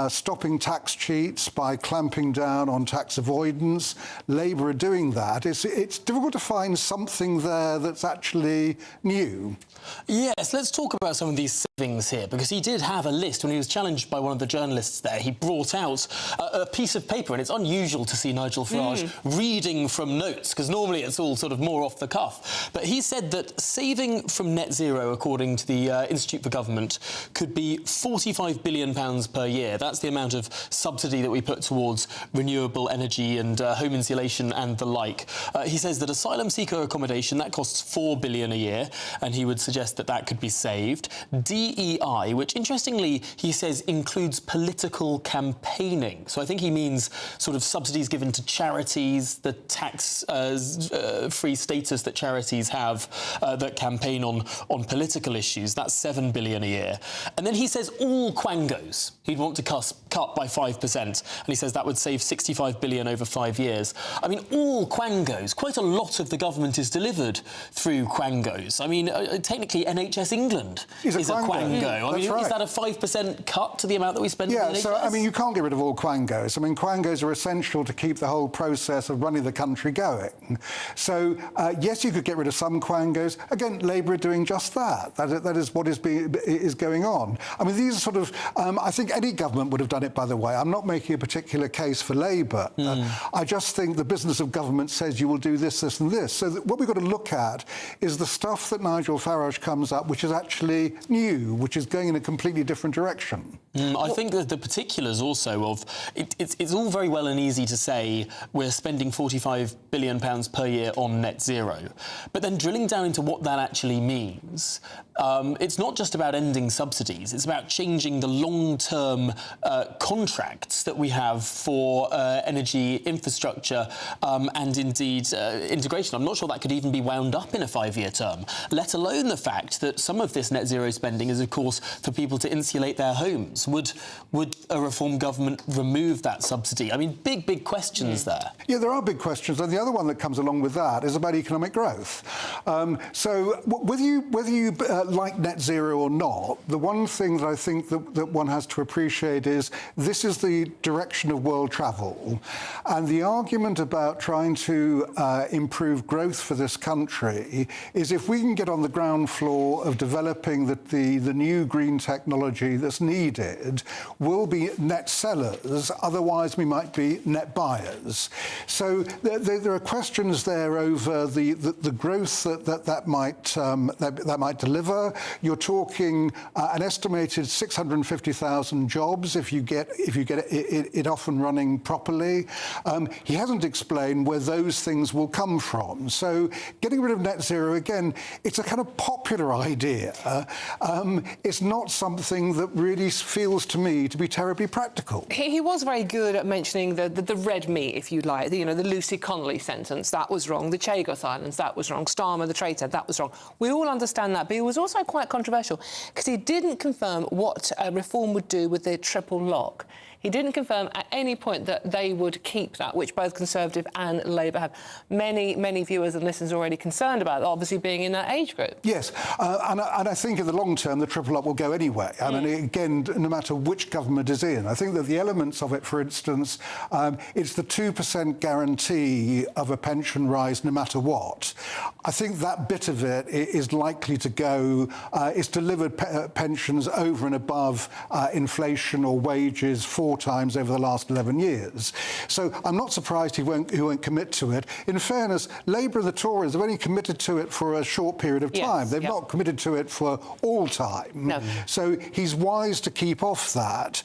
stopping tax cheats, by clamping down on tax avoidance. Labour are doing that. It's difficult to find something there that's actually new. Yes, let's talk about some of these savings here, because he did have a list. When he was challenged by one of the journalists there, he brought out a piece of paper, and it's unusual to see Nigel Farage reading from notes, because normally it's all sort of more off the cuff. But he said that saving from net zero, according to the Institute for Government, could be £45 billion per year. That's the amount of subsidy that we put towards renewable energy and home insulation and the like. He says that asylum seeker accommodation, that costs £4 billion a year, and he would suggest that that could be saved. DEI, which interestingly he says includes political campaigning. So I think he means sort of subsidies given to charities, the tax-free status that charities have that campaign on political issues. That's £7 billion a year. And then he says all quangos he'd want to cut by 5%, and he says that would save £65 billion over 5 years. I mean, all quangos, quite a lot of the government is delivered through quangos. I mean, technically NHS England is a quango. I mean, is that a 5% cut to the amount that we spend on the NHS? So, I mean, you can't get rid of all quangos. I mean, quangos are essential to keep the whole process of running the country going. So, yes, you could get rid of some quangos. Again, Labour are doing just that. That is what is going on. I mean, these are sort of... I think any government would have done it, by the way. I'm not making a particular case for Labour. I just think the business of government says you will do this, this and this. So what we've got to look at is the stuff that Nigel Farage comes up, which is actually new, which is going in a completely different direction. I think that the particulars also of... It's all very well and easy to say we're spending £45 billion per year on net zero, but then drilling down into what that actually means, it's not just about ending subsidies, it's about changing the long-term contracts that we have for energy infrastructure and indeed integration. I'm not sure that could even be wound up in a 5-year term, let alone the fact that some of this net zero spending is, of course, for people to insulate their homes. Would a reform government remove that subsidy? I mean, big questions there. Yeah, there are big questions, and the other one that comes along with that is about economic growth. So whether you like net zero or not, the one thing that I think that one has to appreciate is this is the direction of world travel, and the argument about trying to improve growth for this country is if we can get on the ground floor of developing the new green technology that's needed, we'll be net sellers, otherwise we might be net buyers. So there are questions there over the growth that might deliver. You're talking an estimated 650,000 jobs if you get it off and running properly. He hasn't explained where those things will come from. So getting rid of net zero, again, it's a kind of popular idea. It's not something that really feels to me to be terribly practical. He was very good at mentioning the red meat, if you like, the Lucy Connolly sentence, that was wrong, the Chagos Islands, that was wrong, Starmer, the traitor, that was wrong. We all understand that, but he was also quite controversial because he didn't confirm what reform would do with the triple lock. He didn't confirm at any point that they would keep that, which both Conservative and Labour have. Many viewers and listeners are already concerned about, obviously, being in that age group. Yes, and I think in the long term, the triple lock will go anyway. I mean, again, no matter which government is in. I think that the elements of it, for instance, it's the 2% guarantee of a pension rise no matter what. I think that bit of it is likely to go, it's delivered pensions over and above inflation or wages 4 times over the last 11 years. So I'm not surprised he won't commit to it. In fairness, Labour and the Tories have only committed to it for a short period of time. They've not committed to it for all time. No. So he's wise to keep off that.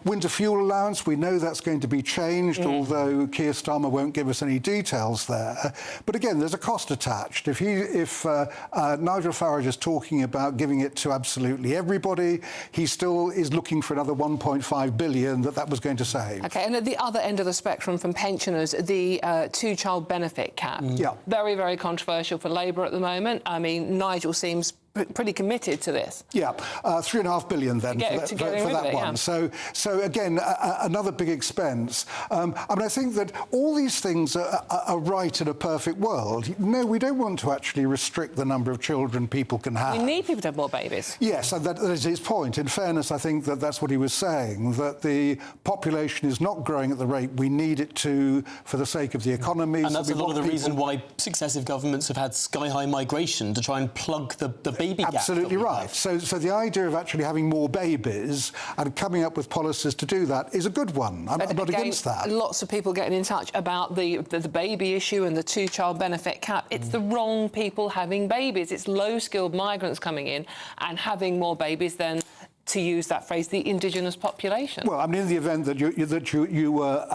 Winter fuel allowance, we know that's going to be changed, although Keir Starmer won't give us any details there. But again, there's a cost attached. If Nigel Farage is talking about giving it to absolutely everybody, he still is looking for another 1.5 billion that was going to save. OK, and at the other end of the spectrum from pensioners, the two-child benefit cap. Very, very controversial for Labour at the moment. I mean, Nigel seems pretty committed to this. Yeah, $3.5 billion then for that one. Yeah. So again, another big expense. I mean, I think that all these things are right in a perfect world. No, we don't want to actually restrict the number of children people can have. We need people to have more babies. Yes, and that is his point. In fairness, I think that that's what he was saying, that the population is not growing at the rate we need it to for the sake of the economy. And that's a lot of the reason why successive governments have had sky-high migration to try and plug the baby gap. Absolutely right. So the idea of actually having more babies and coming up with policies to do that is a good one. I'm not against that. Lots of people getting in touch about the baby issue and the two-child benefit cap. It's the wrong people having babies. It's low-skilled migrants coming in and having more babies than, to use that phrase, the indigenous population. Well, I mean, in the event that you were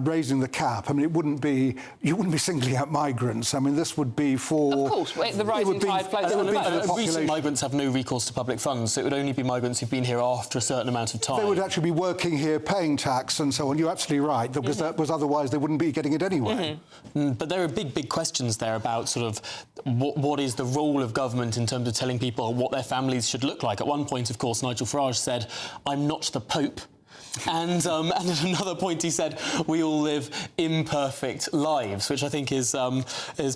raising the cap, I mean, you wouldn't be singling out migrants. I mean, this would be for... Of course, the rising tide floats all boats. Recent migrants have no recourse to public funds, so it would only be migrants who've been here after a certain amount of time. They would actually be working here, paying tax and so on. You're absolutely right, because that was otherwise they wouldn't be getting it anyway. But there are big questions there about sort of what is the role of government in terms of telling people what their families should look like. At one point, of course, Nigel Farage said, "I'm not the Pope." And at another point he said, "We all live imperfect lives," which I think is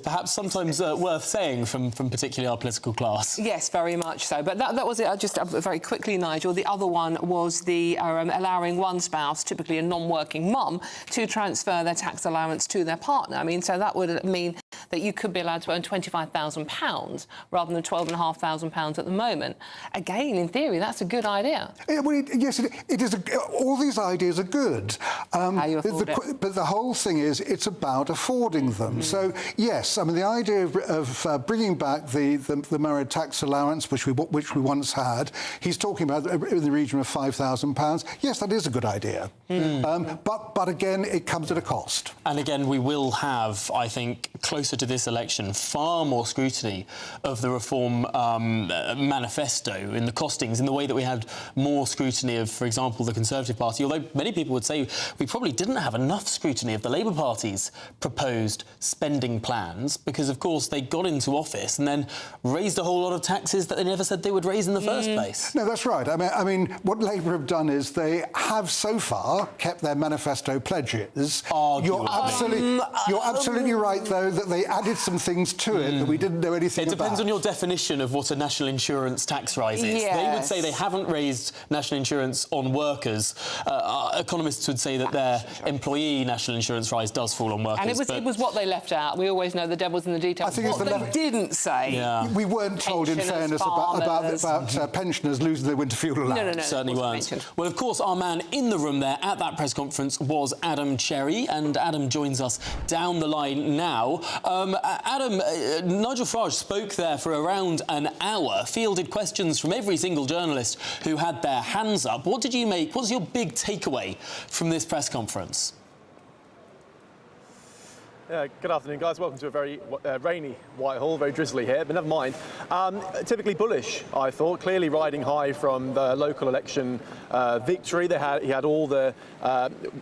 perhaps sometimes worth saying from particularly our political class. Yes, very much so. But that was it. Just very quickly, Nigel, the other one was the allowing one spouse, typically a non-working mum, to transfer their tax allowance to their partner. I mean, so that would mean that you could be allowed to earn £25,000 rather than £12,500 at the moment. Again, in theory, that's a good idea. Yeah, well, yes, it is. All these ideas are good. How you afford it. But the whole thing is, it's about affording them. So, yes, I mean, the idea of bringing back the married tax allowance, which we once had, he's talking about in the region of £5,000. Yes, that is a good idea. But again, it comes at a cost. And again, we will have, I think, closer to this election, far more scrutiny of the reform manifesto in the costings, in the way that we had more scrutiny of, for example, the Conservative Party, although many people would say we probably didn't have enough scrutiny of the Labour Party's proposed spending plans, because, of course, they got into office and then raised a whole lot of taxes that they never said they would raise in the first place. No, that's right. I mean, what Labour have done is they have so far kept their manifesto pledges. You're absolutely right, though, that they added some things to it that we didn't know anything about. It depends on your definition of what a national insurance tax rise is. Yes. They would say they haven't raised national insurance on workers. Economists would say that their employee national insurance rise does fall on workers. And it was what they left out. We always know the devil's in the details. I think what they didn't say. Yeah. We weren't told, in fairness, about pensioners losing their winter fuel allowance. No. Certainly weren't. Well, of course, our man in the room there at that press conference was Adam Cherry, and Adam joins us down the line now. Adam, Nigel Farage spoke there for around an hour, fielded questions from every single journalist who had their hands up. What did you make? What's your big takeaway from this press conference? Yeah, good afternoon, guys. Welcome to a very rainy Whitehall, very drizzly here, but never mind. Typically bullish, I thought, clearly riding high from the local election victory. He had all the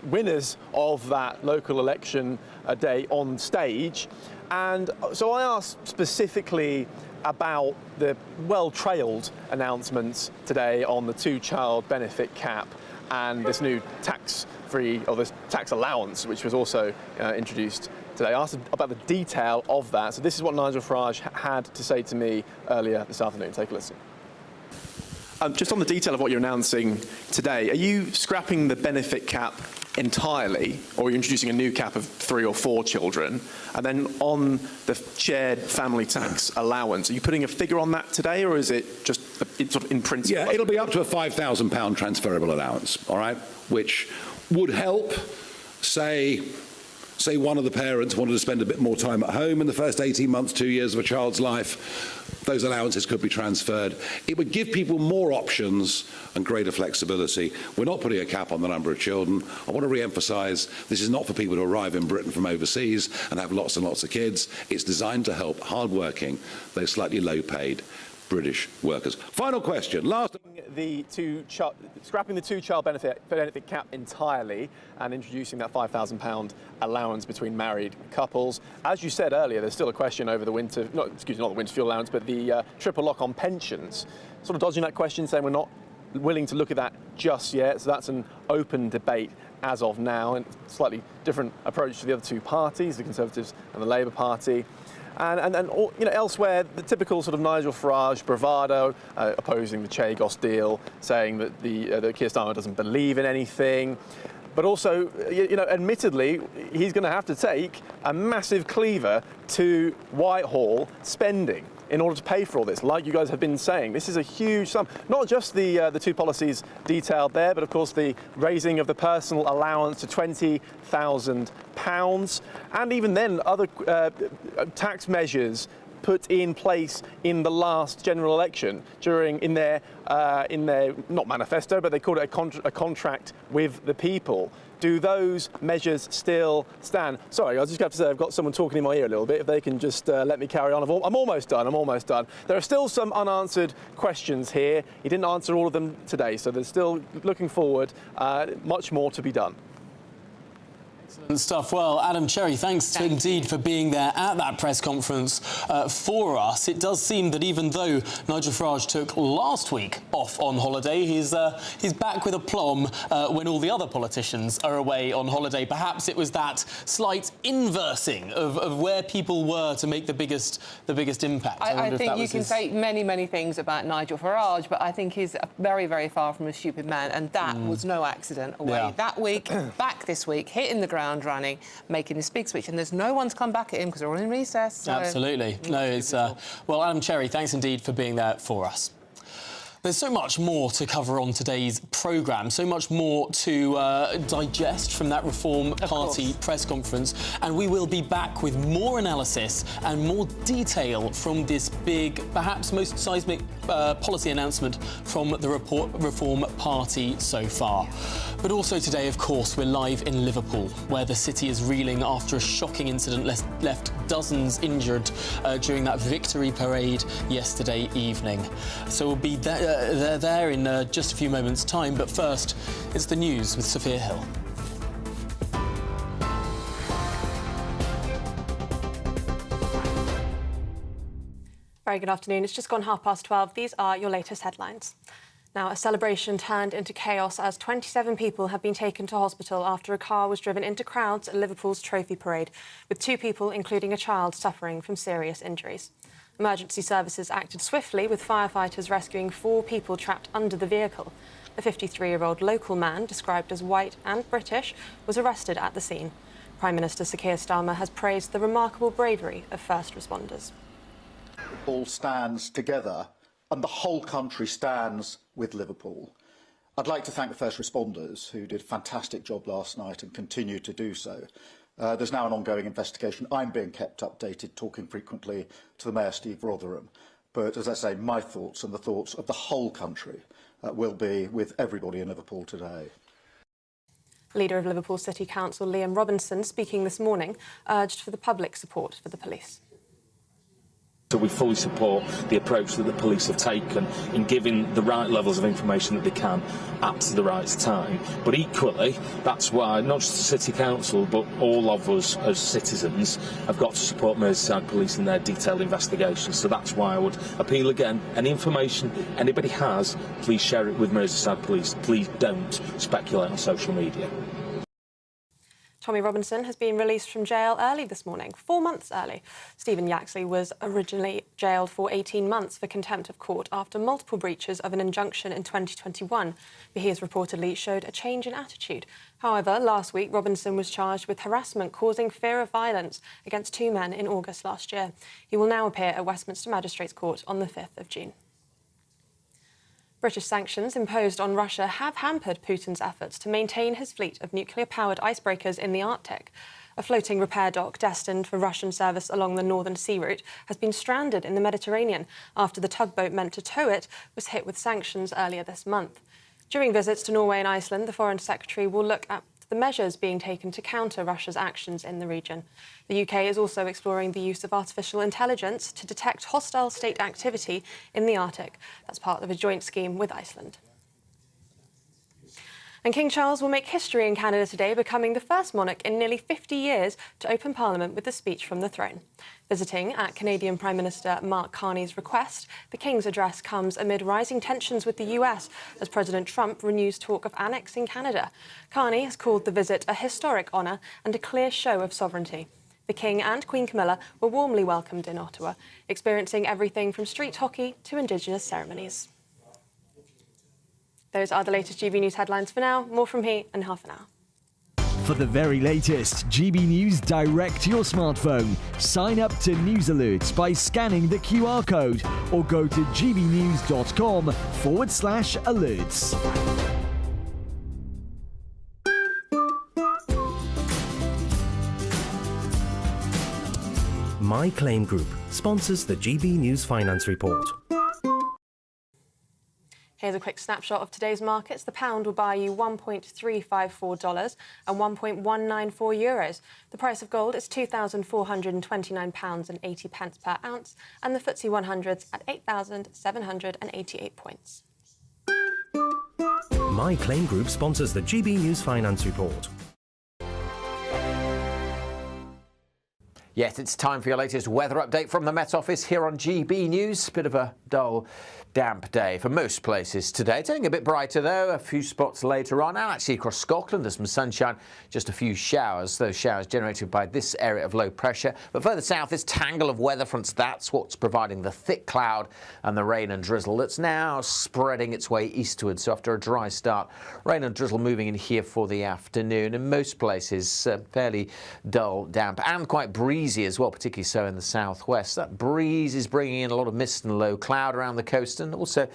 winners of that local election day on stage. And so I asked specifically about the well-trailed announcements today on the two-child benefit cap and this new tax-free, or this tax allowance, which was also introduced today. I asked about the detail of that. So this is what Nigel Farage had to say to me earlier this afternoon. Take a listen. Just on the detail of what you're announcing today, are you scrapping the benefit cap entirely, or are you introducing a new cap of 3 or 4 children? And then on the shared family tax allowance, are you putting a figure on that today, or is it just sort of in principle? Yeah, it'll be up to a £5,000 transferable allowance, all right, which would help, say one of the parents wanted to spend a bit more time at home in the first 18 months, 2 years of a child's life. Those allowances could be transferred. It would give people more options and greater flexibility. We're not putting a cap on the number of children. I want to re-emphasise, this is not for people to arrive in Britain from overseas and have lots and lots of kids. It's designed to help hard-working, though slightly low-paid British workers. Final question. Last. Scrapping the two-child benefit cap entirely and introducing that £5,000 allowance between married couples. As you said earlier, there's still a question over the winter, not the winter fuel allowance, but the triple lock on pensions. Sort of dodging that question, saying we're not willing to look at that just yet. So that's an open debate as of now, and slightly different approach to the other two parties, the Conservatives and the Labour Party. And elsewhere, the typical sort of Nigel Farage bravado, opposing the Chagos deal, saying that that Keir Starmer doesn't believe in anything. But also, admittedly, he's going to have to take a massive cleaver to Whitehall spending in order to pay for all this. Like you guys have been saying, this is a huge sum. Not just the two policies detailed there, but of course the raising of the personal allowance to £20,000, and even then other tax measures put in place in the last general election in their not manifesto, but they called it a contract with the people. Do those measures still stand? Sorry, I just have to say I've got someone talking in my ear a little bit. If they can just let me carry on. I'm almost done. There are still some unanswered questions here. He didn't answer all of them today, so there's still, looking forward, much more to be done. Excellent stuff. Well, Adam Cherry, thanks indeed for being there at that press conference for us. It does seem that even though Nigel Farage took last week off on holiday, he's back with aplomb when all the other politicians are away on holiday. Perhaps it was that slight inversing of where people were to make the biggest impact. I think you can say many things about Nigel Farage, but I think he's very, very far from a stupid man, and that was no accident. Away that week, back this week, hitting the ground running, making this big speech, and there's no one's come back at him because they're all in recess. So. Absolutely. No, it's well, Adam Cherry, thanks indeed for being there for us. There's so much more to cover on today's programme, so much more to digest from that Reform Party press conference, and we will be back with more analysis and more detail from this big, perhaps most seismic policy announcement from the Reform Party so far. But also today, of course, we're live in Liverpool, where the city is reeling after a shocking incident left dozens injured during that victory parade yesterday evening. So we'll be there in just a few moments' time, but first, it's the news with Sophia Hill. Very good afternoon. It's just gone 12:30. These are your latest headlines. Now, a celebration turned into chaos as 27 people have been taken to hospital after a car was driven into crowds at Liverpool's Trophy Parade, with 2 people, including a child, suffering from serious injuries. Emergency services acted swiftly, with firefighters rescuing 4 people trapped under the vehicle. A 53-year-old local man, described as white and British, was arrested at the scene. Prime Minister Sir Keir Starmer has praised the remarkable bravery of first responders. All stands together, and the whole country stands with Liverpool. I'd like to thank the first responders who did a fantastic job last night and continue to do so. There's now an ongoing investigation. I'm being kept updated, talking frequently to the Mayor, Steve Rotherham. But as I say, my thoughts and the thoughts of the whole country will be with everybody in Liverpool today. Leader of Liverpool City Council, Liam Robinson, speaking this morning, urged for the public support for the police. So we fully support the approach that the police have taken in giving the right levels of information that they can at the right time. But equally, that's why not just the City Council, but all of us as citizens have got to support Merseyside Police in their detailed investigations. So that's why I would appeal again, any information anybody has, please share it with Merseyside Police. Please don't speculate on social media. Tommy Robinson has been released from jail early this morning, 4 months early. Stephen Yaxley was originally jailed for 18 months for contempt of court after multiple breaches of an injunction in 2021, but he has reportedly showed a change in attitude. However, last week, Robinson was charged with harassment causing fear of violence against 2 men in August last year. He will now appear at Westminster Magistrates Court on the 5th of June. British sanctions imposed on Russia have hampered Putin's efforts to maintain his fleet of nuclear-powered icebreakers in the Arctic. A floating repair dock destined for Russian service along the Northern Sea Route has been stranded in the Mediterranean after the tugboat meant to tow it was hit with sanctions earlier this month. During visits to Norway and Iceland, the Foreign Secretary will look at the measures being taken to counter Russia's actions in the region. The UK is also exploring the use of artificial intelligence to detect hostile state activity in the Arctic. That's part of a joint scheme with Iceland. And King Charles will make history in Canada today, becoming the first monarch in nearly 50 years to open Parliament with a speech from the throne. Visiting at Canadian Prime Minister Mark Carney's request, the King's address comes amid rising tensions with the US as President Trump renews talk of annexing Canada. Carney has called the visit a historic honour and a clear show of sovereignty. The King and Queen Camilla were warmly welcomed in Ottawa, experiencing everything from street hockey to Indigenous ceremonies. Those are the latest GB News headlines for now. More from me in half an hour. For the very latest GB News direct to your smartphone, sign up to News Alerts by scanning the QR code or go to gbnews.com/alerts. My Claim Group sponsors the GB News Finance Report. Here's a quick snapshot of today's markets. The pound will buy you $1.354 and €1.194. The price of gold is £2,429.80 per ounce, and the FTSE 100's at 8,788 points. My Claim Group sponsors the GB News Finance Report. Yes, it's time for your latest weather update from the Met Office here on GB News. Bit of a dull, damp day for most places today. Turning a bit brighter though, a few spots later on, and actually across Scotland there's some sunshine, just a few showers. Those showers generated by this area of low pressure. But further south, this tangle of weather fronts, that's what's providing the thick cloud and the rain and drizzle that's now spreading its way eastwards. So after a dry start, rain and drizzle moving in here for the afternoon. In most places, fairly dull, damp and quite breezy as well, particularly so in the southwest. That breeze is bringing in a lot of mist and low cloud around the coast, and also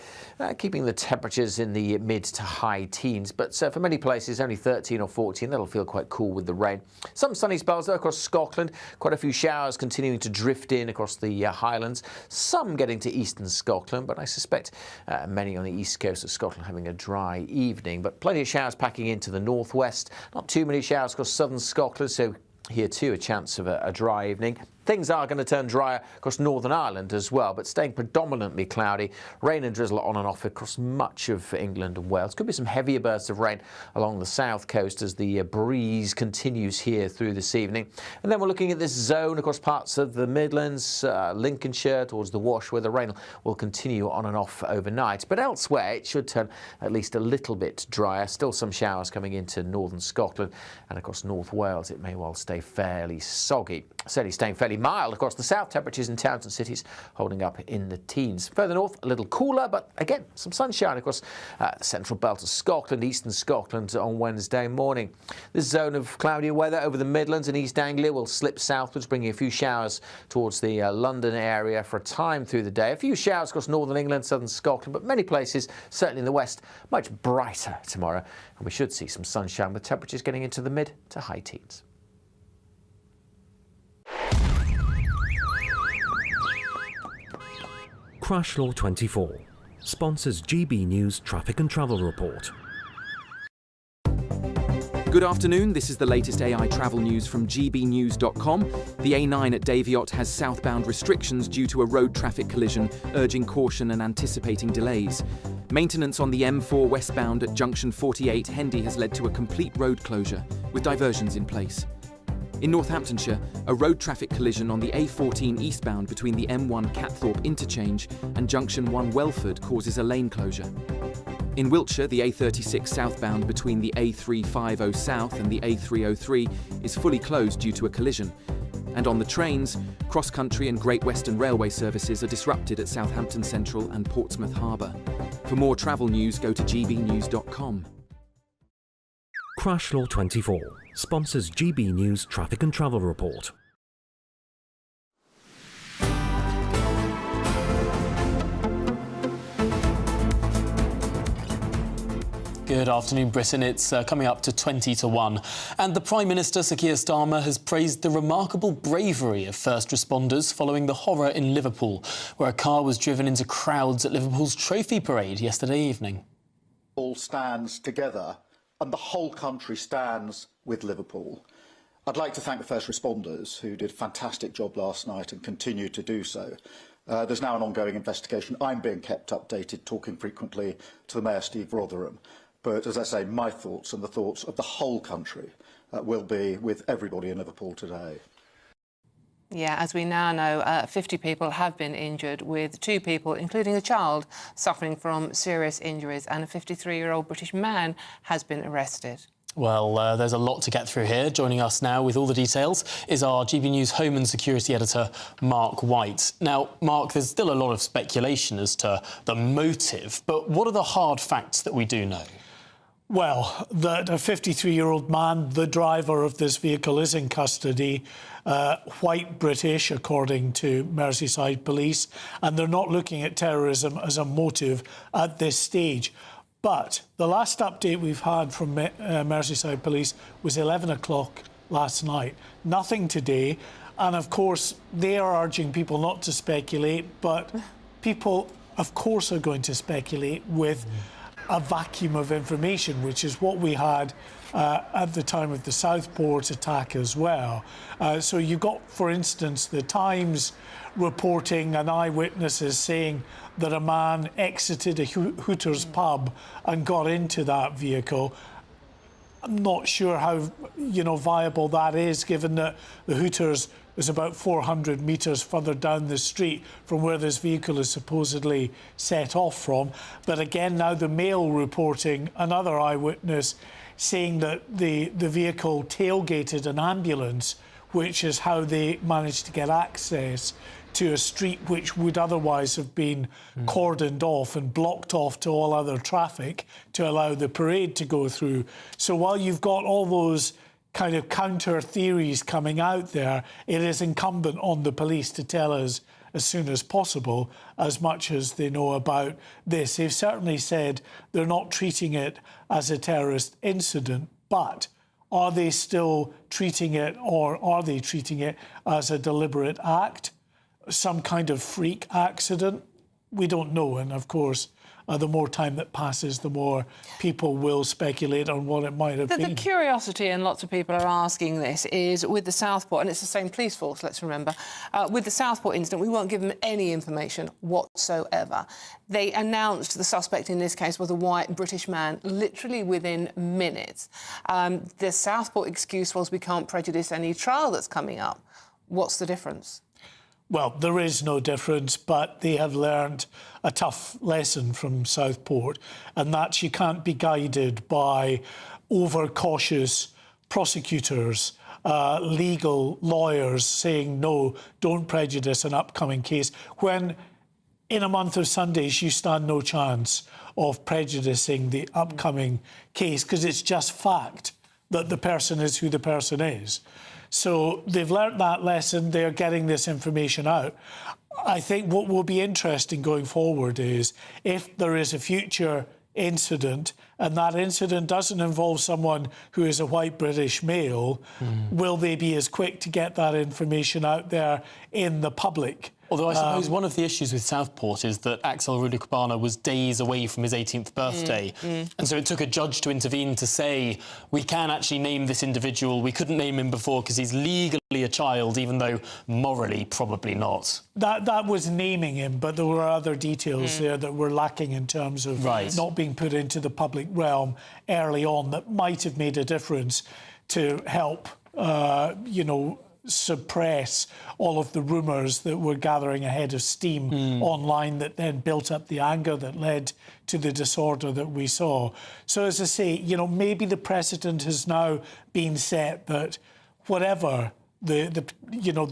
keeping the temperatures in the mid to high teens. But for many places, only 13 or 14. That'll feel quite cool with the rain. Some sunny spells though across Scotland. Quite a few showers continuing to drift in across the Highlands. Some getting to eastern Scotland, but I suspect many on the east coast of Scotland having a dry evening. But plenty of showers packing into the northwest. Not too many showers across southern Scotland, so here too a chance of a dry evening. Things are going to turn drier across Northern Ireland as well, but staying predominantly cloudy. Rain and drizzle on and off across much of England and Wales. Could be some heavier bursts of rain along the south coast as the breeze continues here through this evening. And then we're looking at this zone across parts of the Midlands, Lincolnshire, towards the Wash, where the rain will continue on and off overnight. But elsewhere, it should turn at least a little bit drier. Still some showers coming into northern Scotland, and across North Wales, it may well stay fairly soggy. Certainly staying fairly mild across the south. Temperatures in towns and cities holding up in the teens. Further north, a little cooler, but again, some sunshine across the central belt of Scotland, eastern Scotland on Wednesday morning. This zone of cloudier weather over the Midlands and East Anglia will slip southwards, bringing a few showers towards the London area for a time through the day. A few showers across northern England, southern Scotland, but many places, certainly in the west, much brighter tomorrow. And we should see some sunshine with temperatures getting into the mid to high teens. Crash Law 24 sponsors GB News Traffic and Travel Report. Good afternoon, this is the latest AI travel news from gbnews.com. The A9 at Daviot has southbound restrictions due to a road traffic collision, urging caution and anticipating delays. Maintenance on the M4 westbound at junction 48 Hendy has led to a complete road closure, with diversions in place. In Northamptonshire, a road traffic collision on the A14 eastbound between the M1 Catthorpe interchange and junction 1 Welford causes a lane closure. In Wiltshire, the A36 southbound between the A350 south and the A303 is fully closed due to a collision. And on the trains, cross-country and Great Western Railway services are disrupted at Southampton Central and Portsmouth Harbour. For more travel news, go to gbnews.com. Crash Law 24 sponsors GB News Traffic and Travel Report. Good afternoon, Britain. It's coming up to 20 to 1. And the Prime Minister, Sir Keir Starmer, has praised the remarkable bravery of first responders following the horror in Liverpool, where a car was driven into crowds at Liverpool's trophy parade yesterday evening. All stands together and the whole country stands with Liverpool. I'd like to thank the first responders who did a fantastic job last night and continue to do so. There's now an ongoing investigation. I'm being kept updated, talking frequently to the Mayor, Steve Rotherham. But as I say, my thoughts and the thoughts of the whole country will be with everybody in Liverpool today. Yeah, as we now know, 50 people have been injured, with 2 people, including a child, suffering from serious injuries, and a 53-year-old British man has been arrested. Well, there's a lot to get through here. Joining us now with all the details is our GB News Home and Security Editor, Mark White. Now, Mark, there's still a lot of speculation as to the motive, but what are the hard facts that we do know? Well, that a 53-year-old man, the driver of this vehicle, is in custody, white British, according to Merseyside Police, and they're not looking at terrorism as a motive at this stage. But the last update we've had from Merseyside Police was 11 o'clock last night. Nothing today. And, of course, they are urging people not to speculate, but people, of course, are going to speculate with a vacuum of information, which is what we had at the time of the Southport attack as well. So you've got, for instance, the Times reporting and eyewitnesses saying that a man exited a Hooters pub and got into that vehicle. I'm not sure how, viable that is, given that the Hooters is about 400 metres further down the street from where this vehicle is supposedly set off from. But again, now the Mail reporting another eyewitness saying that the vehicle tailgated an ambulance, which is how they managed to get access to a street which would otherwise have been cordoned off and blocked off to all other traffic to allow the parade to go through. So while you've got all those kind of counter theories coming out there, it is incumbent on the police to tell us as soon as possible as much as they know about this. They've certainly said they're not treating it as a terrorist incident, but are they still treating it, or are they treating it as a deliberate act? Some kind of freak accident? We don't know. And of course, the more time that passes, the more people will speculate on what it might have been. The curiosity, and lots of people are asking this, is with the Southport, and it's the same police force, let's remember, with the Southport incident, we won't give them any information whatsoever. They announced the suspect in this case was a white British man, literally within minutes. The Southport excuse was we can't prejudice any trial that's coming up. What's the difference? Well, there is no difference, but they have learned a tough lesson from Southport, and that you can't be guided by overcautious prosecutors, legal lawyers saying, no, don't prejudice an upcoming case, when in a month of Sundays you stand no chance of prejudicing the upcoming case, because it's just fact that the person is who the person is. So they've learnt that lesson. They're getting this information out. I think what will be interesting going forward is if there is a future incident and that incident doesn't involve someone who is a white British male, will they be as quick to get that information out there in the public? Although I suppose one of the issues with Southport is that Axel Rudikubana was days away from his 18th birthday. And so it took a judge to intervene to say, we can actually name this individual. We couldn't name him before because he's legally a child, even though morally probably not. That was naming him, but there were other details there that were lacking in terms of not being put into the public realm early on that might have made a difference to help, suppress all of the rumours that were gathering ahead of steam online that then built up the anger that led to the disorder that we saw. So as I say, maybe the precedent has now been set that whatever the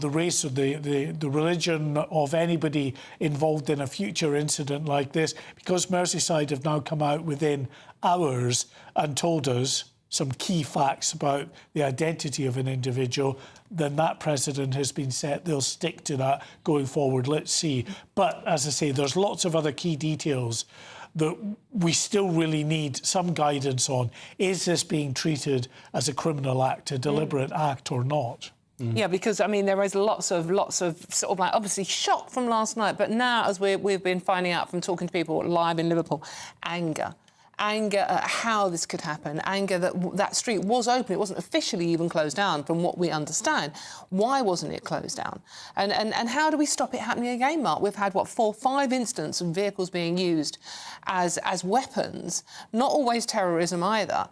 race or the religion of anybody involved in a future incident like this, because Merseyside have now come out within hours and told us some key facts about the identity of an individual, then that precedent has been set. They'll stick to that going forward. Let's see. But as I say, there's lots of other key details that we still really need some guidance on. Is this being treated as a criminal act, a deliberate act or not? Yeah, because, there is lots of sort of obviously shock from last night, but now, as we've been finding out from talking to people live in Liverpool, anger. anger at how this could happen, anger that that street was open. It wasn't officially even closed down, from what we understand. Why wasn't it closed down? And how do we stop it happening again, Mark? We've had, what, 4 or 5 instances of vehicles being used as weapons, not always terrorism either,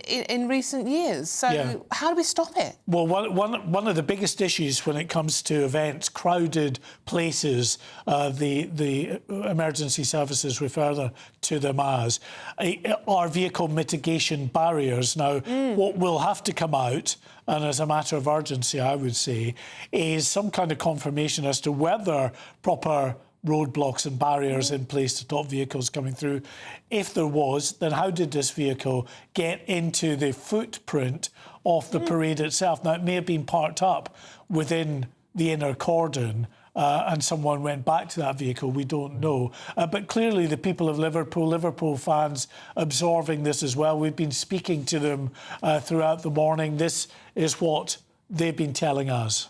in recent years. So how do we stop it? Well, one of the biggest issues when it comes to events, crowded places, the emergency services refer to them as, are vehicle mitigation barriers. Now, what will have to come out, and as a matter of urgency, I would say, is some kind of confirmation as to whether proper roadblocks and barriers in place to stop vehicles coming through. If there was, then how did this vehicle get into the footprint of the parade itself? Now, it may have been parked up within the inner cordon and someone went back to that vehicle, we don't know. But clearly the people of Liverpool fans absorbing this as well. We've been speaking to them throughout the morning. This is what they've been telling us.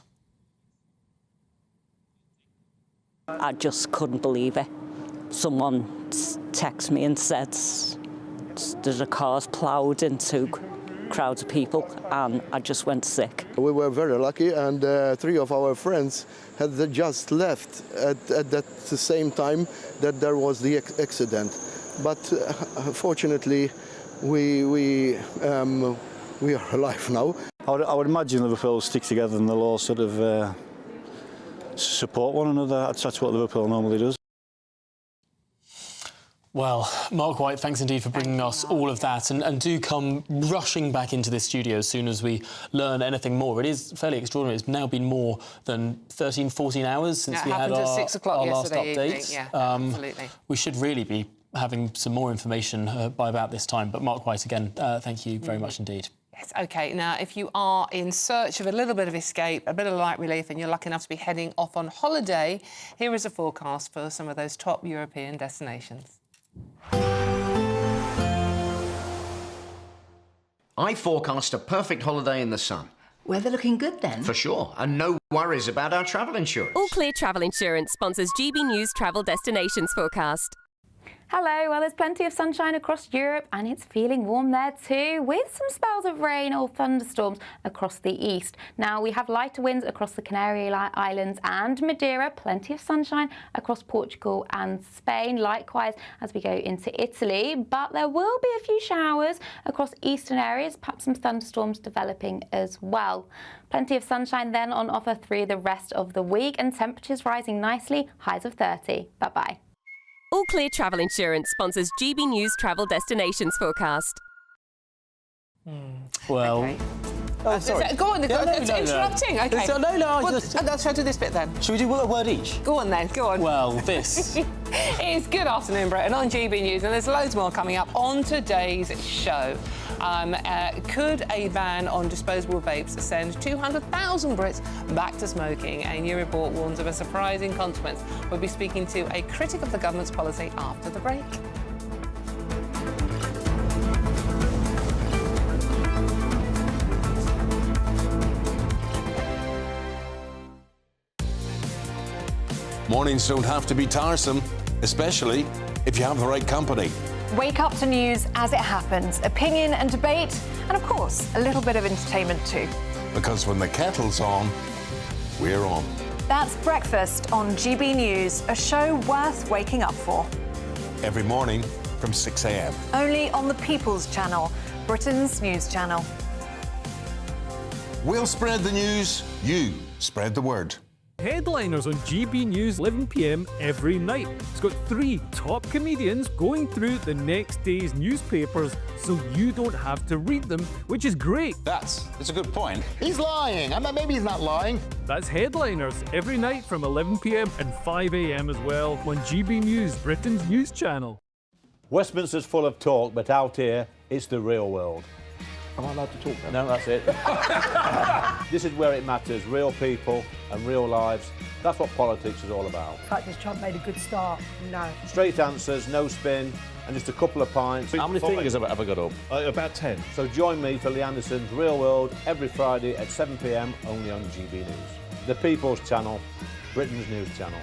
I just couldn't believe it. Someone texted me and said there's a car ploughed into crowds of people, and I just went sick. We were very lucky, and 3 of our friends had just left at the same time that there was the accident. But fortunately, we are alive now. I would imagine Liverpool stick together and they'll all sort of support one another. That's what Liverpool normally does. Well, Mark White, thanks indeed for bringing us all of that, and do come rushing back into this studio as soon as we learn anything more. It is fairly extraordinary. It's now been more than 13, 14 hours since we had our last update. Yeah, absolutely. We should really be having some more information by about this time. But Mark White, again, thank you very much indeed. Yes, OK. Now, if you are in search of a little bit of escape, a bit of light relief, and you're lucky enough to be heading off on holiday, here is a forecast for some of those top European destinations. I forecast a perfect holiday in the sun. Weather looking good then? For sure, and no worries about our travel insurance. All Clear Travel Insurance sponsors GB News Travel Destinations Forecast. Hello, well, there's plenty of sunshine across Europe and it's feeling warm there too, with some spells of rain or thunderstorms across the east. Now, we have lighter winds across the Canary Islands and Madeira, plenty of sunshine across Portugal and Spain, likewise as we go into Italy, but there will be a few showers across eastern areas, perhaps some thunderstorms developing as well. Plenty of sunshine then on offer through the rest of the week and temperatures rising nicely, highs of 30. Bye-bye. All Clear Travel Insurance sponsors GB News Travel Destinations Forecast. Well... Okay. Oh, sorry. Go on, it's interrupting. No. OK. Let's Shall I do this bit then? Should we do a word each? Go on then, go on. Well, this... It's Good Afternoon Britain on GB News, and there's loads more coming up on today's show. Could a ban on disposable vapes send 200,000 Brits back to smoking? A new report warns of a surprising consequence. We'll be speaking to a critic of the government's policy after the break. Mornings don't have to be tiresome, especially if you have the right company. Wake up to news as it happens, opinion and debate, and of course, a little bit of entertainment too. Because when the kettle's on, we're on. That's Breakfast on GB News, a show worth waking up for. Every morning from 6 a.m. Only on the People's Channel, Britain's news channel. We'll spread the news, you spread the word. Headliners on GB News 11 p.m. every night. It's got 3 top comedians going through the next day's newspapers so you don't have to read them, which is great. That's a good point. He's lying. Maybe he's not lying. That's Headliners every night from 11 p.m. and 5 a.m. as well on GB News, Britain's news channel. Westminster's full of talk, but out here, it's the real world. Am I allowed to talk then? No, that's it. This is where it matters, real people and real lives. That's what politics is all about. In fact, has Trump made a good start? No. Straight answers, no spin, and just a couple of pints. How many fingers have I ever got up? About 10. So join me for Lee Anderson's Real World every Friday at 7 p.m. only on GB News. The People's Channel, Britain's news channel.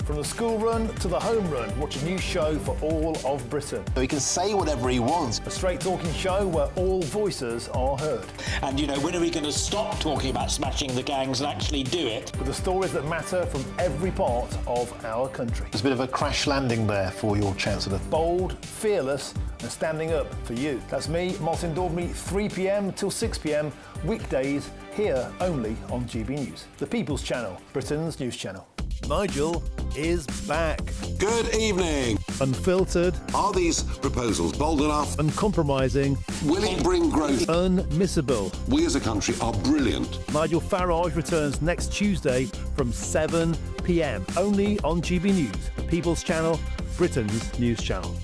From the school run to the home run, watch a new show for all of Britain. So he can say whatever he wants. A straight-talking show where all voices are heard. And, you know, when are we going to stop talking about smashing the gangs and actually do it? With the stories that matter from every part of our country. There's a bit of a crash landing there for your Chancellor. Bold, fearless and standing up for you. That's me, Martin Daubney, 3 p.m. till 6 p.m, weekdays, here only on GB News. The People's Channel, Britain's news channel. Nigel is back. Good evening. Unfiltered. Are these proposals bold enough? Uncompromising. Will it bring growth? Unmissable. We as a country are brilliant. Nigel Farage returns next Tuesday from 7 p.m. only on GB News, the People's Channel, Britain's news channel.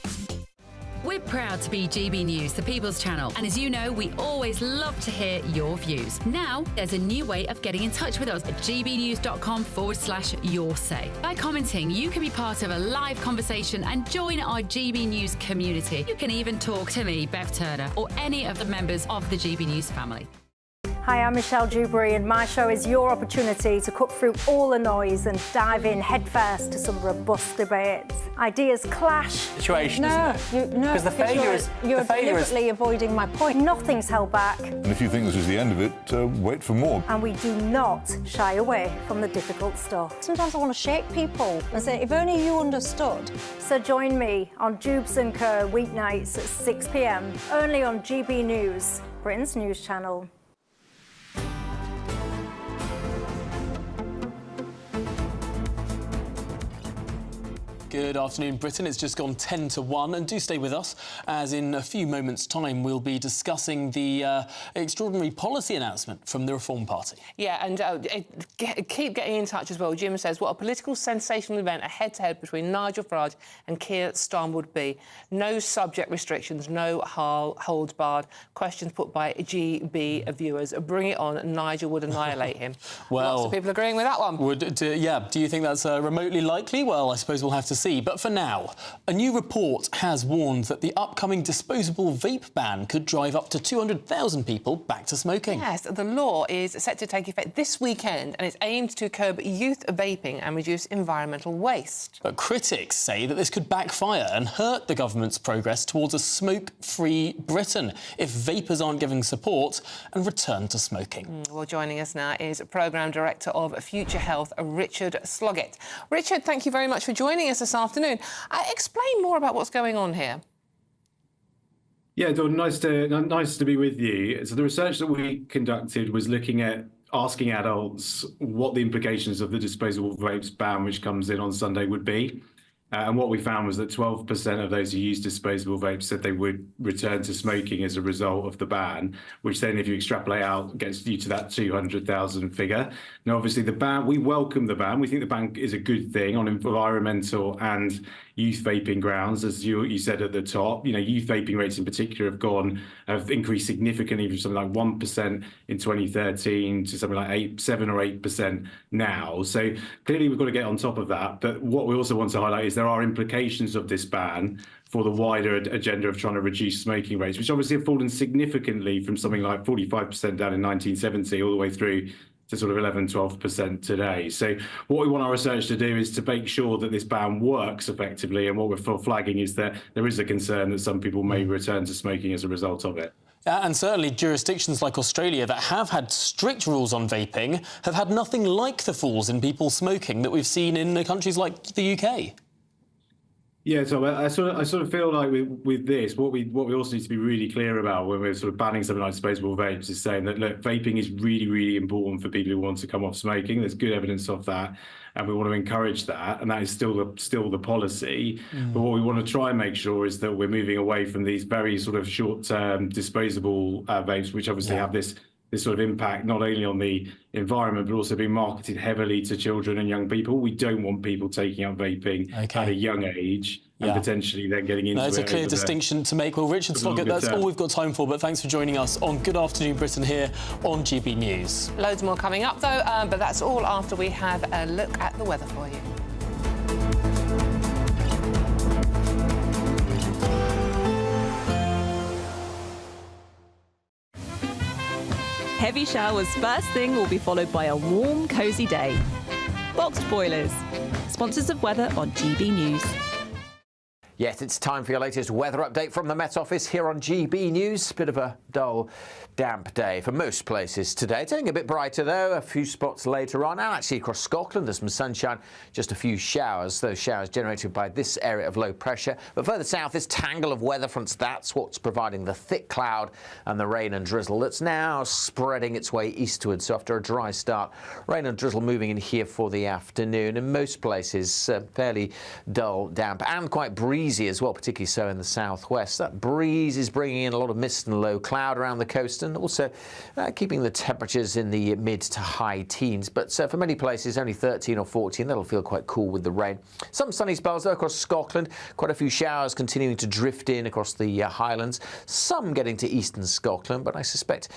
We're proud to be GB News, the People's Channel, and as you know, we always love to hear your views. Now, there's a new way of getting in touch with us at gbnews.com/your say. By commenting, you can be part of a live conversation and join our GB News community. You can even talk to me, Bev Turner, or any of the members of the GB News family. Hi, I'm Michelle Dewberry, and my show is your opportunity to cut through all the noise and dive in headfirst to some robust debates. Ideas clash. Situation, no, because the failure is you're deliberately avoiding my point. Nothing's held back. And if you think this is the end of it, wait for more. And we do not shy away from the difficult stuff. Sometimes I want to shake people and say, if only you understood. So join me on Jubes & Co. weeknights at 6 p.m, only on GB News, Britain's news channel. Good afternoon, Britain. It's just gone 10 to 1, and do stay with us, as in a few moments' time we'll be discussing the extraordinary policy announcement from the Reform Party. Yeah, and keep getting in touch as well. Jim says, what a political sensational event, a head-to-head between Nigel Farage and Keir Starmer would be. No subject restrictions, no holds barred. Questions put by GB viewers. Bring it on. Nigel would annihilate him. Well, lots of people agreeing with that one. Do you think that's remotely likely? Well, I suppose we'll have to see. But for now, a new report has warned that the upcoming disposable vape ban could drive up to 200,000 people back to smoking. Yes, the law is set to take effect this weekend, and it's aimed to curb youth vaping and reduce environmental waste. But critics say that this could backfire and hurt the government's progress towards a smoke-free Britain if vapers aren't given support and return to smoking. Well, joining us now is Programme Director of Future Health, Richard Sloggett. Richard, thank you very much for joining us this afternoon. Explain more about what's going on here. Yeah, Dawn, nice to be with you. So the research that we conducted was looking at asking adults what the implications of the disposable vapes ban, which comes in on Sunday, would be. And what we found was that 12% of those who use disposable vapes said they would return to smoking as a result of the ban, which then, if you extrapolate out, gets you to that 200,000 figure. Now, obviously, the ban, we welcome the ban. We think the ban is a good thing on environmental and youth vaping grounds, as you said at the top. You know, youth vaping rates in particular have increased significantly from something like 1% in 2013 to something like 7 or 8% now. So clearly we've got to get on top of that. But what we also want to highlight is there are implications of this ban for the wider agenda of trying to reduce smoking rates, which obviously have fallen significantly from something like 45% down in 1970 all the way through to sort of 11-12% today. So what we want our research to do is to make sure that this ban works effectively, and what we're flagging is that there is a concern that some people may return to smoking as a result of it. And certainly jurisdictions like Australia that have had strict rules on vaping have had nothing like the falls in people smoking that we've seen in countries like the UK. Yeah, so I sort of feel like with this, what we also need to be really clear about when we're sort of banning something like disposable vapes is saying that, look, vaping is really, really important for people who want to come off smoking. There's good evidence of that, and we want to encourage that, and that is still the policy. But what we want to try and make sure is that we're moving away from these very sort of short-term disposable vapes, which obviously have this sort of impact not only on the environment but also being marketed heavily to children and young people. We don't want people taking up vaping at a young age and potentially then getting into it. It's a clear distinction to make. Well, Richard Sloggett, that's all we've got time for, but thanks for joining us on Good Afternoon Britain here on GB News. Loads more coming up, though, but that's all after we have a look at the weather for you. Heavy showers first thing will be followed by a warm, cosy day. Boxed boilers, sponsors of weather on GB News. Yes, it's time for your latest weather update from the Met Office here on GB News. Bit of a dull, damp day for most places today. It's getting a bit brighter though, a few spots later on. And actually across Scotland there's some sunshine, just a few showers. Those showers generated by this area of low pressure. But further south, this tangle of weather fronts, that's what's providing the thick cloud and the rain and drizzle that's now spreading its way eastwards. So after a dry start, rain and drizzle moving in here for the afternoon. In most places, fairly dull, damp and quite breezy as well, particularly so in the southwest. That breeze is bringing in a lot of mist and low cloud around the coast and also keeping the temperatures in the mid to high teens. But for many places, only 13 or 14. That'll feel quite cool with the rain. Some sunny spells though across Scotland. Quite a few showers continuing to drift in across the Highlands. Some getting to eastern Scotland, but I suspect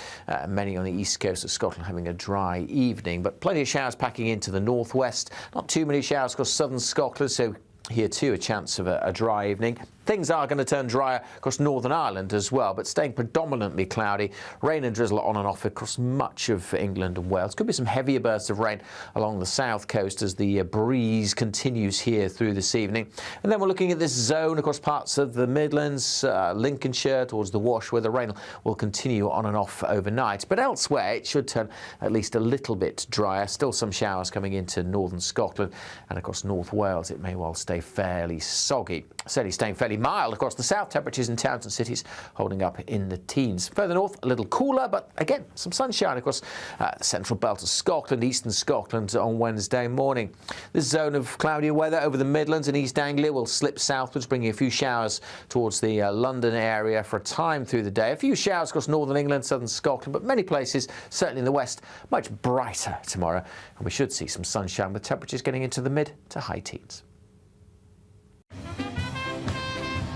many on the east coast of Scotland having a dry evening. But plenty of showers packing into the northwest. Not too many showers across southern Scotland, so here too a chance of a dry evening. Things are going to turn drier across Northern Ireland as well, but staying predominantly cloudy. Rain and drizzle on and off across much of England and Wales. Could be some heavier bursts of rain along the south coast as the breeze continues here through this evening. And then we're looking at this zone across parts of the Midlands, Lincolnshire, towards the Wash, where the rain will continue on and off overnight. But elsewhere, it should turn at least a little bit drier. Still some showers coming into northern Scotland and across North Wales. It may well stay fairly soggy. Certainly staying fairly mild across the south. Temperatures in towns and cities holding up in the teens. Further north, a little cooler, but again, some sunshine across the central belt of Scotland, eastern Scotland on Wednesday morning. This zone of cloudier weather over the Midlands and East Anglia will slip southwards, bringing a few showers towards the London area for a time through the day. A few showers across northern England, southern Scotland, but many places, certainly in the west, much brighter tomorrow. And we should see some sunshine with temperatures getting into the mid to high teens.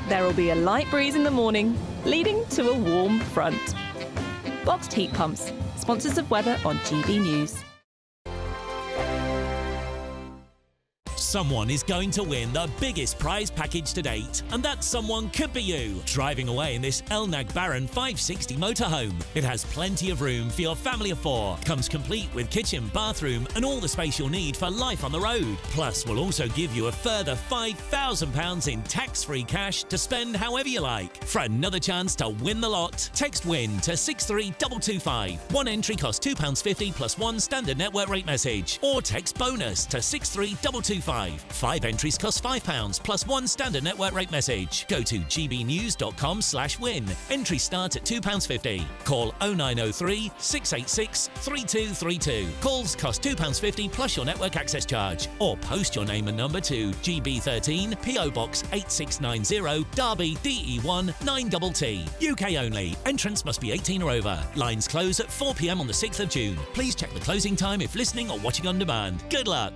There will be a light breeze in the morning, leading to a warm front. Boxed heat pumps, sponsors of weather on GB News. Someone is going to win the biggest prize package to date, and that someone could be you, driving away in this Elnag Baron 560 motorhome. It has plenty of room for your family of 4, comes complete with kitchen, bathroom and all the space you'll need for life on the road. Plus, we'll also give you a further £5,000 in tax-free cash to spend however you like. For another chance to win the lot, text WIN to 63225. One entry costs £2.50 plus one standard network rate message, or text BONUS to 63225. 5 entries cost £5 plus one standard network rate message. Go to gbnews.com/win. Entries start at £2.50. Call 0903 686 3232. Calls cost £2.50 plus your network access charge. Or post your name and number to GB13 PO Box 8690 Derby DE1 9TT. UK only. Entrance must be 18 or over. Lines close at 4 p.m. on the 6th of June. Please check the closing time if listening or watching on demand. Good luck.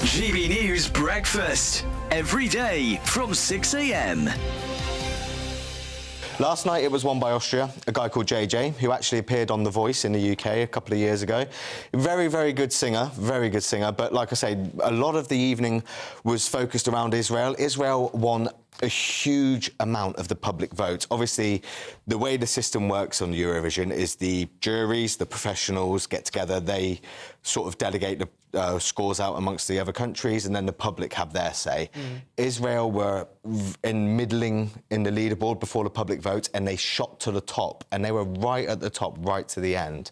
GB News Breakfast, every day from 6 a.m. Last night it was won by Austria, a guy called JJ, who actually appeared on The Voice in the UK a couple of years ago. Very, very good singer, but like I say, a lot of the evening was focused around Israel. Israel won a huge amount of the public vote. Obviously, the way the system works on Eurovision is the juries, the professionals get together, they sort of delegate the scores out amongst the other countries, and then the public have their say. Israel were middling in the leaderboard before the public vote, and they shot to the top, and they were right at the top, right to the end.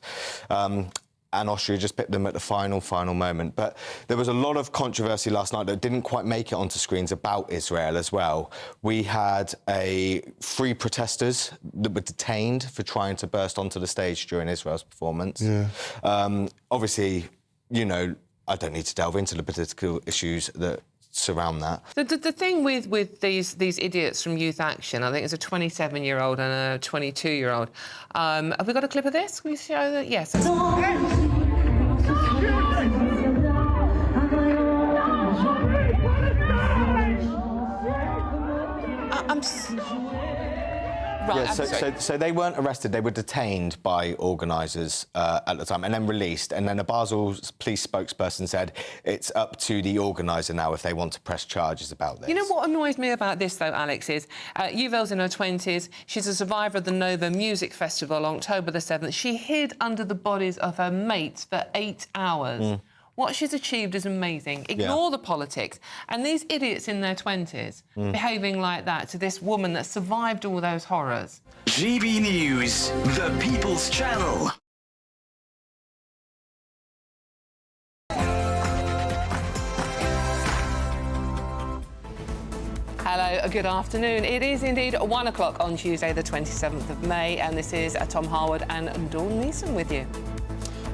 And Austria just picked them at the final moment. But there was a lot of controversy last night that didn't quite make it onto screens about Israel as well. We had 3 protesters that were detained for trying to burst onto the stage during Israel's performance. Obviously, you know, I don't need to delve into the political issues that surround that. The thing with these idiots from Youth Action, I think it's a 27-year-old and a 22-year-old. Have we got a clip of this? Can we show that? Yes. Right, yeah, so they weren't arrested, they were detained by organisers at the time and then released, and then a Basel police spokesperson said it's up to the organiser now if they want to press charges about this. You know what annoys me about this, though, Alex, is Yuval's in her 20s. She's a survivor of the Nova Music Festival on October the 7th. She hid under the bodies of her mates for 8 hours. What she's achieved is amazing. Ignore the politics. And these idiots in their 20s behaving like that to this woman that survived all those horrors. GB News, the People's Channel. Hello, good afternoon. It is indeed 1 o'clock on Tuesday, the 27th of May, and this is Tom Harwood and Dawn Neeson with you.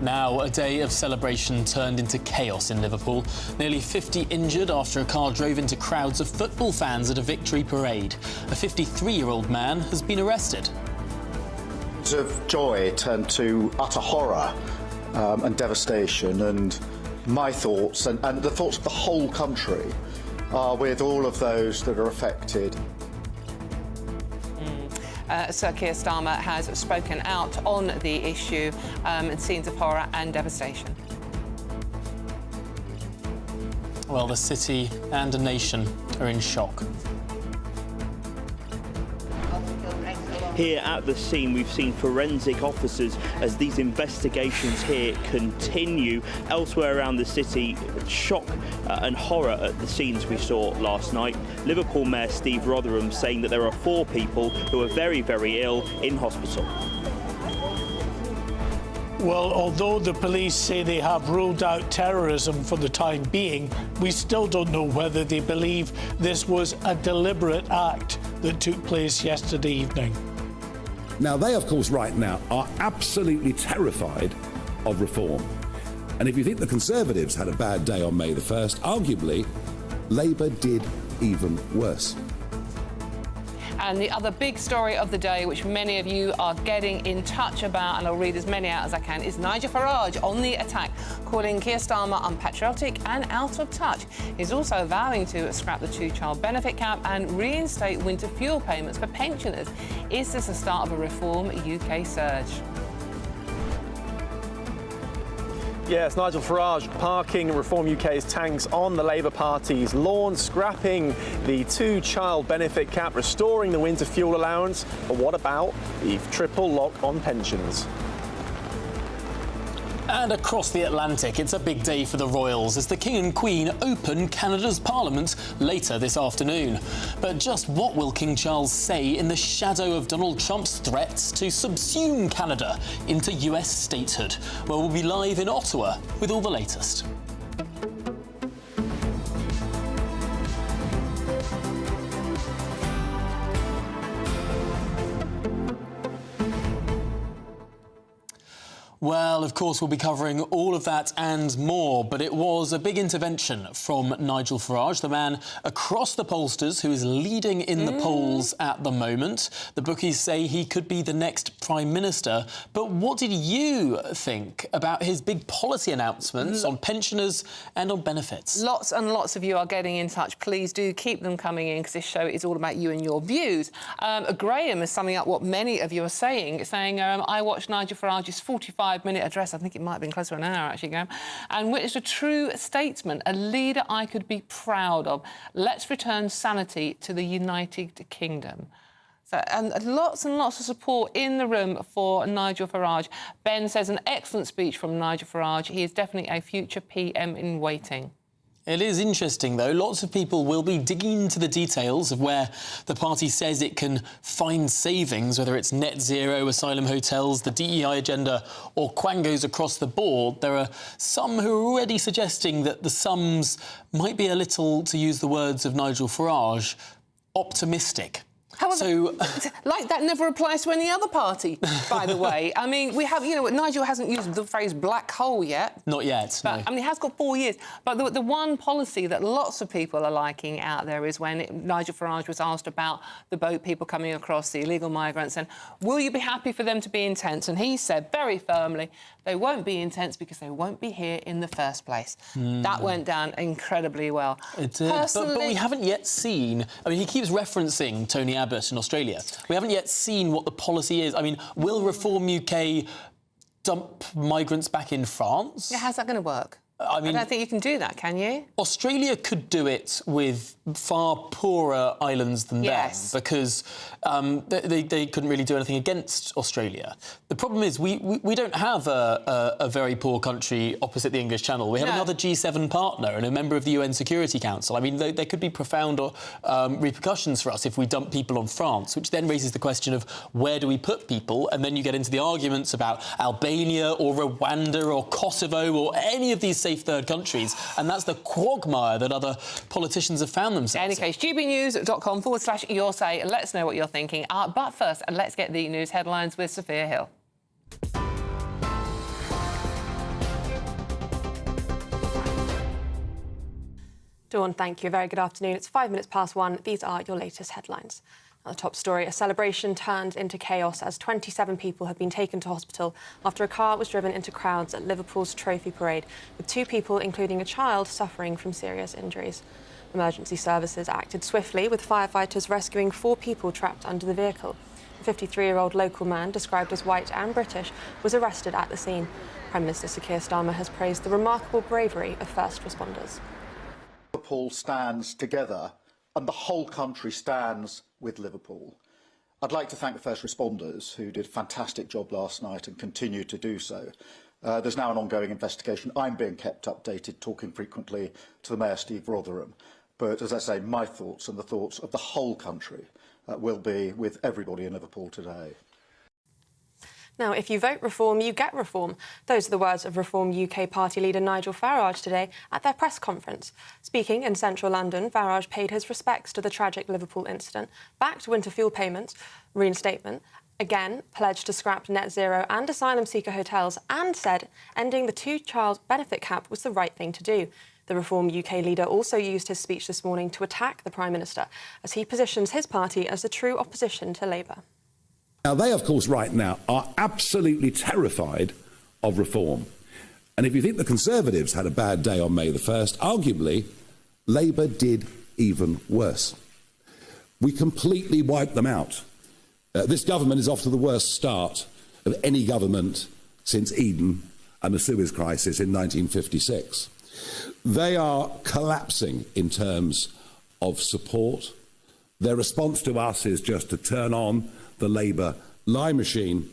Now, a day of celebration turned into chaos in Liverpool. Nearly 50 injured after a car drove into crowds of football fans at a victory parade. A 53-year-old man has been arrested. Of joy turned to utter horror and devastation, and my thoughts and the thoughts of the whole country are with all of those that are affected. Sir Keir Starmer has spoken out on the issue and scenes of horror and devastation. Well, the city and a nation are in shock. Here at the scene, we've seen forensic officers as these investigations here continue. Elsewhere around the city, shock and horror at the scenes we saw last night. Liverpool Mayor Steve Rotherham saying that there are 4 people who are very, very ill in hospital. Well, although the police say they have ruled out terrorism for the time being, we still don't know whether they believe this was a deliberate act that took place yesterday evening. Now, they, of course, right now are absolutely terrified of reform. And if you think the Conservatives had a bad day on May the 1st, arguably, Labour did even worse. And the other big story of the day, which many of you are getting in touch about, and I'll read as many out as I can, is Nigel Farage on the attack, calling Keir Starmer unpatriotic and out of touch. He's also vowing to scrap the 2-child benefit cap and reinstate winter fuel payments for pensioners. Is this the start of a Reform UK surge? Yes, Nigel Farage parking Reform UK's tanks on the Labour Party's lawn, scrapping the 2-child benefit cap, restoring the winter fuel allowance. But what about the triple lock on pensions? And across the Atlantic, it's a big day for the Royals as the King and Queen open Canada's Parliament later this afternoon. But just what will King Charles say in the shadow of Donald Trump's threats to subsume Canada into US statehood? Well, we'll be live in Ottawa with all the latest. Well, of course, we'll be covering all of that and more, but it was a big intervention from Nigel Farage, the man across the pollsters who is leading in the polls at the moment. The bookies say he could be the next Prime Minister. But what did you think about his big policy announcements on pensioners and on benefits? Lots and lots of you are getting in touch. Please do keep them coming in, because this show is all about you and your views. Graham is summing up what many of you are saying, I watched Nigel Farage's 45-minute address, I think it might have been close to an hour, actually, Graham, and witnessed a true statesman, a leader I could be proud of. Let's return sanity to the United Kingdom. So, and lots of support in the room for Nigel Farage. Ben says an excellent speech from Nigel Farage. He is definitely a future PM in waiting. It is interesting, though. Lots of people will be digging into the details of where the party says it can find savings, whether it's net zero, asylum hotels, the DEI agenda or quangos across the board. There are some who are already suggesting that the sums might be a little, to use the words of Nigel Farage, optimistic. However, like that never applies to any other party, by the way. I mean, we have, Nigel hasn't used the phrase black hole yet. Not yet, but, no. I mean, he has got 4 years. But the one policy that lots of people are liking out there is when Nigel Farage was asked about the boat people coming across, the illegal migrants, and will you be happy for them to be intense? And he said very firmly, they won't be intense because they won't be here in the first place. That went down incredibly well. It did, but we haven't yet seen... I mean, he keeps referencing Tony Abbott in Australia. We haven't yet seen what the policy is. I mean, will Reform UK dump migrants back in France? Yeah, how's that going to work? I mean, I don't think you can do that, can you? Australia could do it with far poorer islands than them because they couldn't really do anything against Australia. The problem is we don't have a very poor country opposite the English Channel. We have another G7 partner and a member of the UN Security Council. I mean, there could be profound repercussions for us if we dump people on France, which then raises the question of where do we put people? And then you get into the arguments about Albania or Rwanda or Kosovo or any of these safe third countries, and that's the quagmire that other politicians have found themselves in. Any case, gbnews.com/your say and let us know what you're thinking. But first, let's get the news headlines with Sophia Hill. Dawn, thank you. Very good afternoon. It's 1:05. These are your latest headlines. The top story, a celebration turned into chaos as 27 people have been taken to hospital after a car was driven into crowds at Liverpool's Trophy Parade, with 2 people, including a child, suffering from serious injuries. Emergency services acted swiftly, with firefighters rescuing 4 people trapped under the vehicle. A 53-year-old local man, described as white and British, was arrested at the scene. Prime Minister Sir Keir Starmer has praised the remarkable bravery of first responders. Liverpool stands together and the whole country stands with Liverpool. I'd like to thank the first responders who did a fantastic job last night and continue to do so. There's now an ongoing investigation. I'm being kept updated, talking frequently to the Mayor, Steve Rotherham. But as I say, my thoughts and the thoughts of the whole country will be with everybody in Liverpool today. Now, if you vote Reform, you get reform. Those are the words of Reform UK party leader Nigel Farage today at their press conference. Speaking in central London, Farage paid his respects to the tragic Liverpool incident, backed winter fuel payments, reinstatement, again pledged to scrap net zero and asylum seeker hotels, and said ending the 2-child benefit cap was the right thing to do. The Reform UK leader also used his speech this morning to attack the Prime Minister, as he positions his party as the true opposition to Labour. Now, they, of course, right now are absolutely terrified of reform. And if you think the Conservatives had a bad day on May the 1st, arguably, Labour did even worse. We completely wiped them out. This government is off to the worst start of any government since Eden and the Suez Crisis in 1956. They are collapsing in terms of support. Their response to us is just to turn on the Labour lie machine.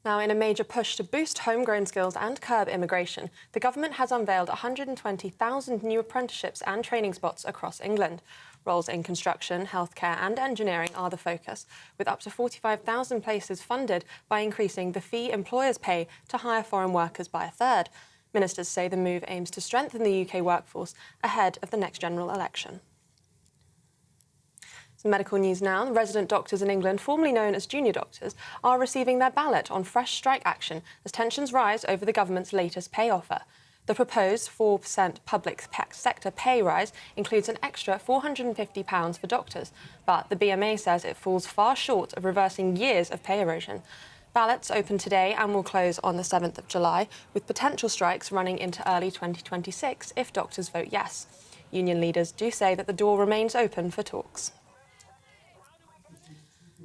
Now, in a major push to boost homegrown skills and curb immigration, the government has unveiled 120,000 new apprenticeships and training spots across England. Roles in construction, healthcare and engineering are the focus, with up to 45,000 places funded by increasing the fee employers pay to hire foreign workers by a third. Ministers say the move aims to strengthen the UK workforce ahead of the next general election. Some medical news now. Resident doctors in England, formerly known as junior doctors, are receiving their ballot on fresh strike action as tensions rise over the government's latest pay offer. The proposed 4% public sector pay rise includes an extra £450 for doctors, but the BMA says it falls far short of reversing years of pay erosion. Ballots open today and will close on the 7th of July, with potential strikes running into early 2026 if doctors vote yes. Union leaders do say that the door remains open for talks.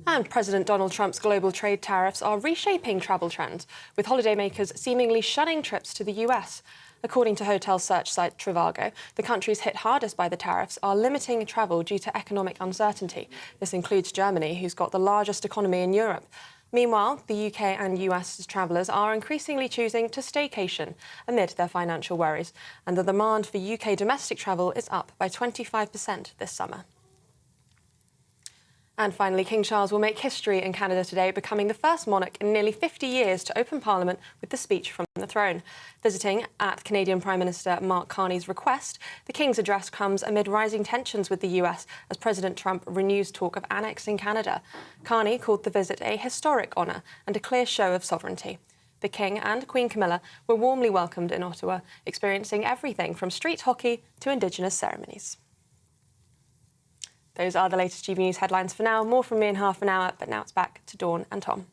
And President Donald Trump's global trade tariffs are reshaping travel trends, with holidaymakers seemingly shunning trips to the US. According to hotel search site Trivago, the countries hit hardest by the tariffs are limiting travel due to economic uncertainty. This includes Germany, who's got the largest economy in Europe. Meanwhile, the UK and US travellers are increasingly choosing to staycation amid their financial worries, and the demand for UK domestic travel is up by 25% this summer. And finally, King Charles will make history in Canada today, becoming the first monarch in nearly 50 years to open Parliament with the speech from the throne. Visiting at Canadian Prime Minister Mark Carney's request, the King's address comes amid rising tensions with the US as President Trump renews talk of annexing Canada. Carney called the visit a historic honour and a clear show of sovereignty. The King and Queen Camilla were warmly welcomed in Ottawa, experiencing everything from street hockey to Indigenous ceremonies. Those are the latest GB News headlines for now. More from me in half an hour, but now it's back to Dawn and Tom.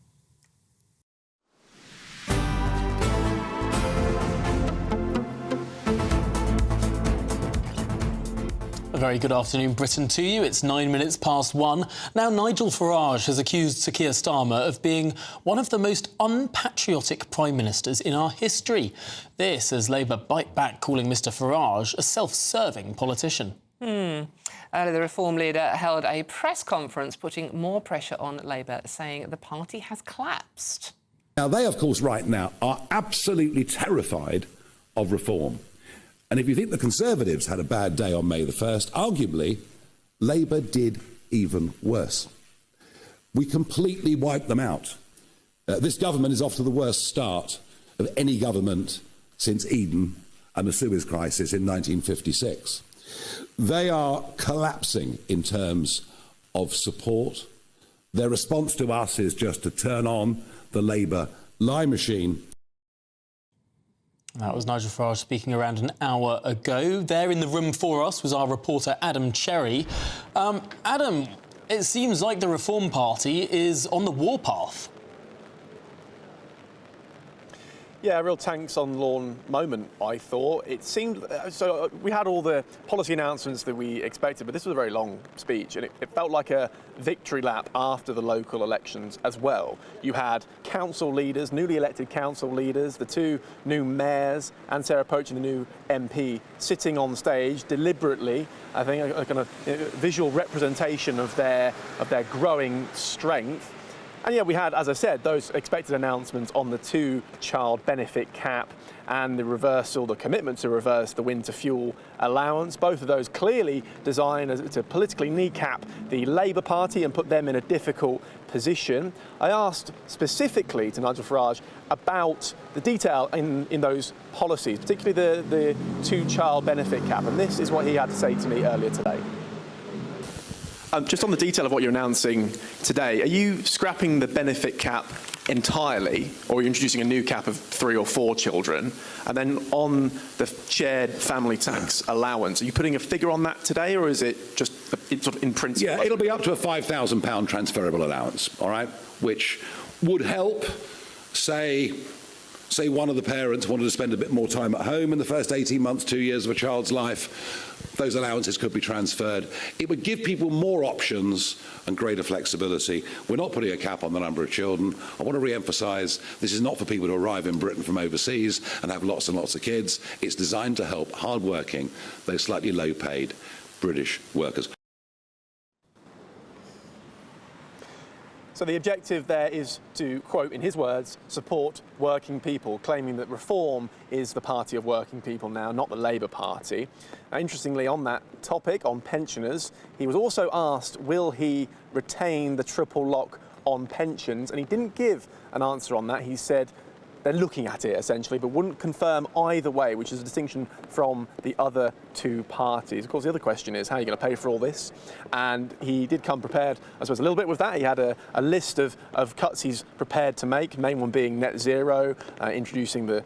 A very good afternoon, Britain, to you. It's 9 minutes past 1. Now, Nigel Farage has accused Sir Keir Starmer of being one of the most unpatriotic Prime Ministers in our history. This as Labour bite back, calling Mr Farage a self-serving politician. Earlier, the Reform leader held a press conference putting more pressure on Labour, saying the party has collapsed. Now, they, of course, right now are absolutely terrified of reform. And if you think the Conservatives had a bad day on May the 1st, arguably, Labour did even worse. We completely wiped them out. This government is off to the worst start of any government since Eden and the Suez Crisis in 1956. They are collapsing in terms of support. Their response to us is just to turn on the Labour lie machine. That was Nigel Farage speaking around an hour ago. There in the room for us was our reporter Adam Cherry. Adam, it seems like the Reform Party is on the warpath. Yeah, a real tanks on lawn moment, I thought. It seemed, so we had all the policy announcements that we expected, but this was a very long speech, and it felt like a victory lap after the local elections as well. You had council leaders, newly elected council leaders, the two new mayors, and Sarah Poach, the new MP, sitting on stage deliberately, I think a kind of visual representation of their growing strength. And yeah, we had, as I said, those expected announcements on the two-child benefit cap and the commitment to reverse the winter fuel allowance. Both of those clearly designed to politically kneecap the Labour Party and put them in a difficult position. I asked specifically to Nigel Farage about the detail in those policies, particularly the two-child benefit cap, and this is what he had to say to me earlier today. Just on the detail of what you're announcing today, are you scrapping the benefit cap entirely, or are you introducing a new cap of 3 or 4 children? And then on the shared family tax allowance, are you putting a figure on that today, or is it just sort of in principle? Yeah, it'll be up to a £5,000 transferable allowance, all right, which would help, say one of the parents wanted to spend a bit more time at home in the first 18 months, 2 years of a child's life. Those allowances could be transferred. It would give people more options and greater flexibility. We're not putting a cap on the number of children. I want to re-emphasise, this is not for people who arrive in Britain from overseas and have lots and lots of kids. It's designed to help hard-working, though slightly low-paid British workers. So the objective there is to, quote, in his words, support working people, claiming that Reform is the party of working people now, not the Labour Party. Now, interestingly, on that topic, on pensioners, he was also asked, will he retain the triple lock on pensions? And he didn't give an answer on that. He said they're looking at it, essentially, but wouldn't confirm either way, which is a distinction from the other two parties. Of course, the other question is, how are you going to pay for all this? And he did come prepared, I suppose, a little bit with that. He had a list of cuts he's prepared to make, the main one being net zero, introducing the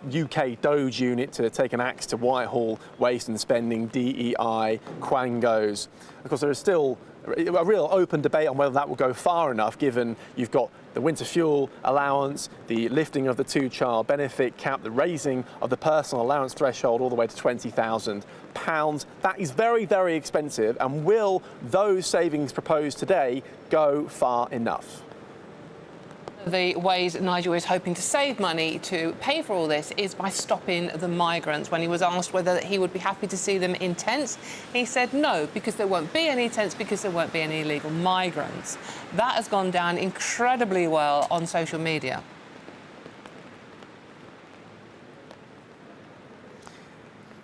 UK Doge unit to take an axe to Whitehall waste and spending, DEI, quangos. Of course, there is still a real open debate on whether that will go far enough, given you've got the winter fuel allowance, the lifting of the two-child benefit cap, the raising of the personal allowance threshold all the way to £20,000. That is very, very expensive. And will those savings proposed today go far enough? The ways Nigel is hoping to save money to pay for all this is by stopping the migrants. When he was asked whether he would be happy to see them in tents, he said no, because there won't be any tents, because there won't be any illegal migrants. That has gone down incredibly well on social media.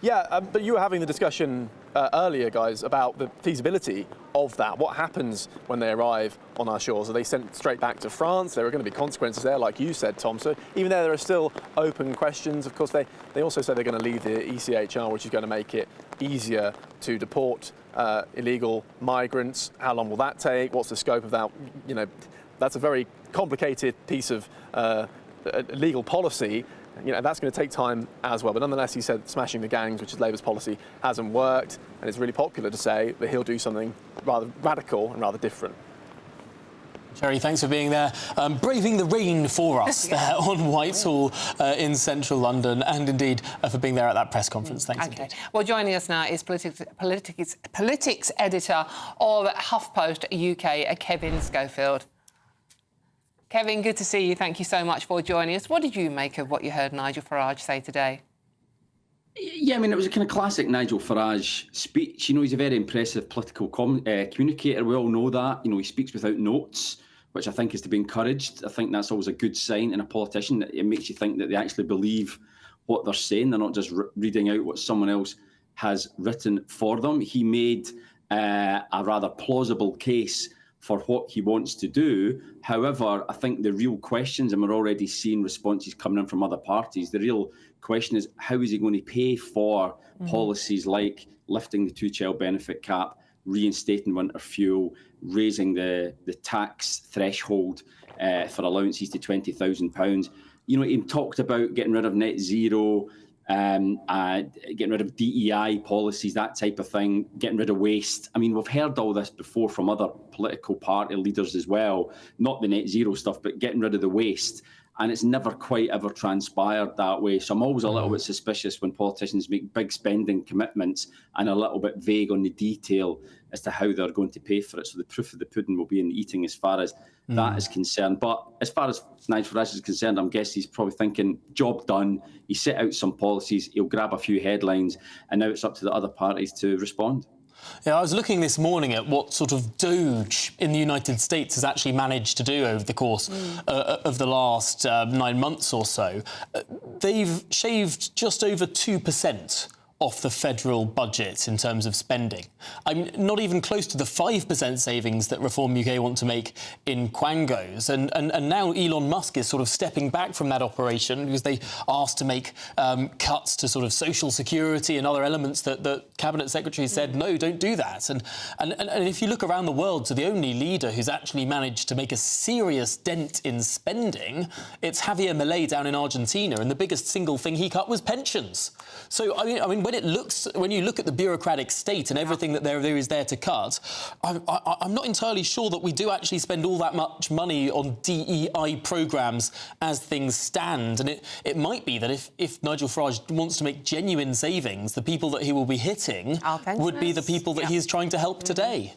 Yeah, but you were having the discussion earlier, guys, about the feasibility of that. What happens when they arrive on our shores? Are they sent straight back to France? There are going to be consequences there, like you said, Tom. So even there are still open questions. Of course, they also say they're going to leave the ECHR, which is going to make it easier to deport illegal migrants. How long will that take? What's the scope of that? You know, that's a very complicated piece of legal policy. You know, that's going to take time as well. But nonetheless, he said smashing the gangs, which is Labour's policy, hasn't worked. And it's really popular to say that he'll do something rather radical and rather different. Sherry, thanks for being there, braving the rain for us there on Whitehall in central London, and indeed for being there at that press conference. Thanks indeed. Well, joining us now is politics editor of HuffPost UK, Kevin Schofield. Kevin, good to see you. Thank you so much for joining us. What did you make of what you heard Nigel Farage say today? Yeah, I mean, it was a kind of classic Nigel Farage speech. You know, he's a very impressive political communicator. We all know that. You know, he speaks without notes, which I think is to be encouraged. I think that's always a good sign in a politician. It makes you think that they actually believe what they're saying. They're not just reading out what someone else has written for them. He made a rather plausible case for what he wants to do. However, I think the real questions, and we're already seeing responses coming in from other parties, the real question is, how is he going to pay for policies like lifting the two-child benefit cap, reinstating winter fuel, raising the tax threshold for allowances to £20,000. You know, he talked about getting rid of net zero, getting rid of DEI policies, that type of thing, getting rid of waste. I mean, we've heard all this before from other political party leaders as well, not the net zero stuff, but getting rid of the waste. And it's never quite ever transpired that way. So I'm always a little bit suspicious when politicians make big spending commitments and a little bit vague on the detail as to how they're going to pay for it. So the proof of the pudding will be in the eating as far as that is concerned. But as far as Nigel Farage is concerned, I'm guessing he's probably thinking, job done. He set out some policies, he'll grab a few headlines, and now it's up to the other parties to respond. Yeah, I was looking this morning at what sort of Doge in the United States has actually managed to do over the course of the last 9 months or so. They've shaved just over 2% off the federal budget in terms of spending. I'm not even close to the 5% savings that Reform UK want to make in Quangos. And now Elon Musk is sort of stepping back from that operation because they asked to make cuts to sort of social security and other elements that the Cabinet Secretary said, no, don't do that. And if you look around the world, so the only leader who's actually managed to make a serious dent in spending, it's Javier Milei down in Argentina, and the biggest single thing he cut was pensions. So, I mean, when you look at the bureaucratic state and everything that there is there to cut, I'm not entirely sure that we do actually spend all that much money on DEI programmes as things stand. And it might be that if Nigel Farage wants to make genuine savings, the people that he will be hitting would be the people that he is trying to help today.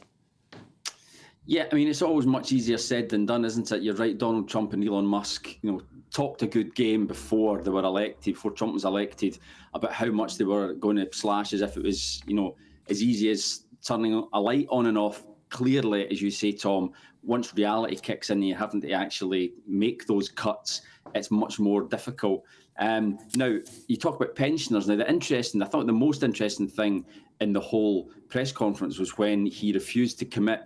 Yeah, I mean, it's always much easier said than done, isn't it? You're right, Donald Trump and Elon Musk, you know, talked a good game before they were elected, before Trump was elected, about how much they were going to slash, as if it was, you know, as easy as turning a light on and off. Clearly, as you say, Tom, once reality kicks in, you're having to actually make those cuts. It's much more difficult. Now, you talk about pensioners. Now, I thought the most interesting thing in the whole press conference was when he refused to commit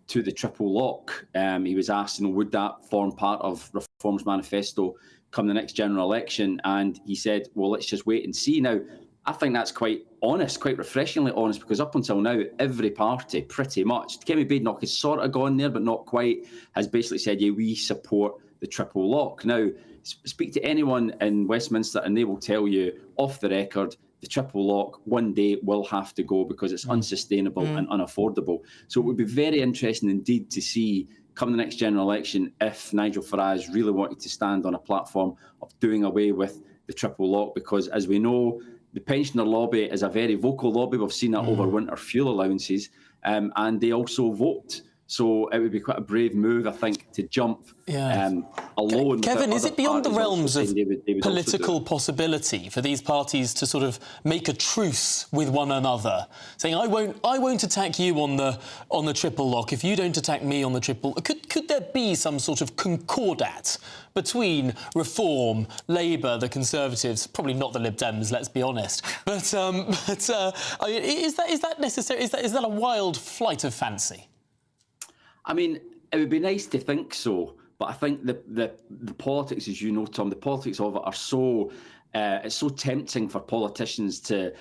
to the triple lock. He was asked, you know, would that form part of Reform's manifesto come the next general election? And he said, well, let's just wait and see. Now, I think that's quite honest, quite refreshingly honest, because up until now, every party, pretty much, Kemi Badenoch has sort of gone there, but not quite, has basically said, yeah, we support the triple lock. Now, speak to anyone in Westminster and they will tell you, off the record, the triple lock one day will have to go because it's unsustainable and unaffordable. So it would be very interesting indeed to see, come the next general election, if Nigel Farage really wanted to stand on a platform of doing away with the triple lock, because as we know, the pensioner lobby is a very vocal lobby. We've seen that over winter fuel allowances, and they also vote. So it would be quite a brave move, I think, to jump alone. Kevin, is it beyond the realms of political possibility for these parties to sort of make a truce with one another, saying, I won't attack you on the triple lock if you don't attack me on the triple? Could there be some sort of concordat between Reform, Labour, the Conservatives, probably not the Lib Dems, let's be honest, but I mean, is that necessary? Is that a wild flight of fancy? I mean, it would be nice to think so, but I think the politics, as you know, Tom, the politics of it are so it's so tempting for politicians to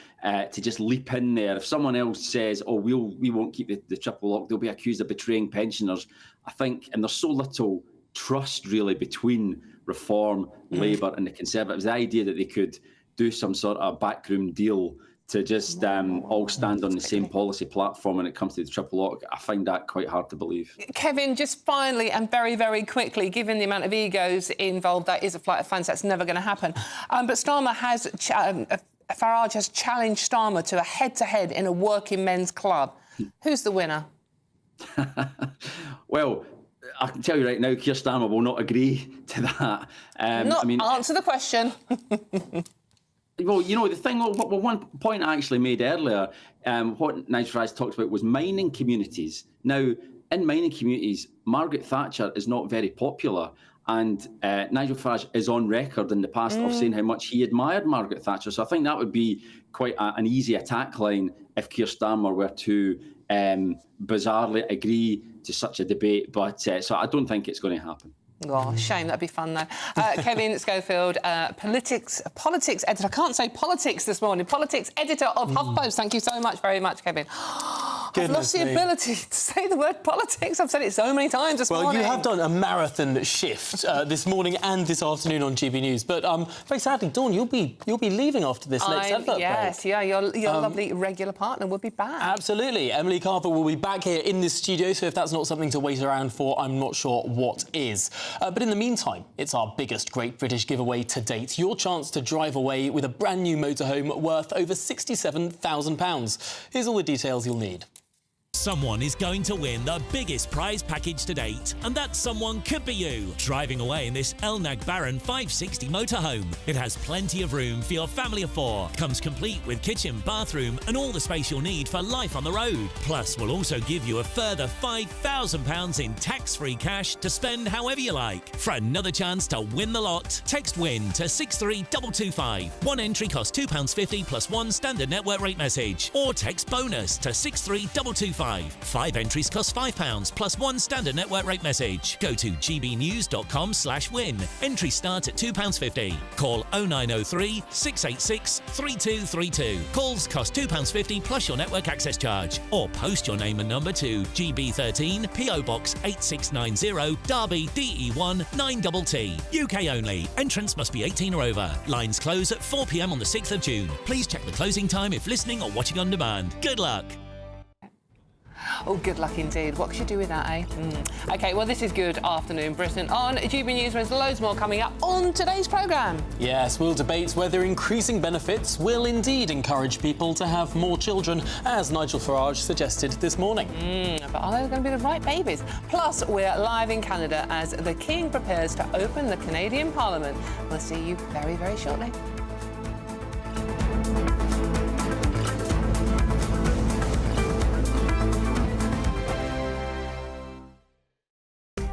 just leap in there. If someone else says, "Oh, we won't keep the triple lock," they'll be accused of betraying pensioners. I think, and there's so little trust really between Reform, Labour, and the Conservatives. The idea that they could do some sort of backroom deal to just all stand on the same policy platform when it comes to the triple lock. I find that quite hard to believe. Kevin, just finally and very, very quickly, given the amount of egos involved, that is a flight of fancy. That's never going to happen. But Starmer has... Farage has challenged Starmer to a head-to-head in a working men's club. Who's the winner? Well, I can tell you right now, Keir Starmer will not agree to that. Answer the question. Well, you know, the thing, one point I actually made earlier, what Nigel Farage talked about was mining communities. Now, in mining communities, Margaret Thatcher is not very popular. And Nigel Farage is on record in the past of saying how much he admired Margaret Thatcher. So I think that would be quite an easy attack line if Keir Starmer were to bizarrely agree to such a debate. But so I don't think it's going to happen. Oh, shame. That'd be fun, though. Kevin Schofield, politics editor. I can't say politics this morning. Politics editor of HuffPost. Thank you so much, very much, Kevin. I've lost the ability to say the word politics. I've said it so many times this morning. Well, you have done a marathon shift this morning and this afternoon on GB News. But very sadly, Dawn, you'll be leaving after this next advert break. Yes, yeah, your lovely regular partner will be back. Absolutely. Emily Carver will be back here in this studio, so if that's not something to wait around for, I'm not sure what is. But in the meantime, it's our biggest Great British giveaway to date. Your chance to drive away with a brand new motorhome worth over £67,000. Here's all the details you'll need. Someone is going to win the biggest prize package to date, and that someone could be you, driving away in this Elnag Baron 560 motorhome. It has plenty of room for your family of 4, comes complete with kitchen, bathroom and all the space you'll need for life on the road. Plus, we'll also give you a further £5,000 in tax-free cash to spend however you like. For another chance to win the lot, text WIN to 63225. One entry costs £2.50 plus one standard network rate message, or text BONUS to 63225. 5 entries cost £5 plus one standard network rate message. Go to gbnews.com/win. Entry start at £2.50. Call 0903 686 3232. Calls cost £2.50 plus your network access charge. Or post your name and number to GB13 PO Box 8690 Derby DE1 9TT. UK only. Entrance must be 18 or over. Lines close at 4 p.m. on the 6th of June. Please check the closing time if listening or watching on demand. Good luck. Oh, good luck indeed. What could you do with that, eh? OK, well, this is Good Afternoon Britain on GB News. There's loads more coming up on today's programme. Yes, we'll debate whether increasing benefits will indeed encourage people to have more children, as Nigel Farage suggested this morning. But are they going to be the right babies? Plus, we're live in Canada as the King prepares to open the Canadian Parliament. We'll see you very, very shortly.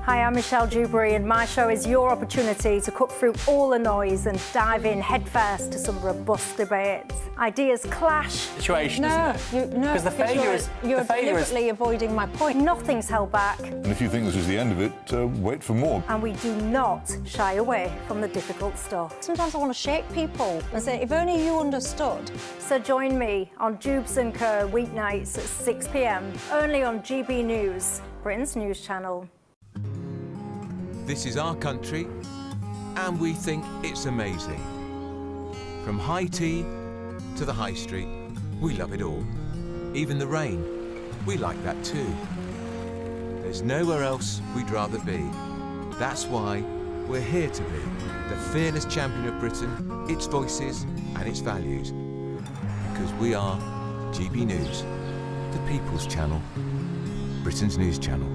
Hi, I'm Michelle Dewberry, and my show is your opportunity to cut through all the noise and dive in headfirst to some robust debates. Ideas clash. Situation, isn't it? No, because the failure is you're deliberately avoiding my point. Nothing's held back. And if you think this is the end of it, wait for more. And we do not shy away from the difficult stuff. Sometimes I want to shake people and say, if only you understood. So join me on Jubes and Kerr weeknights at 6 p.m, only on GB News, Britain's news channel. This is our country, and we think it's amazing. From high tea to the high street, we love it all. Even the rain, we like that too. There's nowhere else we'd rather be. That's why we're here to be the fearless champion of Britain, its voices and its values. Because we are GB News, the People's Channel, Britain's news channel.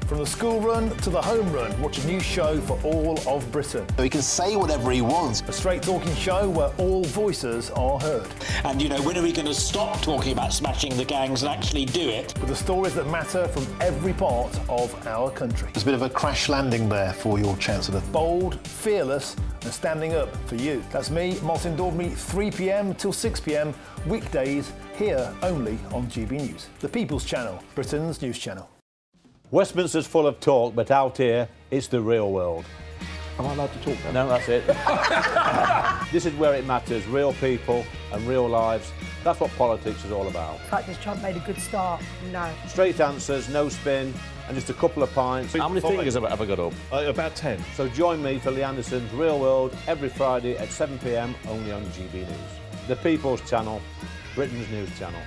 From the school run to the home run, watch a new show for all of Britain. So he can say whatever he wants. A straight-talking show where all voices are heard. And, you know, when are we going to stop talking about smashing the gangs and actually do it? With the stories that matter from every part of our country. There's a bit of a crash landing there for your Chancellor. Bold, fearless and standing up for you. That's me, Martin Daubney, 3 p.m. till 6 p.m, weekdays, here only on GB News. The People's Channel, Britain's news channel. Westminster's full of talk, but out here, it's the real world. Am I allowed to talk now? No, that's it. This is where it matters, real people and real lives. That's what politics is all about. In fact, has Trump made a good start? No. Straight answers, no spin, and just a couple of pints. How many fingers have I got up? About 10. So join me for Lee Anderson's Real World every Friday at 7 p.m. only on GB News. The People's Channel, Britain's news channel.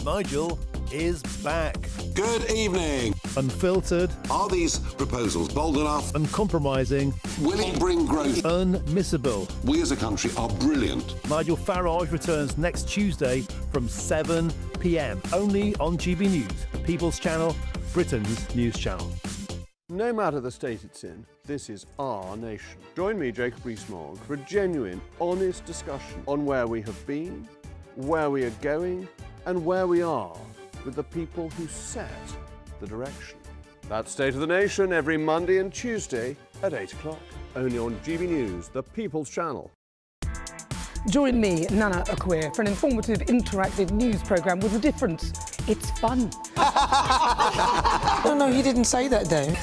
Nigel is back. Good evening. Unfiltered. Are these proposals bold enough? Uncompromising. Will it bring growth? Unmissable. We as a country are brilliant. Nigel Farage returns next Tuesday from 7 p.m. only on GB News, the People's Channel, Britain's news channel. No matter the state it's in, this is our nation. Join me, Jacob Rees-Mogg, for a genuine, honest discussion on where we have been, where we are going, and where we are with the people who set the direction. That's State of the Nation every Monday and Tuesday at 8 o'clock, only on GB News, the People's Channel. Join me, Nana Okoye, for an informative, interactive news programme with a difference. It's fun. No, he didn't say that, Dave.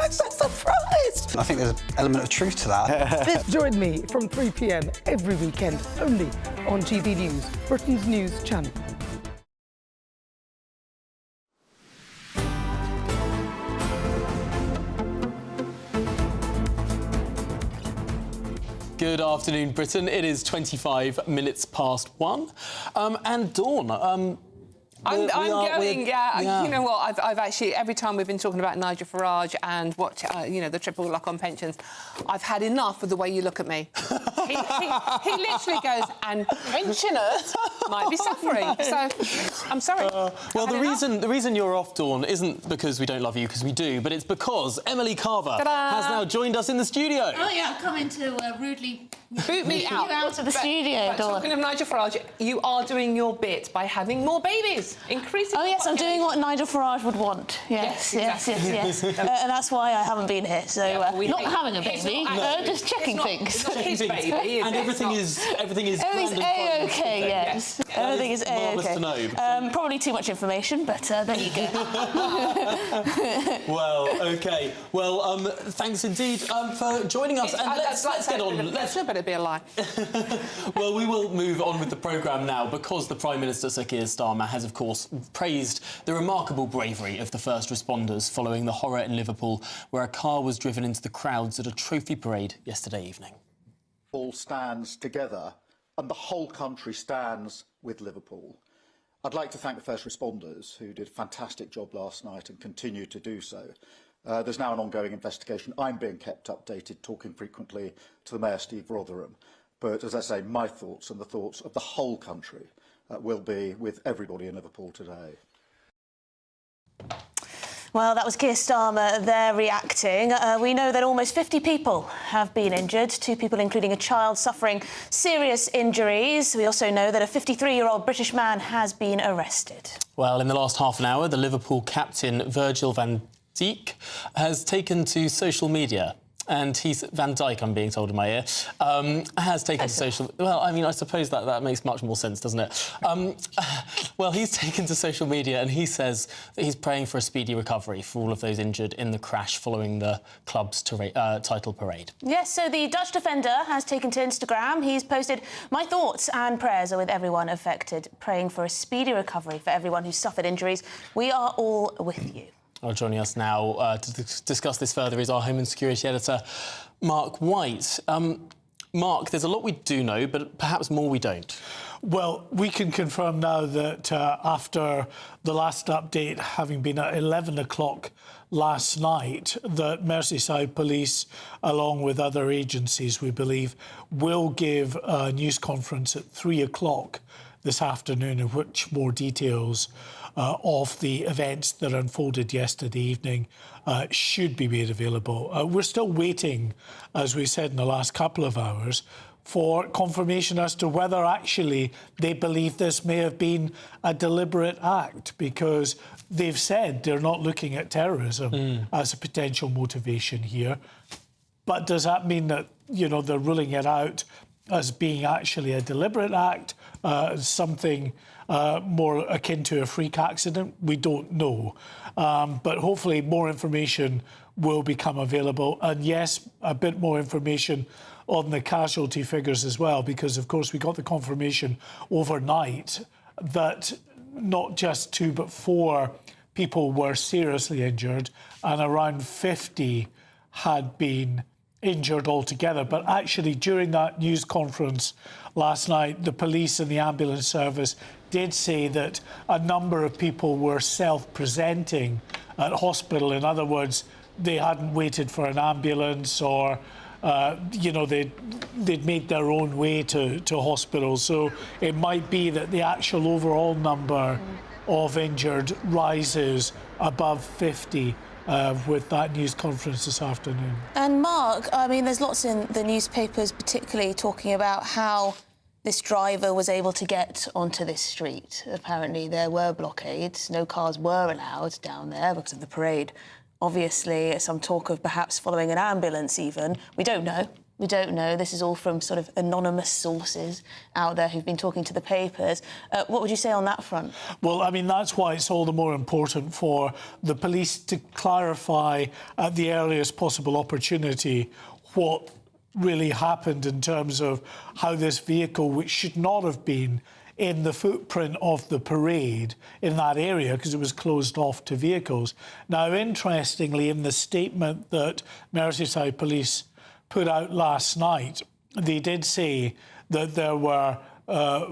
I'm so surprised. I think there's an element of truth to that. Join me from 3 p.m. every weekend, only on GB News, Britain's news channel. Good afternoon, Britain. It is 25 minutes past 1. And Dawn, I'm going. You know what? I've actually, every time we've been talking about Nigel Farage and what you know, the triple lock on pensions, I've had enough of the way you look at me. he literally goes, and pensioners might be suffering. So I'm sorry. Well, the reason you're off, Dawn, isn't because we don't love you, because we do, but it's because Emily Carver has now joined us in the studio. Oh yeah, come in to rudely boot me out of the studio. But talking of Nigel Farage, you are doing your bit by having more babies. Increasing. Oh yes, I'm doing what Nigel Farage would want. Yes. And that's why I haven't been here. So not having a baby, just checking things. It's not his baby, and everything is everything's A-OK. Yes, everything is A-OK. To know. Probably too much information, but there you go. Well, OK. Well, thanks indeed for joining us. And let's get on. Let's better be a lie. Well, we will move on with the programme now, because the Prime Minister, Sir Keir Starmer, has, of course, praised the remarkable bravery of the first responders following the horror in Liverpool, where a car was driven into the crowds at a trophy parade yesterday evening. All stands together, and the whole country stands with Liverpool. I'd like to thank the first responders, who did a fantastic job last night and continue to do so. There's now an ongoing investigation. I'm being kept updated, talking frequently to the Mayor, Steve Rotherham. But, as I say, my thoughts and the thoughts of the whole country will be with everybody in Liverpool today. Well, that was Keir Starmer there reacting. We know that almost 50 people have been injured, 2 people including a child suffering serious injuries. We also know that a 53-year-old British man has been arrested. Well, in the last half an hour, the Liverpool captain Virgil van Dijk has taken to social media. And Van Dijk, I'm being told in my ear, has taken to social... Well, I mean, I suppose that makes much more sense, doesn't it? Well, he's taken to social media and he says that he's praying for a speedy recovery for all of those injured in the crash following the club's title parade. Yes, so the Dutch defender has taken to Instagram. He's posted, "My thoughts and prayers are with everyone affected, praying for a speedy recovery for everyone who suffered injuries. We are all with you." Well, joining us now to discuss this further is our Home and Security Editor, Mark White. Mark, there's a lot we do know, but perhaps more we don't. Well, we can confirm now that after the last update having been at 11 o'clock last night, that Merseyside Police, along with other agencies, we believe, will give a news conference at 3 o'clock this afternoon, in which more details of the events that unfolded yesterday evening should be made available. We're still waiting, as we said in the last couple of hours, for confirmation as to whether actually they believe this may have been a deliberate act, because they've said they're not looking at terrorism as a potential motivation here. But does that mean that, you know, they're ruling it out as being actually a deliberate act, something more akin to a freak accident? We don't know. But hopefully more information will become available. And yes, a bit more information on the casualty figures as well, because, of course, we got the confirmation overnight that not just 2 but 4 people were seriously injured, and around 50 had been injured altogether. But actually, during that news conference last night, the police and the ambulance service did say that a number of people were self-presenting at hospital. In other words, they hadn't waited for an ambulance, or you know, they'd made their own way to hospital. So it might be that the actual overall number of injured rises above 50 with that news conference this afternoon. And Mark, I mean, there's lots in the newspapers particularly talking about how this driver was able to get onto this street. Apparently there were blockades, no cars were allowed down there because of the parade. Obviously, some talk of perhaps following an ambulance even. We don't know. We don't know. This is all from sort of anonymous sources out there who've been talking to the papers. What would you say on that front? Well, I mean, that's why it's all the more important for the police to clarify at the earliest possible opportunity what really happened in terms of how this vehicle, which should not have been in the footprint of the parade in that area because it was closed off to vehicles. Now, interestingly, in the statement that Merseyside Police put out last night, they did say that there were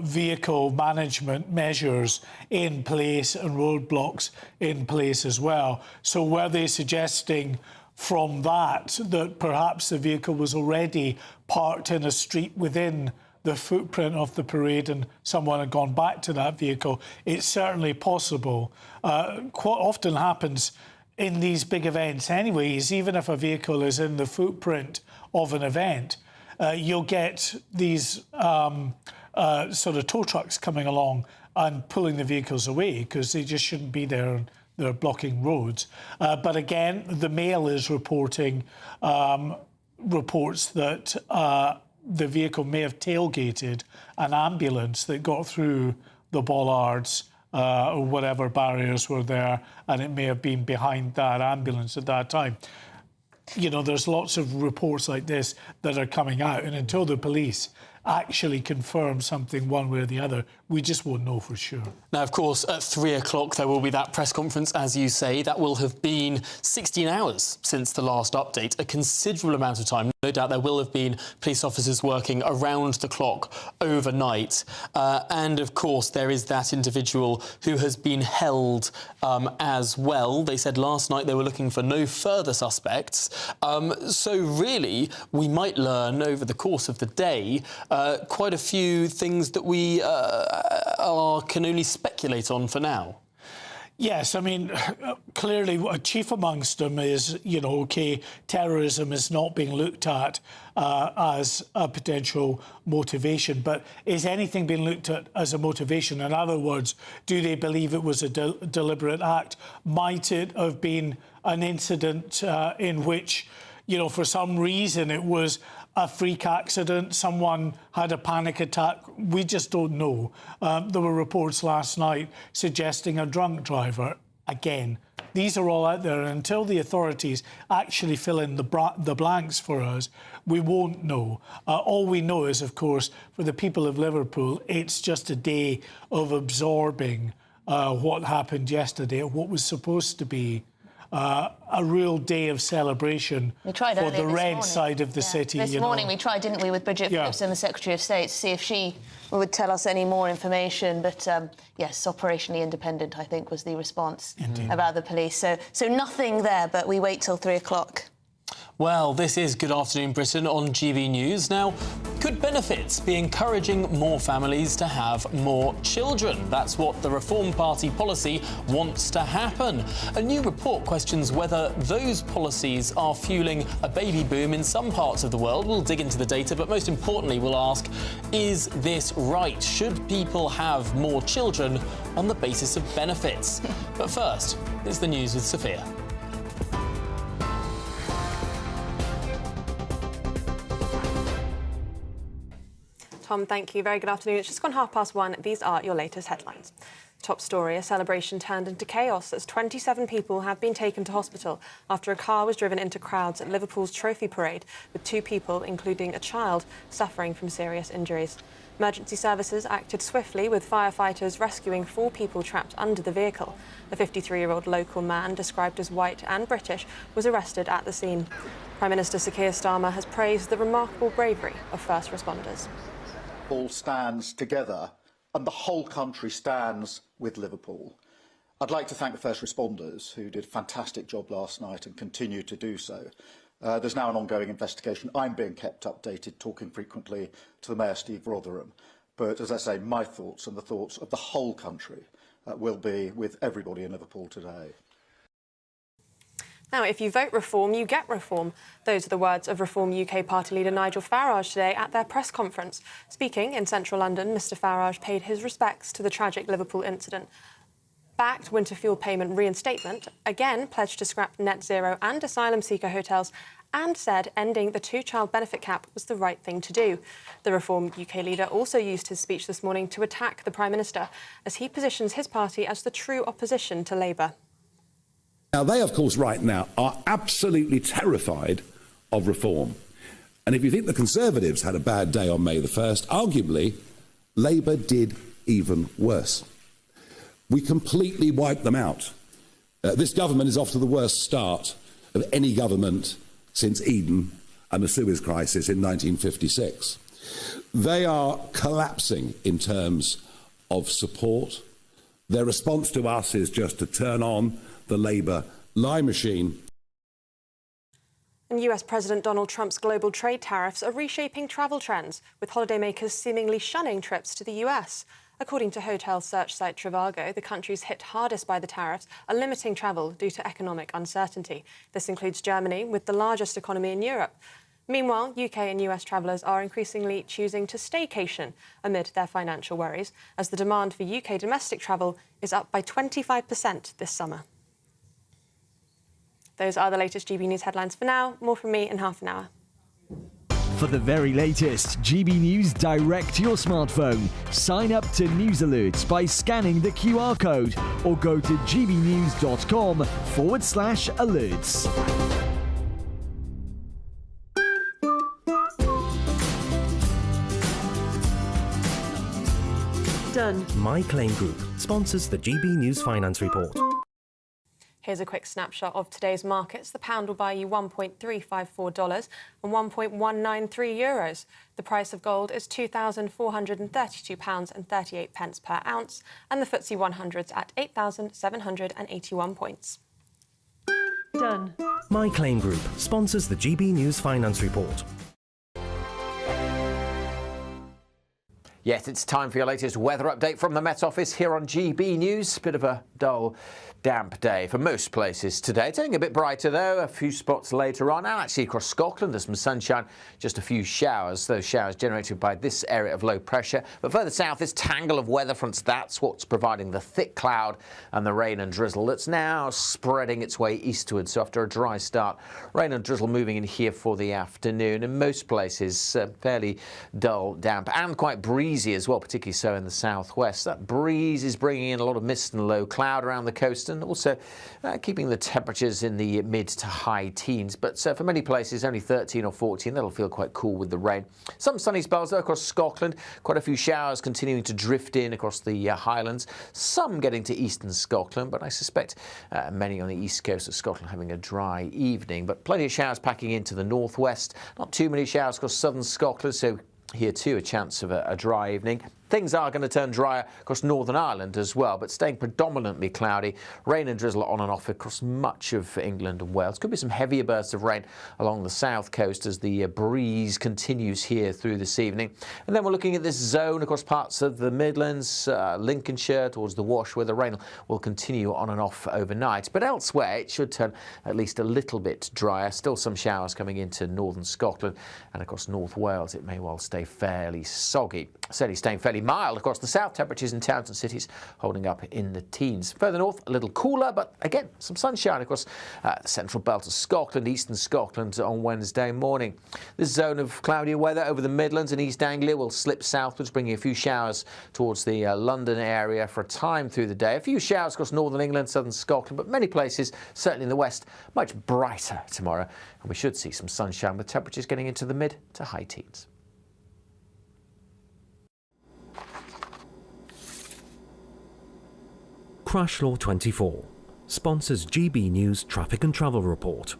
vehicle management measures in place and roadblocks in place as well. So were they suggesting from that perhaps the vehicle was already parked in a street within the footprint of the parade and someone had gone back to that vehicle? It's certainly possible. Quite often happens in these big events anyways, even if a vehicle is in the footprint of an event, you'll get these sort of tow trucks coming along and pulling the vehicles away because they just shouldn't be there and they're blocking roads. But again, the Mail is reporting reports that the vehicle may have tailgated an ambulance that got through the bollards or whatever barriers were there, and it may have been behind that ambulance at that time. You know, there's lots of reports like this that are coming out, and until the police actually confirm something one way or the other, we just won't know for sure. Now, of course, at 3 o'clock there will be that press conference, as you say. That will have been 16 hours since the last update, a considerable amount of time. No doubt there will have been police officers working around the clock overnight. And, of course, there is that individual who has been held as well. They said last night they were looking for no further suspects. So, really, we might learn over the course of the day quite a few things that we can only speculate on for now. Yes, I mean, clearly, chief amongst them is, you know, OK, terrorism is not being looked at as a potential motivation, but is anything being looked at as a motivation? In other words, do they believe it was a deliberate act? Might it have been an incident in which, you know, for some reason it was a freak accident, someone had a panic attack? We just don't know. There were reports last night suggesting a drunk driver. Again, these are all out there, and until the authorities actually fill in the blanks for us, we won't know. All we know is, of course, for the people of Liverpool, it's just a day of absorbing what happened yesterday, what was supposed to be a real day of celebration for the red side of the city. This morning we tried, didn't we, with Bridget Phillipson, the Secretary of State, to see if she would tell us any more information. But, yes, operationally independent, I think, was the response about the police. So nothing there, but we wait till 3 o'clock. Well, this is Good Afternoon Britain on GB News. Now, could benefits be encouraging more families to have more children? That's what the Reform Party policy wants to happen. A new report questions whether those policies are fueling a baby boom in some parts of the world. We'll dig into the data, but most importantly, we'll ask, is this right? Should people have more children on the basis of benefits? But first, it's the news with Sophia. Tom, thank you. Very good afternoon. It's just gone 1:30. These are your latest headlines. Top story, a celebration turned into chaos as 27 people have been taken to hospital after a car was driven into crowds at Liverpool's trophy parade, with 2 people, including a child, suffering from serious injuries. Emergency services acted swiftly, with firefighters rescuing 4 people trapped under the vehicle. A 53-year-old local man, described as white and British, was arrested at the scene. Prime Minister Sir Keir Starmer has praised the remarkable bravery of first responders. All stands together, and the whole country stands with Liverpool. I'd like to thank the first responders who did a fantastic job last night and continue to do so. There's now an ongoing investigation. I'm being kept updated, talking frequently to the Mayor, Steve Rotherham. But as I say, my thoughts and the thoughts of the whole country will be with everybody in Liverpool today. Now, if you vote Reform, you get reform. Those are the words of Reform UK party leader Nigel Farage today at their press conference. Speaking in central London, Mr Farage paid his respects to the tragic Liverpool incident, backed winter fuel payment reinstatement, again pledged to scrap net zero and asylum seeker hotels, and said ending the 2-child benefit cap was the right thing to do. The Reform UK leader also used his speech this morning to attack the Prime Minister, as he positions his party as the true opposition to Labour. Now, they, of course, right now are absolutely terrified of reform. And if you think the Conservatives had a bad day on May the 1st, arguably, Labour did even worse. We completely wiped them out. This government is off to the worst start of any government since Eden and the Suez Crisis in 1956. They are collapsing in terms of support. Their response to us is just to turn on the Labour lie machine. And US President Donald Trump's global trade tariffs are reshaping travel trends, with holidaymakers seemingly shunning trips to the US. According to hotel search site Trivago, the countries hit hardest by the tariffs are limiting travel due to economic uncertainty. This includes Germany, with the largest economy in Europe. Meanwhile, UK and US travellers are increasingly choosing to staycation amid their financial worries, as the demand for UK domestic travel is up by 25% this summer. Those are the latest GB News headlines for now. More from me in half an hour. For the very latest GB News direct to your smartphone, sign up to news alerts by scanning the QR code or go to gbnews.com/alerts. Done. My Claim Group sponsors the GB News Finance Report. Here's a quick snapshot of today's markets. The pound will buy you $1.354 and €1.193. The price of gold is £2,432.38 per ounce, and the FTSE 100's at 8,781 points. Done. My Claim Group sponsors the GB News Finance Report. Yes, it's time for your latest weather update from the Met Office here on GB News. Bit of a dull, damp day for most places today. It's getting a bit brighter though, a few spots later on, and actually across Scotland there's some sunshine, just a few showers. Those showers generated by this area of low pressure. But further south, this tangle of weather fronts, that's what's providing the thick cloud and the rain and drizzle that's now spreading its way eastwards. So after a dry start, rain and drizzle moving in here for the afternoon. In most places, fairly dull, damp and quite breezy as well, particularly so in the southwest. That breeze is bringing in a lot of mist and low cloud around the coast, and also keeping the temperatures in the mid to high teens. But for many places, only 13 or 14. That'll feel quite cool with the rain. Some sunny spells though across Scotland. Quite a few showers continuing to drift in across the Highlands. Some getting to eastern Scotland, but I suspect many on the east coast of Scotland having a dry evening. But plenty of showers packing into the northwest. Not too many showers across southern Scotland, so here too a chance of a dry evening. Things are going to turn drier across Northern Ireland as well, but staying predominantly cloudy. Rain and drizzle on and off across much of England and Wales. Could be some heavier bursts of rain along the south coast as the breeze continues here through this evening. And then we're looking at this zone across parts of the Midlands, Lincolnshire, towards the Wash, where the rain will continue on and off overnight. But elsewhere, it should turn at least a little bit drier. Still some showers coming into northern Scotland, and across North Wales, it may well stay fairly soggy. Certainly staying fairly mild across the south. Temperatures in towns and cities holding up in the teens. Further north, a little cooler, but again, some sunshine across the central belt of Scotland, eastern Scotland on Wednesday morning. This zone of cloudier weather over the Midlands and East Anglia will slip southwards, bringing a few showers towards the London area for a time through the day. A few showers across northern England, southern Scotland, but many places, certainly in the west, much brighter tomorrow. And we should see some sunshine with temperatures getting into the mid to high teens. Crash Law 24 sponsors GB News Traffic and Travel Report.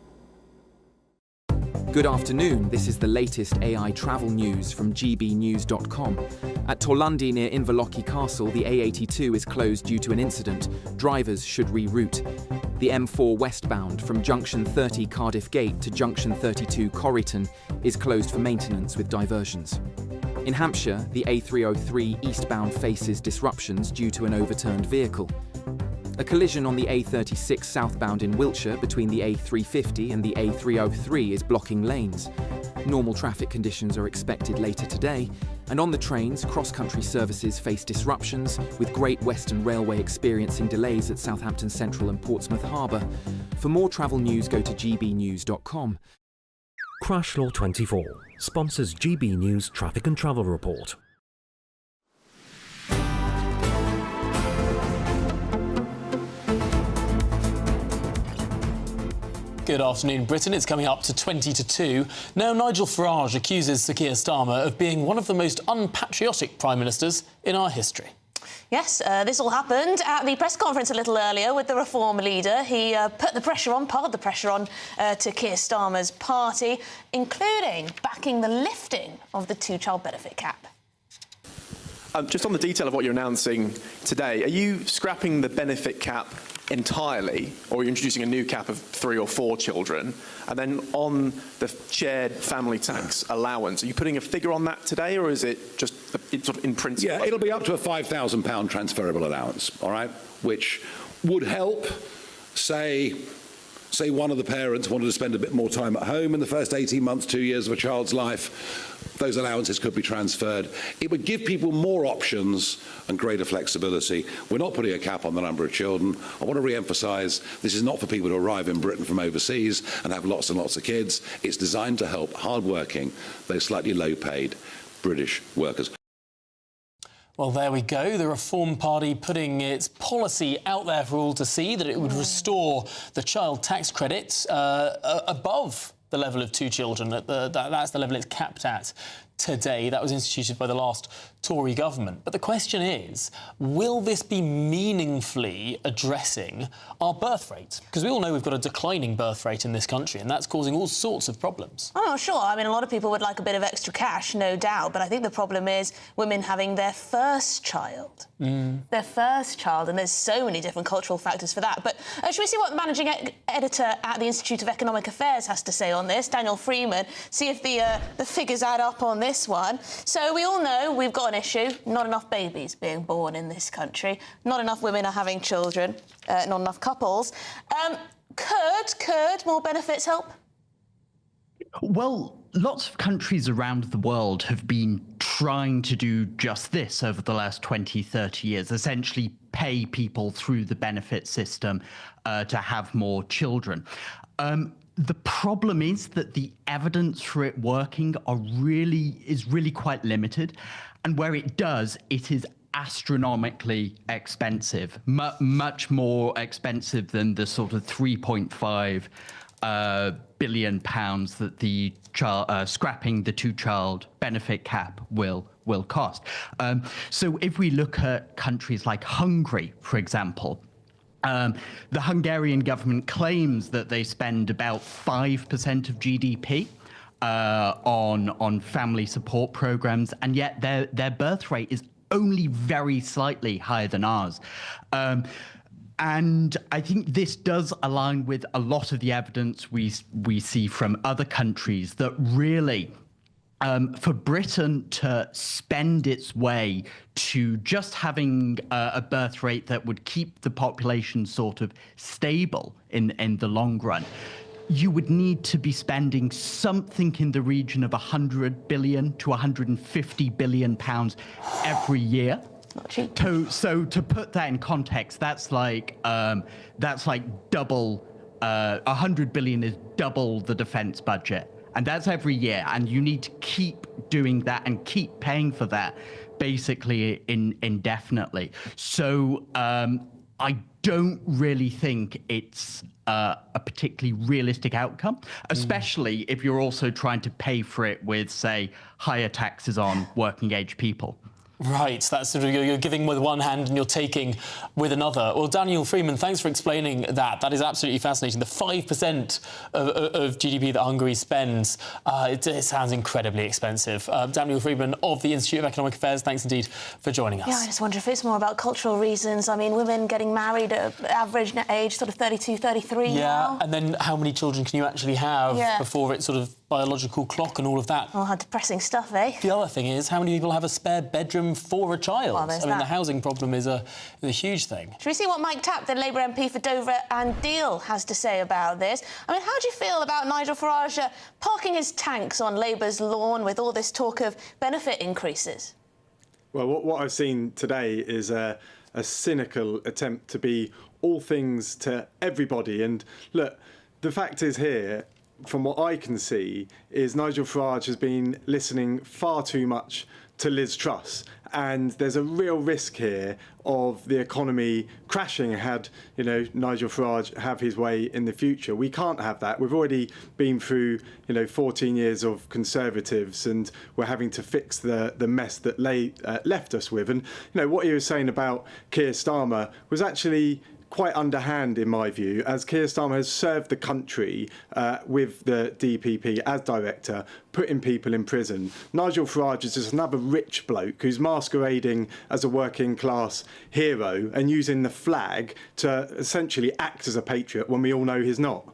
Good afternoon, this is the latest AI travel news from gbnews.com. At Torlundi near Inverlochy Castle, the A82 is closed due to an incident. Drivers should reroute. The M4 westbound from Junction 30 Cardiff Gate to Junction 32 Corryton is closed for maintenance with diversions. In Hampshire, the A303 eastbound faces disruptions due to an overturned vehicle. A collision on the A36 southbound in Wiltshire between the A350 and the A303 is blocking lanes. Normal traffic conditions are expected later today, and on the trains, cross-country services face disruptions, with Great Western Railway experiencing delays at Southampton Central and Portsmouth Harbour. For more travel news, go to gbnews.com. Crash Law 24 sponsors GB News Traffic and Travel Report. Good afternoon, Britain. It's coming up to 20-2. Now, Nigel Farage accuses Sir Keir Starmer of being one of the most unpatriotic Prime Ministers in our history. Yes, this all happened at the press conference a little earlier with the Reform leader. He put the pressure on, part of the pressure on to Keir Starmer's party, including backing the lifting of the two-child benefit cap. Just on the detail of what you're announcing today, are you scrapping the benefit cap entirely, or are you introducing a new cap of 3 or 4 children? And then on the shared family tax allowance, are you putting a figure on that today, or is it just sort of in principle? Yeah, it'll be up to a £5,000 transferable allowance, all right, which would help, say one of the parents wanted to spend a bit more time at home in the first 18 months, 2 years of a child's life. Those allowances could be transferred. It would give people more options and greater flexibility. We're not putting a cap on the number of children. I want to re-emphasise, this is not for people to arrive in Britain from overseas and have lots and lots of kids. It's designed to help hard-working, though slightly low-paid British workers. Well, there we go. The Reform Party putting its policy out there for all to see, that it would restore the child tax credit above the level of 2 children. That's the level it's capped at today. That was instituted by the last Tory government. But the question is, will this be meaningfully addressing our birth rate? Because we all know we've got a declining birth rate in this country, and that's causing all sorts of problems. I'm not sure. I mean, a lot of people would like a bit of extra cash, no doubt, but I think the problem is women having their first child. Their first child, and there's so many different cultural factors for that. But should we see what the managing editor at the Institute of Economic Affairs has to say on this, Daniel Freeman, see if the figures add up on this one. So we all know we've got an issue, not enough babies being born in this country, not enough women are having children, not enough couples. Could more benefits help? Well, lots of countries around the world have been trying to do just this over the last 20, 30 years, essentially pay people through the benefit system to have more children. The problem is that the evidence for it working is really quite limited, and where it does, it is astronomically expensive, much more expensive than the sort of 3.5 billion pounds that the scrapping the two-child benefit cap will cost. So if we look at countries like Hungary, for example, the Hungarian government claims that they spend about 5% of GDP on family support programs, and yet their birth rate is only very slightly higher than ours. And I think this does align with a lot of the evidence we see from other countries that really, for Britain to spend its way to just having a birth rate that would keep the population sort of stable in the long run, you would need to be spending something in the region of 100 billion to 150 billion pounds every year. So to put that in context, that's like double. 100 billion is double the defence budget. And that's every year, and you need to keep doing that and keep paying for that, basically indefinitely. So I don't really think it's a particularly realistic outcome, especially if you're also trying to pay for it with, say, higher taxes on working-age people. Right, that's sort of you're giving with one hand and you're taking with another. Well, Daniel Freeman, thanks for explaining that. That is absolutely fascinating. The 5% of GDP that Hungary spends, it sounds incredibly expensive. Daniel Freeman of the Institute of Economic Affairs, thanks indeed for joining us. Yeah, I just wonder if it's more about cultural reasons. I mean, women getting married at average age sort of 32, 33 now. Yeah, and then how many children can you actually have before it's sort of biological clock and all of that? Oh, how depressing stuff, eh? The other thing is, how many people have a spare bedroom for a child? Well, I mean, the housing problem is a huge thing. Should we see what Mike Tapp, the Labour MP for Dover and Deal, has to say about this? I mean, how do you feel about Nigel Farage parking his tanks on Labour's lawn with all this talk of benefit increases? Well, what I've seen today is a cynical attempt to be all things to everybody. And look, the fact is here, from what I can see, is Nigel Farage has been listening far too much to Liz Truss, and there's a real risk here of the economy crashing had, Nigel Farage have his way in the future. We can't have that. We've already been through, 14 years of Conservatives, and we're having to fix the mess that left us with. And, what he was saying about Keir Starmer was actually quite underhand, in my view, as Keir Starmer has served the country with the DPP as director, putting people in prison. Nigel Farage is just another rich bloke who's masquerading as a working class hero and using the flag to essentially act as a patriot when we all know he's not.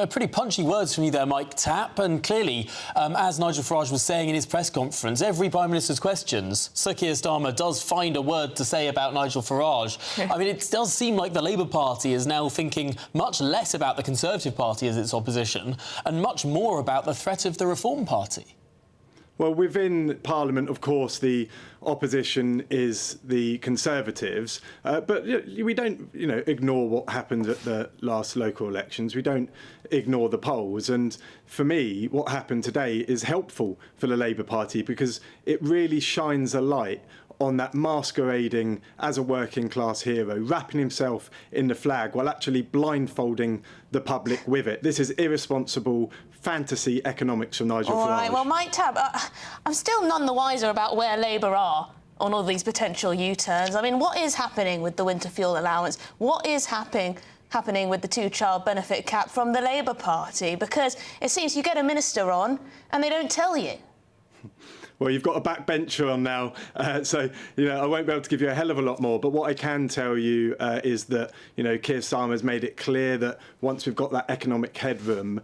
Pretty punchy words from you there, Mike Tapp. And clearly, as Nigel Farage was saying in his press conference, every Prime Minister's questions, Sir Keir Starmer does find a word to say about Nigel Farage. I mean, it does seem like the Labour Party is now thinking much less about the Conservative Party as its opposition and much more about the threat of the Reform Party. Well, within Parliament, of course, the opposition is the Conservatives, but we don't, ignore what happened at the last local elections. We don't ignore the polls. And for me, what happened today is helpful for the Labour Party because it really shines a light on that masquerading as a working class hero, wrapping himself in the flag while actually blindfolding the public with it. This is irresponsible fantasy economics from Nigel Farage. All right, well, Mike Tapp, I'm still none the wiser about where Labour are on all these potential U-turns. I mean, what is happening with the winter fuel allowance? What is happening with the two-child benefit cap from the Labour Party? Because it seems you get a minister on and they don't tell you. Well, you've got a backbencher on now, so I won't be able to give you a hell of a lot more. But what I can tell you is that Keir Starmer has made it clear that once we've got that economic headroom,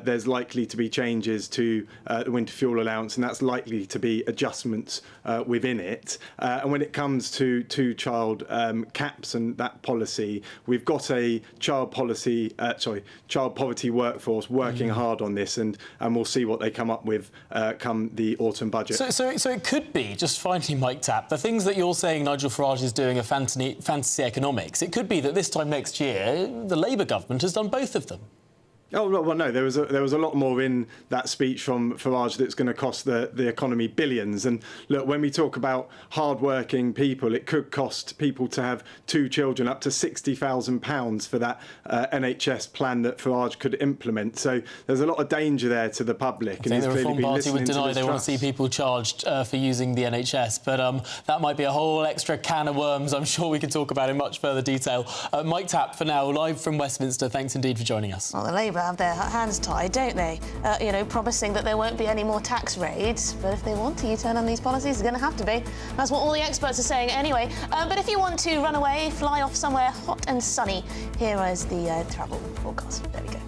there's likely to be changes to the winter fuel allowance, and that's likely to be adjustments within it. And when it comes to two-child caps and that policy, we've got a child poverty workforce working hard on this, and we'll see what they come up with come the autumn budget. So it could be, just finally, Mike Tapp, the things that you're saying Nigel Farage is doing are fantasy economics. It could be that this time next year, the Labour government has done both of them. Oh, well, no, there was a lot more in that speech from Farage that's going to cost the economy billions. And look, when we talk about hard-working people, it could cost people to have 2 children up to £60,000 for that NHS plan that Farage could implement. So there's a lot of danger there to the public. I think the Reform Party would deny they want to see people charged for using the NHS, but that might be a whole extra can of worms I'm sure we can talk about in much further detail. Mike Tapp, for now, live from Westminster, thanks indeed for joining us. Well, the Labour have their hands tied, don't they? Promising that there won't be any more tax raids. But if they want to U-turn on these policies, it's going to have to be. That's what all the experts are saying anyway. But if you want to run away, fly off somewhere hot and sunny, here is the travel forecast. There we go.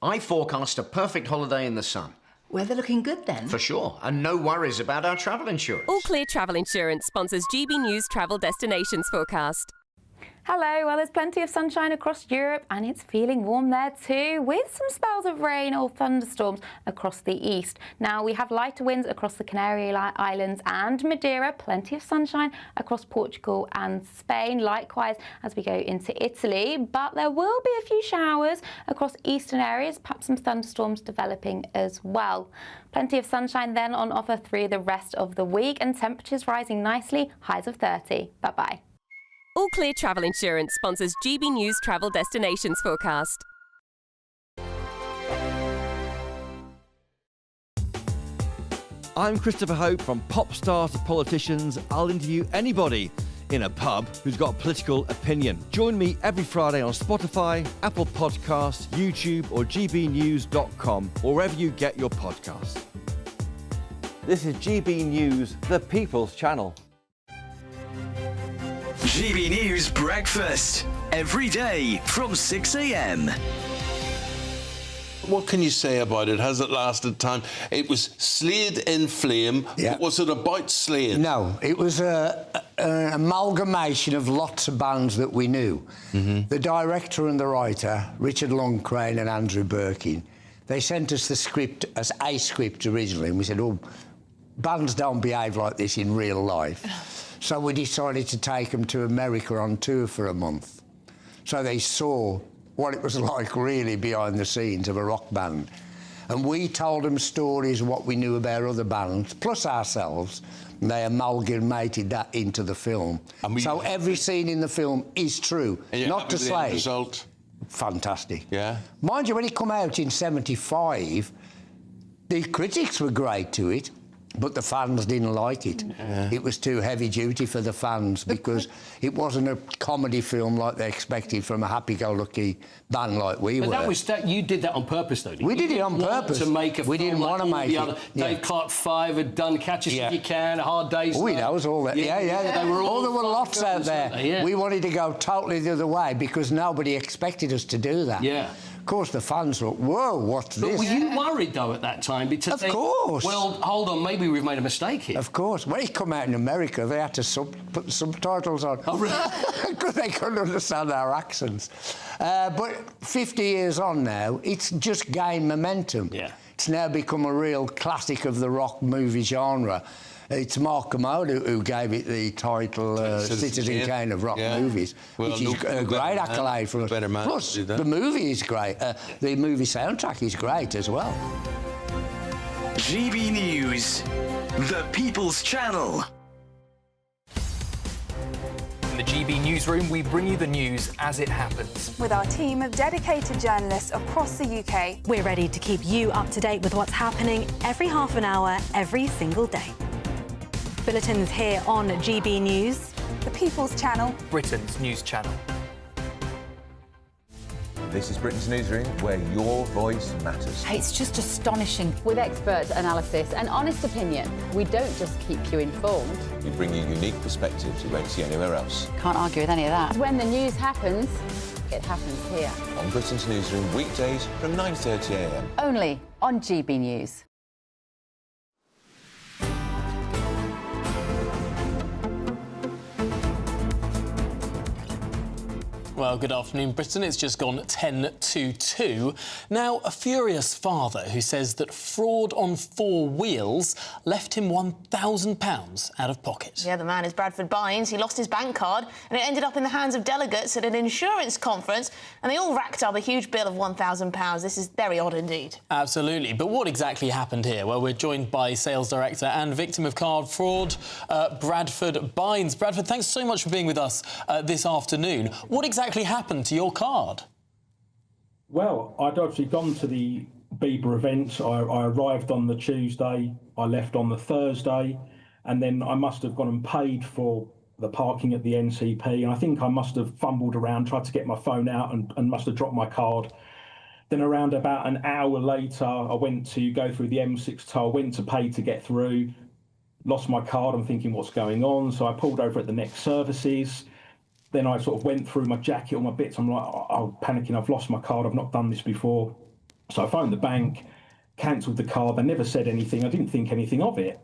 I forecast a perfect holiday in the sun. Weather looking good then? For sure, and no worries about our travel insurance. All Clear Travel Insurance sponsors GB News Travel Destinations Forecast. Hello, well, there's plenty of sunshine across Europe and it's feeling warm there too, with some spells of rain or thunderstorms across the east. Now, we have lighter winds across the Canary Islands and Madeira, plenty of sunshine across Portugal and Spain, likewise as we go into Italy, but there will be a few showers across eastern areas, perhaps some thunderstorms developing as well. Plenty of sunshine then on offer through the rest of the week and temperatures rising nicely, highs of 30. Bye-bye. All Clear Travel Insurance sponsors GB News Travel Destinations Forecast. I'm Christopher Hope. From pop stars to politicians, I'll interview anybody in a pub who's got a political opinion. Join me every Friday on Spotify, Apple Podcasts, YouTube or gbnews.com, or wherever you get your podcasts. This is GB News, the People's Channel. GB News Breakfast, every day from 6 a.m. What can you say about it? Has it lasted time? It was slayed in flame. Yeah. Was it about slaying? No, it was an amalgamation of lots of bands that we knew. The director and the writer, Richard Longcrane and Andrew Birkin, they sent us the script as a script originally, and we said, oh, bands don't behave like this in real life. So we decided to take them to America on tour for a month. So they saw what it was like really behind the scenes of a rock band. And we told them stories of what we knew about other bands, plus ourselves, and they amalgamated that into the film. So every scene in the film is true, not to say... result? Fantastic. Yeah? Mind you, when it came out in '75, the critics were great to it, but the fans didn't like it. It was too heavy duty for the fans because it wasn't a comedy film like they expected from a happy-go-lucky band like we were. But you did that on purpose, though, didn't you? We did it on purpose. To make a we film didn't like want to make all the it. other. Dave Clark 5 had done Catch Us If You Can, Hard Day's Oh, Night. that was all that. Yeah. They were all there were lots out there. Yeah. We wanted to go totally the other way because nobody expected us to do that. Yeah. Of course, the fans thought, whoa, what's this? But were you worried, though, at that time? Because Of course. Well, hold on, maybe we've made a mistake here. Of course. When it come out in America, they had to put subtitles on. Oh, really? Because they couldn't understand our accents. But 50 years on now, it's just gained momentum. Yeah. It's now become a real classic of the rock movie genre. It's Mark Kermode who gave it the title Citizen Kane of rock movies, which is a great accolade for us. Plus, the movie is great. The movie soundtrack is great as well. GB News, the People's Channel. In the GB newsroom, we bring you the news as it happens. With our team of dedicated journalists across the UK, we're ready to keep you up to date with what's happening every half an hour, every single day. Bulletins here on GB News, the People's Channel, Britain's news channel. This is Britain's newsroom, where your voice matters. It's just astonishing. With expert analysis and honest opinion, we don't just keep you informed. We bring you unique perspectives you won't see anywhere else. Can't argue with any of that. When the news happens, it happens here. On Britain's newsroom, weekdays from 9:30 a.m. Only on GB News. Well, good afternoon, Britain. It's just gone 10 to 2. Now, a furious father who says that fraud on 4 wheels left him £1,000 out of pocket. Yeah, the man is Bradford Bynes. He lost his bank card and it ended up in the hands of delegates at an insurance conference and they all racked up a huge bill of £1,000. This is very odd indeed. Absolutely. But what exactly happened here? Well, we're joined by sales director and victim of card fraud, Bradford Bynes. Bradford, thanks so much for being with us this afternoon. What exactly happened to your card? Well, I'd obviously gone to the Bieber event. I arrived on the Tuesday, I left on the Thursday, and then I must have gone and paid for the parking at the NCP, and I think I must have fumbled around, tried to get my phone out and must have dropped my card. Then around about an hour later, I went to go through the M6 toll, went to pay to get through, lost my card. I'm thinking, what's going on? So I pulled over at the next services. Then I sort of went through my jacket, all my bits. I'm like, oh, panicking, I've lost my card, I've not done this before. So I phoned the bank, cancelled the card, they never said anything, I didn't think anything of it.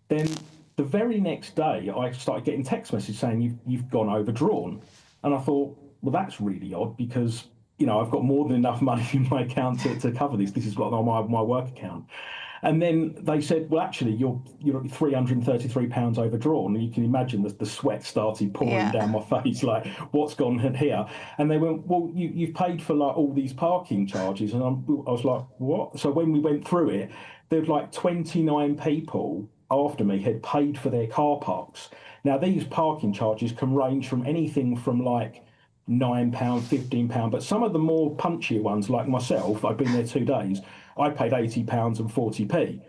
Then the very next day, I started getting text messages saying, you've gone overdrawn. And I thought, well, that's really odd because, you know, I've got more than enough money in my account to cover this. This is what on my work account. And then they said, well, actually, you're £333 overdrawn. And you can imagine the sweat started pouring down my face, like, what's gone here? And they went, well, you've paid for, like, all these parking charges. And I was like, what? So when we went through it, there was, like, 29 people after me had paid for their car parks. Now, these parking charges can range from anything from, like, £9, £15, but some of the more punchier ones, like myself, I've been there 2 days, I paid £80 and 40p.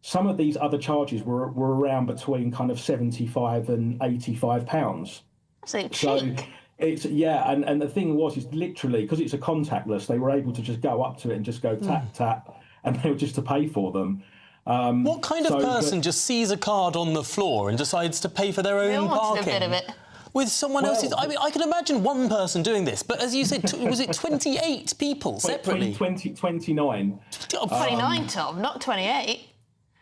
Some of these other charges were around between kind of £75 and £85. So cheap. So it's and the thing was is literally because it's a contactless, they were able to just go up to it and just go tap tap, and they were just to pay for them. What kind of person just sees a card on the floor and decides to pay for their own parking? A bit of it. With someone else's... I mean, I can imagine one person doing this, but as you said, was it 28 people separately? 29. 29, Tom, not 28.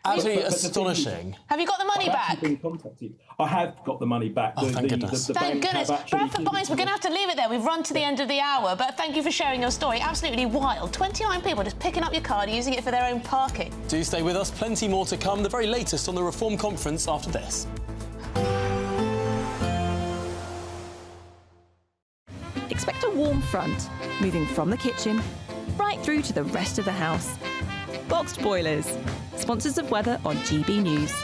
Absolutely astonishing. Have you got the money back? Been contacted. I have got the money back. Thank goodness. Thank goodness. Bradford Bynes, we're going to have to leave it there. We've run to the end of the hour, but thank you for sharing your story. Absolutely wild. 29 people just picking up your card, using it for their own parking. Do stay with us. Plenty more to come. The very latest on the Reform Conference after this. Expect a warm front, moving from the kitchen right through to the rest of the house. Boxed Boilers, sponsors of weather on GB News.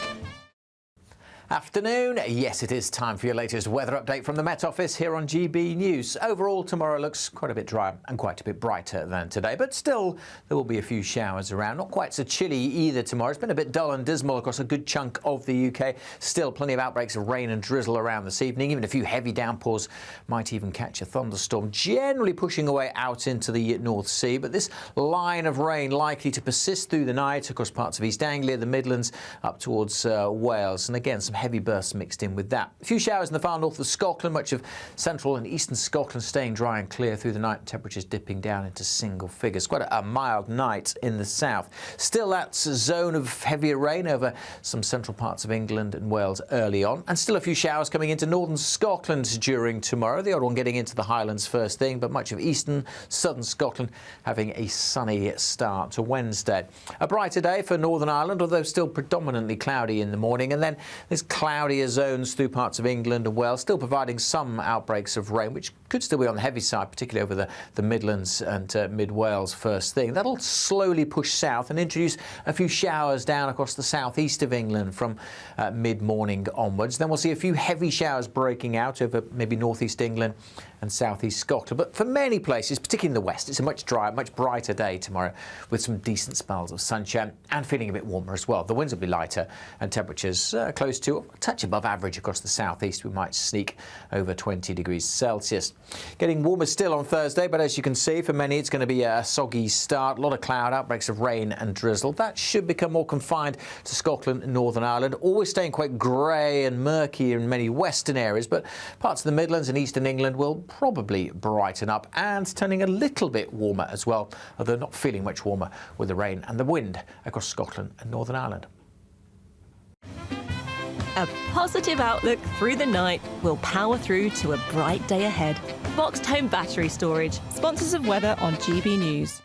Afternoon. Yes, it is time for your latest weather update from the Met Office here on GB News. Overall, tomorrow looks quite a bit drier and quite a bit brighter than today, but still there will be a few showers around. Not quite so chilly either tomorrow. It's been a bit dull and dismal across a good chunk of the UK. Still plenty of outbreaks of rain and drizzle around this evening. Even a few heavy downpours might even catch a thunderstorm, generally pushing away out into the North Sea. But this line of rain likely to persist through the night across parts of East Anglia, the Midlands, up towards Wales. And again, some heavy bursts mixed in with that. A few showers in the far north of Scotland, much of central and eastern Scotland staying dry and clear through the night, temperatures dipping down into single figures. Quite a mild night in the south. Still that zone of heavier rain over some central parts of England and Wales early on, and still a few showers coming into northern Scotland during tomorrow. The odd one getting into the Highlands first thing, but much of eastern, southern Scotland having a sunny start to Wednesday. A brighter day for Northern Ireland, although still predominantly cloudy in the morning, and then there's cloudier zones through parts of England and Wales, still providing some outbreaks of rain, which could still be on the heavy side, particularly over the Midlands and mid-Wales first thing. That'll slowly push south and introduce a few showers down across the southeast of England from mid-morning onwards. Then we'll see a few heavy showers breaking out over maybe northeast England and southeast Scotland. But for many places, particularly in the west, it's a much drier, much brighter day tomorrow with some decent spells of sunshine and feeling a bit warmer as well. The winds will be lighter and temperatures close to a touch above average across the southeast. We might sneak over 20 degrees Celsius. Getting warmer still on Thursday, but as you can see, for many it's going to be a soggy start. A lot of cloud, outbreaks of rain and drizzle. That should become more confined to Scotland and Northern Ireland, always staying quite grey and murky in many western areas, but parts of the Midlands and eastern England will probably brighten up and turning a little bit warmer as well, although not feeling much warmer with the rain and the wind across Scotland and Northern Ireland. A positive outlook through the night will power through to a bright day ahead. Boxed Home Battery Storage, sponsors of weather on GB News.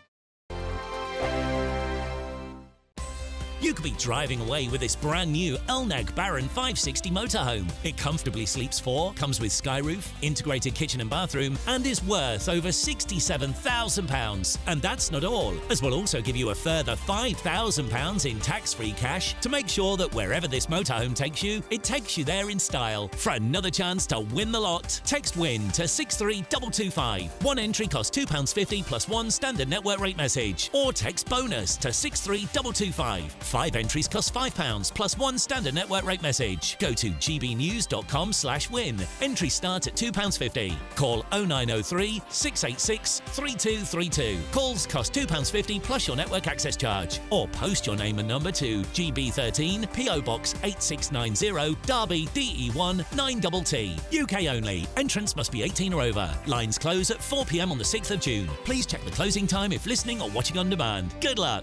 You could be driving away with this brand new Elnag Baron 560 motorhome. It comfortably sleeps 4, comes with skyroof, integrated kitchen and bathroom, and is worth over £67,000. And that's not all, as we'll also give you a further £5,000 in tax-free cash to make sure that wherever this motorhome takes you, it takes you there in style. For another chance to win the lot, text WIN to 63225. One entry costs £2.50 plus one standard network rate message, or text BONUS to 63225. 5 entries cost £5 plus one standard network rate message. Go to gbnews.com/win. Entries start at £2.50. Call 0903 686 3232. Calls cost £2.50 plus your network access charge. Or post your name and number to GB13 PO Box 8690 Derby DE1 9TT. UK only. Entrance must be 18 or over. Lines close at 4 p.m. on the 6th of June. Please check the closing time if listening or watching on demand. Good luck.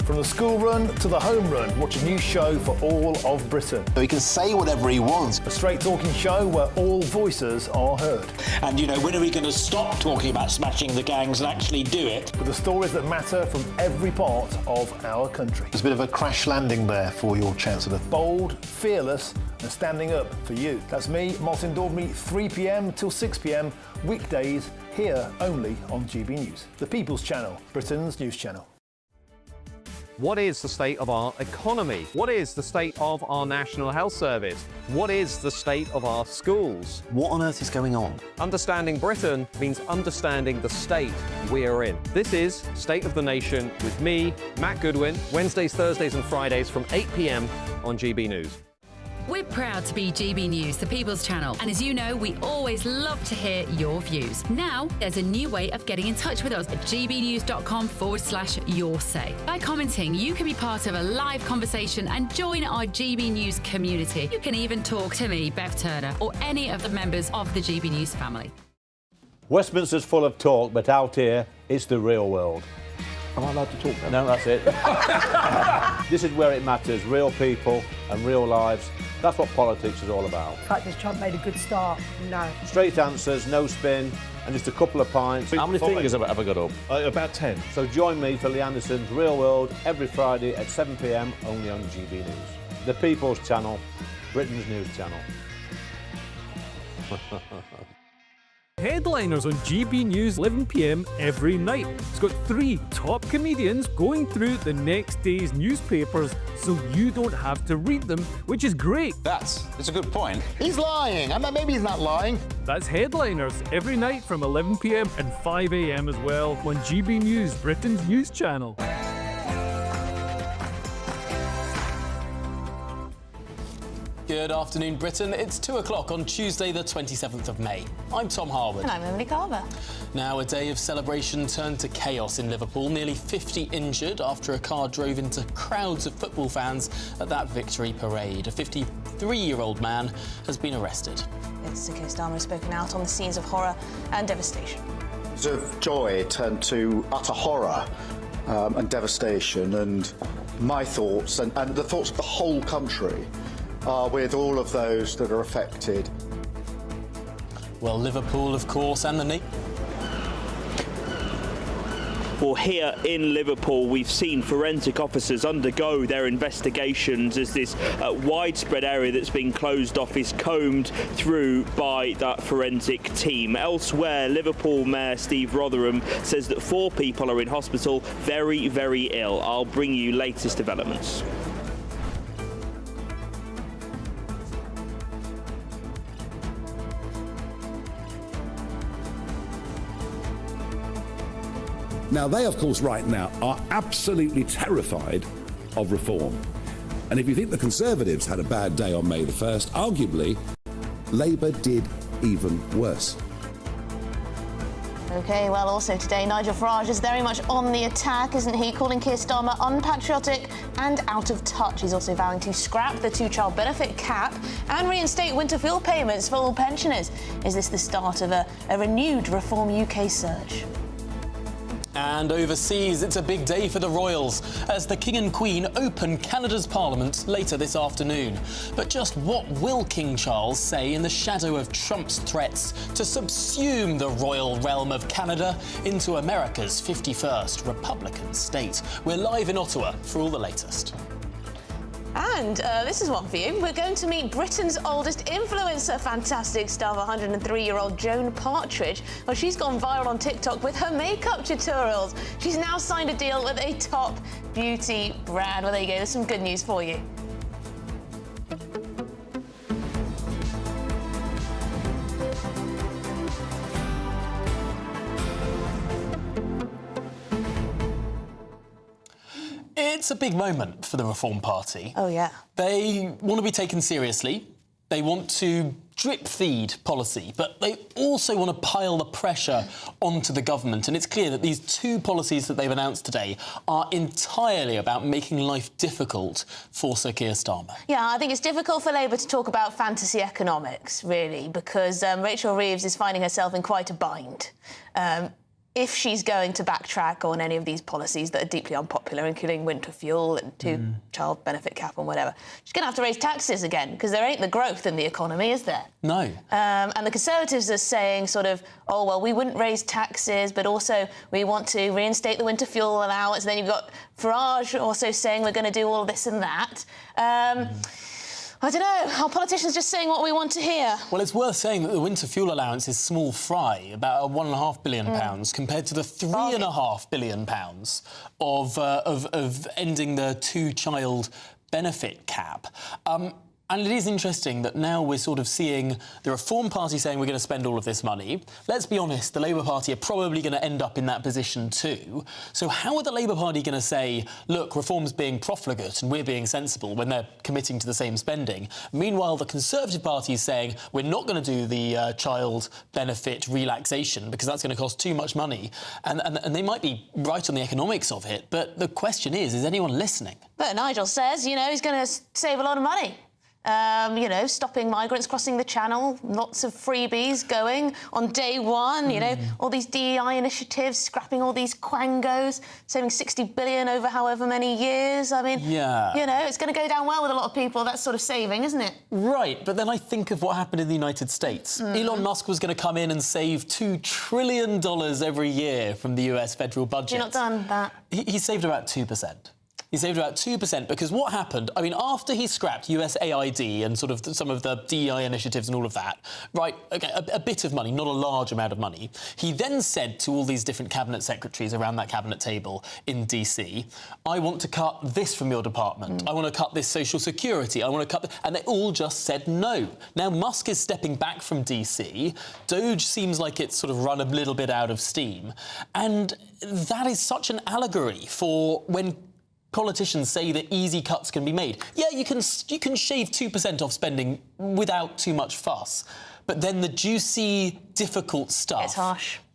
From the school run to the home run, watch a new show for all of Britain. So he can say whatever he wants. A straight talking show where all voices are heard. And, you know, when are we going to stop talking about smashing the gangs and actually do it? With the stories that matter from every part of our country. There's a bit of a crash landing there for your Chancellor. Bold, fearless and standing up for you. That's me, Martin Daubney, 3 p.m. till 6 p.m, weekdays, here only on GB News. The People's Channel, Britain's news channel. What is the state of our economy? What is the state of our National Health Service? What is the state of our schools? What on earth is going on? Understanding Britain means understanding the state we are in. This is State of the Nation with me, Matt Goodwin, Wednesdays, Thursdays and Fridays from 8 p.m. on GB News. We're proud to be GB News, the People's Channel. And as you know, we always love to hear your views. Now, there's a new way of getting in touch with us at gbnews.com/yoursay. By commenting, you can be part of a live conversation and join our GB News community. You can even talk to me, Bev Turner, or any of the members of the GB News family. Westminster's full of talk, but out here, it's the real world. Am I allowed to talk now? No, that's it. This is where it matters, real people and real lives. That's what politics is all about. The fact that Trump made a good start, no. Straight answers, no spin, and just a couple of pints. How many fingers have I got up? About 10. So join me for Lee Anderson's Real World every Friday at 7 p.m. only on GB News. The People's Channel, Britain's news channel. Headliners on GB News 11 p.m. every night. It's got 3 top comedians going through the next day's newspapers so you don't have to read them, which is great. That's a good point. He's lying. Maybe he's not lying. That's Headliners every night from 11 p.m. and 5 a.m. as well on GB News, Britain's news channel. Good afternoon, Britain. It's 2 o'clock on Tuesday, the 27th of May. I'm Tom Harwood. And I'm Emily Carver. Now, a day of celebration turned to chaos in Liverpool. Nearly 50 injured after a car drove into crowds of football fans at that victory parade. A 53-year-old man has been arrested. Yes, Sir Keir Starmer has spoken out on the scenes of horror and devastation. Of joy turned to utter horror and devastation, and my thoughts and the thoughts of the whole country are with all of those that are affected. Well, Liverpool, of course, and the Well, here in Liverpool, we've seen forensic officers undergo their investigations as this widespread area that's been closed off is combed through by that forensic team. Elsewhere, Liverpool Mayor Steve Rotherham says that 4 people are in hospital very, very ill. I'll bring you latest developments. Now, they, of course, right now are absolutely terrified of reform. And if you think the Conservatives had a bad day on May the 1st, arguably, Labour did even worse. OK, well, also today, Nigel Farage is very much on the attack, isn't he? Calling Keir Starmer unpatriotic and out of touch. He's also vowing to scrap the 2-child benefit cap and reinstate winter fuel payments for all pensioners. Is this the start of a renewed Reform UK surge? And overseas, it's a big day for the royals as the King and Queen open Canada's Parliament later this afternoon. But just what will King Charles say in the shadow of Trump's threats to subsume the royal realm of Canada into America's 51st Republican state? We're live in Ottawa for all the latest. And this is one for you. We're going to meet Britain's oldest influencer, fantastic stuff, 103-year-old Joan Partridge. Well, she's gone viral on TikTok with her makeup tutorials. She's now signed a deal with a top beauty brand. Well, there you go. There's some good news for you. It's a big moment for the Reform Party. Oh, yeah. They want to be taken seriously. They want to drip-feed policy, but they also want to pile the pressure onto the government. And it's clear that these 2 policies that they've announced today are entirely about making life difficult for Sir Keir Starmer. Yeah, I think it's difficult for Labour to talk about fantasy economics, really, because Rachel Reeves is finding herself in quite a bind. If she's going to backtrack on any of these policies that are deeply unpopular, including winter fuel and 2-child benefit cap and whatever, she's going to have to raise taxes again, because there ain't the growth in the economy, is there? No. And the Conservatives are saying sort of, oh, well, we wouldn't raise taxes, but also we want to reinstate the winter fuel allowance. And then you've got Farage also saying we're going to do all this and that. I don't know. Are politicians just saying what we want to hear? Well, it's worth saying that the winter fuel allowance is small fry, about £1.5 billion, compared to the £3.5 billion of ending the two-child benefit cap. And it is interesting that now we're sort of seeing the Reform Party saying we're going to spend all of this money. Let's be honest, the Labour Party are probably going to end up in that position too. So how are the Labour Party going to say, look, Reform's being profligate and we're being sensible when they're committing to the same spending? Meanwhile, the Conservative Party is saying we're not going to do the child benefit relaxation because that's going to cost too much money. And they might be right on the economics of it, but the question is anyone listening? But Nigel says, you know, he's going to save a lot of money. You know, stopping migrants crossing the channel, lots of freebies going on day one, you know, all these DEI initiatives, scrapping all these quangos, saving 60 billion over however many years. I mean, you know, it's going to go down well with a lot of people, that sort of saving, isn't it? Right, but then I think of what happened in the United States. Elon Musk was going to come in and save $2 trillion every year from the US federal budget. You're not done that. He saved about 2%. He saved about 2% because what happened, I mean, after he scrapped USAID and sort of some of the DEI initiatives and all of that, right, okay, a bit of money, not a large amount of money, he then said to all these different cabinet secretaries around that cabinet table in DC, I want to cut this from your department, I want to cut this social security, I want to cut... And they all just said no. Now, Musk is stepping back from DC. Doge seems like it's sort of run a little bit out of steam. And that is such an allegory for when politicians say that easy cuts can be made. Yeah, you can shave 2% off spending without too much fuss, but then the juicy, difficult stuff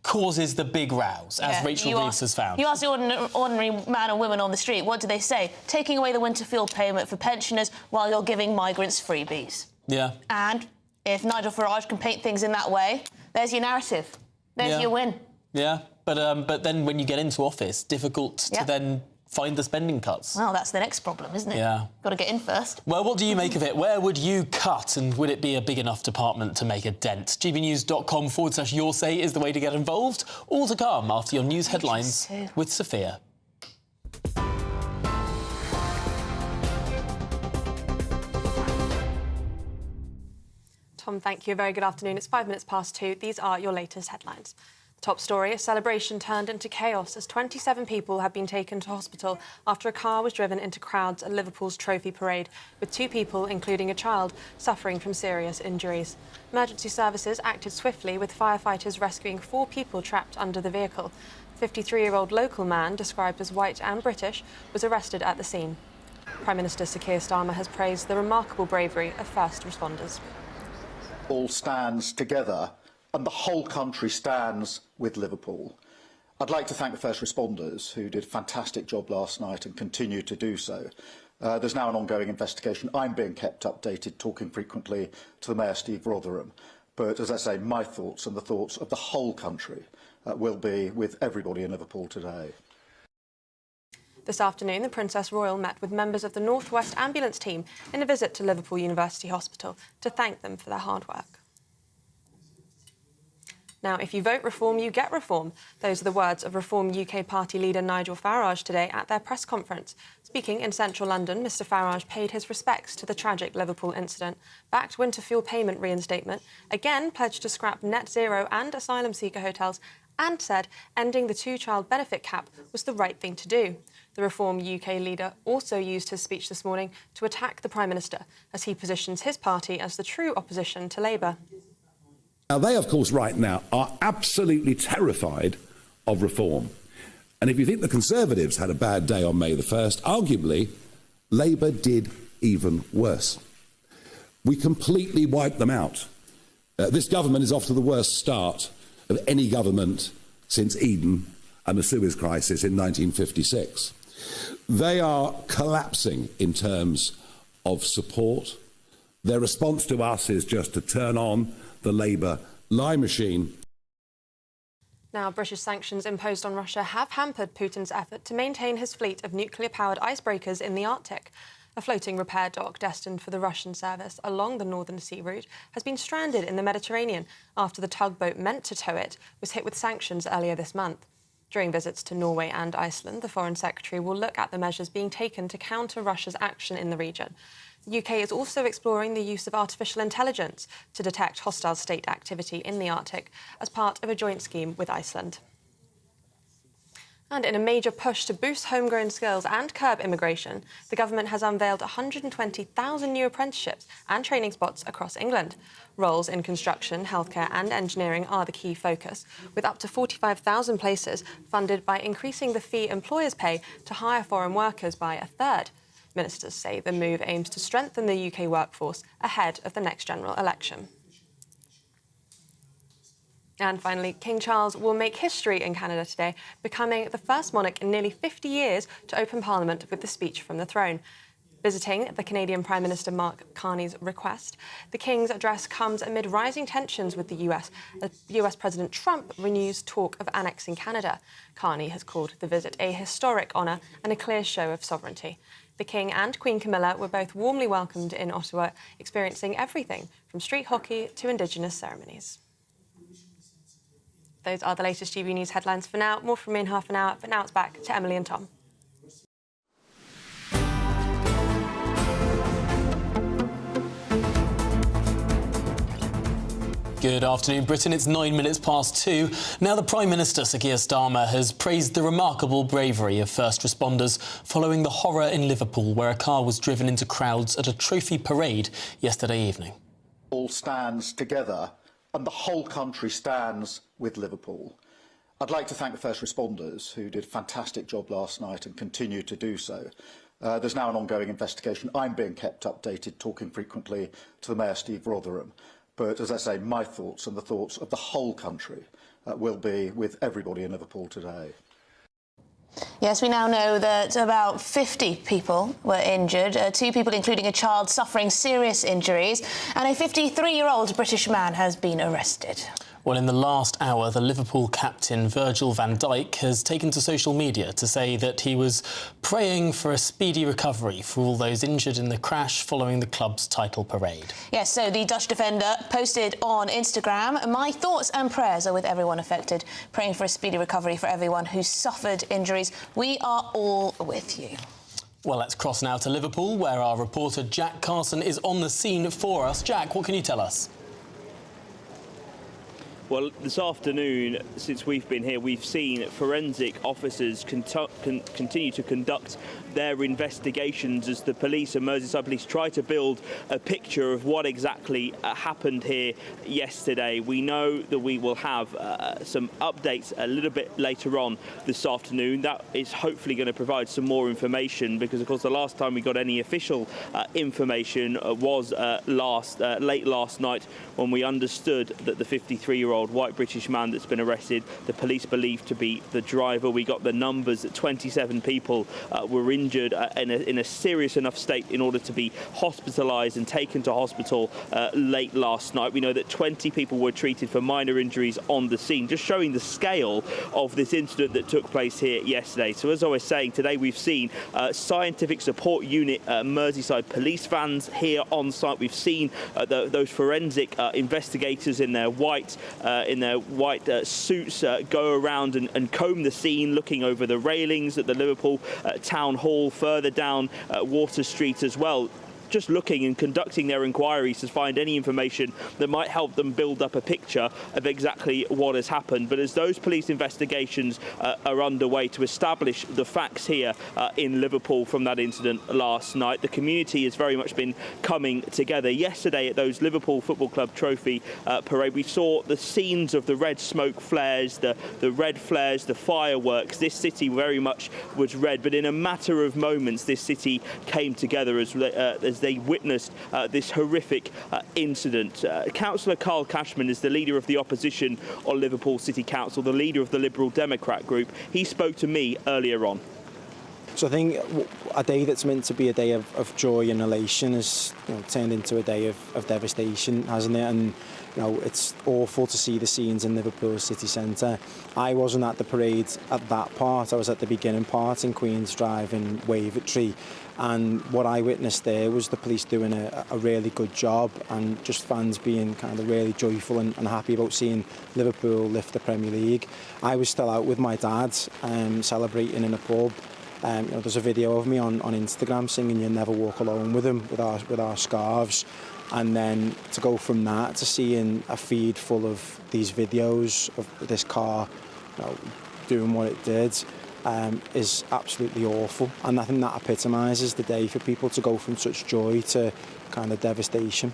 causes the big rows, as Rachel Reeves has found. You ask the ordinary man or woman on the street, what do they say? Taking away the winter fuel payment for pensioners while you're giving migrants freebies. Yeah. And if Nigel Farage can paint things in that way, there's your narrative. There's your win. Yeah, but then when you get into office, difficult to then find the spending cuts. Well, that's the next problem, isn't it? Yeah. Got to get in first. Well, what do you make of it? Where would you cut, and would it be a big enough department to make a dent? gbnews.com/your say is the way to get involved. All to come after your news headlines with Sophia. Tom, thank you. A very good afternoon. It's 2:05. These are your latest headlines. Top story, a celebration turned into chaos as 27 people have been taken to hospital after a car was driven into crowds at Liverpool's trophy parade, with 2 people, including a child, suffering from serious injuries. Emergency services acted swiftly, with firefighters rescuing 4 people trapped under the vehicle. A 53-year-old local man, described as white and British, was arrested at the scene. Prime Minister Sir Keir Starmer has praised the remarkable bravery of first responders. All stands together, and the whole country stands with Liverpool. I'd like to thank the first responders who did a fantastic job last night and continue to do so. There's now an ongoing investigation. I'm being kept updated, talking frequently to the Mayor, Steve Rotherham. But as I say, my thoughts and the thoughts of the whole country will be with everybody in Liverpool today. This afternoon, the Princess Royal met with members of the North West Ambulance team in a visit to Liverpool University Hospital to thank them for their hard work. Now, if you vote Reform, you get Reform. Those are the words of Reform UK party leader Nigel Farage today at their press conference. Speaking in central London, Mr Farage paid his respects to the tragic Liverpool incident, backed winter fuel payment reinstatement, again pledged to scrap net zero and asylum seeker hotels, and said ending the 2-child benefit cap was the right thing to do. The Reform UK leader also used his speech this morning to attack the Prime Minister, as he positions his party as the true opposition to Labour. Now, they, of course, right now are absolutely terrified of reform. And if you think the Conservatives had a bad day on May the 1st, arguably, Labour did even worse. We completely wiped them out. This government is off to the worst start of any government since Eden and the Suez Crisis in 1956. They are collapsing in terms of support. Their response to us is just to turn on the Labour lie machine. Now, British sanctions imposed on Russia have hampered Putin's effort to maintain his fleet of nuclear-powered icebreakers in the Arctic. A floating repair dock destined for the Russian service along the Northern Sea route has been stranded in the Mediterranean after the tugboat meant to tow it was hit with sanctions earlier this month. During visits to Norway and Iceland, the Foreign Secretary will look at the measures being taken to counter Russia's action in the region. The UK is also exploring the use of artificial intelligence to detect hostile state activity in the Arctic as part of a joint scheme with Iceland. And in a major push to boost homegrown skills and curb immigration, the government has unveiled 120,000 new apprenticeships and training spots across England. Roles in construction, healthcare and engineering are the key focus, with up to 45,000 places funded by increasing the fee employers pay to hire foreign workers by a third. Ministers say the move aims to strengthen the UK workforce ahead of the next general election. And finally, King Charles will make history in Canada today, becoming the first monarch in nearly 50 years to open Parliament with the speech from the throne. Visiting the Canadian Prime Minister Mark Carney's request, the King's address comes amid rising tensions with the US as US President Trump renews talk of annexing Canada. Carney has called the visit a historic honour and a clear show of sovereignty. The King and Queen Camilla were both warmly welcomed in Ottawa, experiencing everything from street hockey to Indigenous ceremonies. Those are the latest GB News headlines for now. More from me in half an hour, but now it's back to Emily and Tom. Good afternoon, Britain. It's 9 minutes past 2. Now the Prime Minister, Sir Keir Starmer, has praised the remarkable bravery of first responders following the horror in Liverpool, where a car was driven into crowds at a trophy parade yesterday evening. All stands together and the whole country stands with Liverpool. I'd like to thank the first responders who did a fantastic job last night and continue to do so. There's now an ongoing investigation. I'm being kept updated, talking frequently to the Mayor, Steve Rotherham. But as I say, my thoughts and the thoughts of the whole country will be with everybody in Liverpool today. Yes, we now know that about 50 people were injured, 2 people including a child suffering serious injuries, and a 53-year-old British man has been arrested. Well, in the last hour, the Liverpool captain Virgil van Dijk has taken to social media to say that he was praying for a speedy recovery for all those injured in the crash following the club's title parade. Yes, so the Dutch defender posted on Instagram, "My thoughts and prayers are with everyone affected, praying for a speedy recovery for everyone who suffered injuries. We are all with you." Well, let's cross now to Liverpool, where our reporter Jack Carson is on the scene for us. Jack, what can you tell us? Well, this afternoon, since we've been here, we've seen forensic officers continue to conduct their investigations as the police and Merseyside police try to build a picture of what exactly happened here yesterday. We know that we will have some updates a little bit later on this afternoon. That is hopefully going to provide some more information because, of course, the last time we got any official information was late last night when we understood that the 53-year-old white British man that's been arrested, the police believed to be the driver. We got the numbers that 27 people were injured in a serious enough state in order to be hospitalised and taken to hospital late last night. We know that 20 people were treated for minor injuries on the scene, just showing the scale of this incident that took place here yesterday. So as I was saying, today we've seen scientific support unit Merseyside police vans here on site. We've seen those forensic investigators in their white suits go around and comb the scene, looking over the railings at the Liverpool Town Hall, further down Water Street as well, just looking and conducting their inquiries to find any information that might help them build up a picture of exactly what has happened. But as those police investigations are underway to establish the facts here in Liverpool from that incident last night, the community has very much been coming together. Yesterday at those Liverpool Football Club trophy parade, we saw the scenes of the red smoke flares, the red flares, the fireworks. This city very much was red, but in a matter of moments this city came together as they witnessed this horrific incident. Councillor Carl Cashman is the leader of the opposition on Liverpool City Council, the leader of the Liberal Democrat group. He spoke to me earlier on. So I think a day that's meant to be a day of joy and elation has turned into a day of devastation, hasn't it? And it's awful to see the scenes in Liverpool city centre. I wasn't at the parade at that part. I was at the beginning part in Queen's Drive in Wavertree. And what I witnessed there was the police doing a really good job, and just fans being kind of really joyful and happy about seeing Liverpool lift the Premier League. I was still out with my dad celebrating in a pub. There's a video of me on Instagram singing "You Never Walk Alone" with him, with our scarves. And then to go from that to seeing a feed full of these videos of this car doing what it did is absolutely awful. And I think that epitomises the day for people to go from such joy to kind of devastation.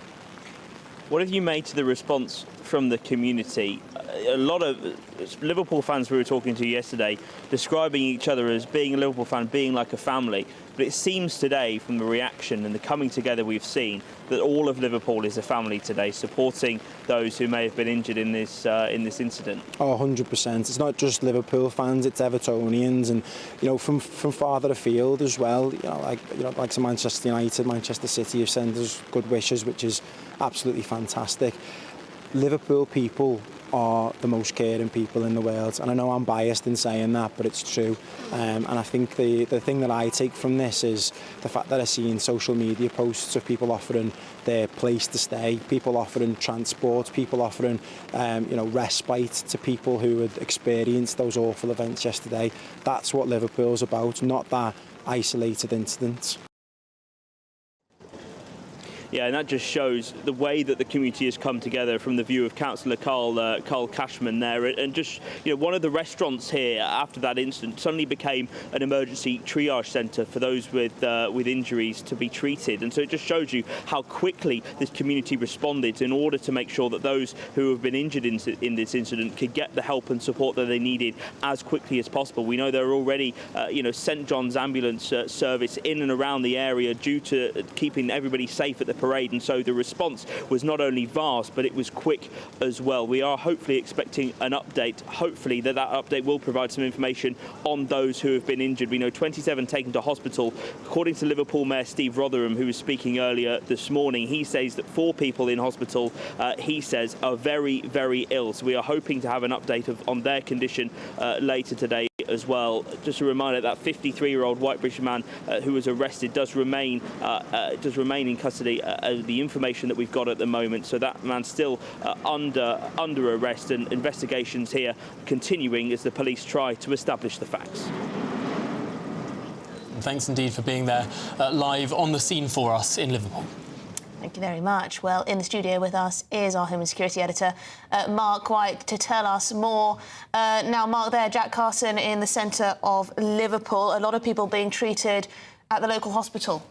What have you made to the response from the community? A lot of Liverpool fans we were talking to yesterday describing each other as being a Liverpool fan, being like a family. But it seems today, from the reaction and the coming together we've seen, that all of Liverpool is a family today, supporting those who may have been injured in this incident. Oh, 100%. It's not just Liverpool fans; it's Evertonians, and from farther afield as well. Like to Manchester United, Manchester City have sent us good wishes, which is absolutely fantastic. Liverpool people are the most caring people in the world, and I know I'm biased in saying that, but it's true. And I think the thing that I take from this is the fact that I see in social media posts of people offering their place to stay, people offering transport, people offering respite to people who had experienced those awful events yesterday. That's what Liverpool's about, not that isolated incident. Yeah, and that just shows the way that the community has come together from the view of Councillor Carl Cashman there. And just, one of the restaurants here after that incident suddenly became an emergency triage centre for those with injuries to be treated. And so it just shows you how quickly this community responded in order to make sure that those who have been injured in this incident could get the help and support that they needed as quickly as possible. We know there are already, St John's ambulance service in and around the area due to keeping everybody safe at the parade, and so the response was not only vast but it was quick as well. We are hopefully expecting an update, hopefully that update will provide some information on those who have been injured. We know 27 taken to hospital. According to Liverpool Mayor Steve Rotherham, who was speaking earlier this morning, he says that 4 people in hospital, he says, are very, very ill. So we are hoping to have an update on their condition later today as well. Just a reminder that 53-year-old white British man who was arrested does remain in custody. The information that we've got at the moment, so that man's still under arrest, and investigations here continuing as the police try to establish the facts. Thanks indeed for being there live on the scene for us in Liverpool. Thank you very much. Well, in the studio with us is our Home and Security Editor, Mark White, to tell us more. Now, Mark, there, Jack Carson in the centre of Liverpool. A lot of people being treated at the local hospital.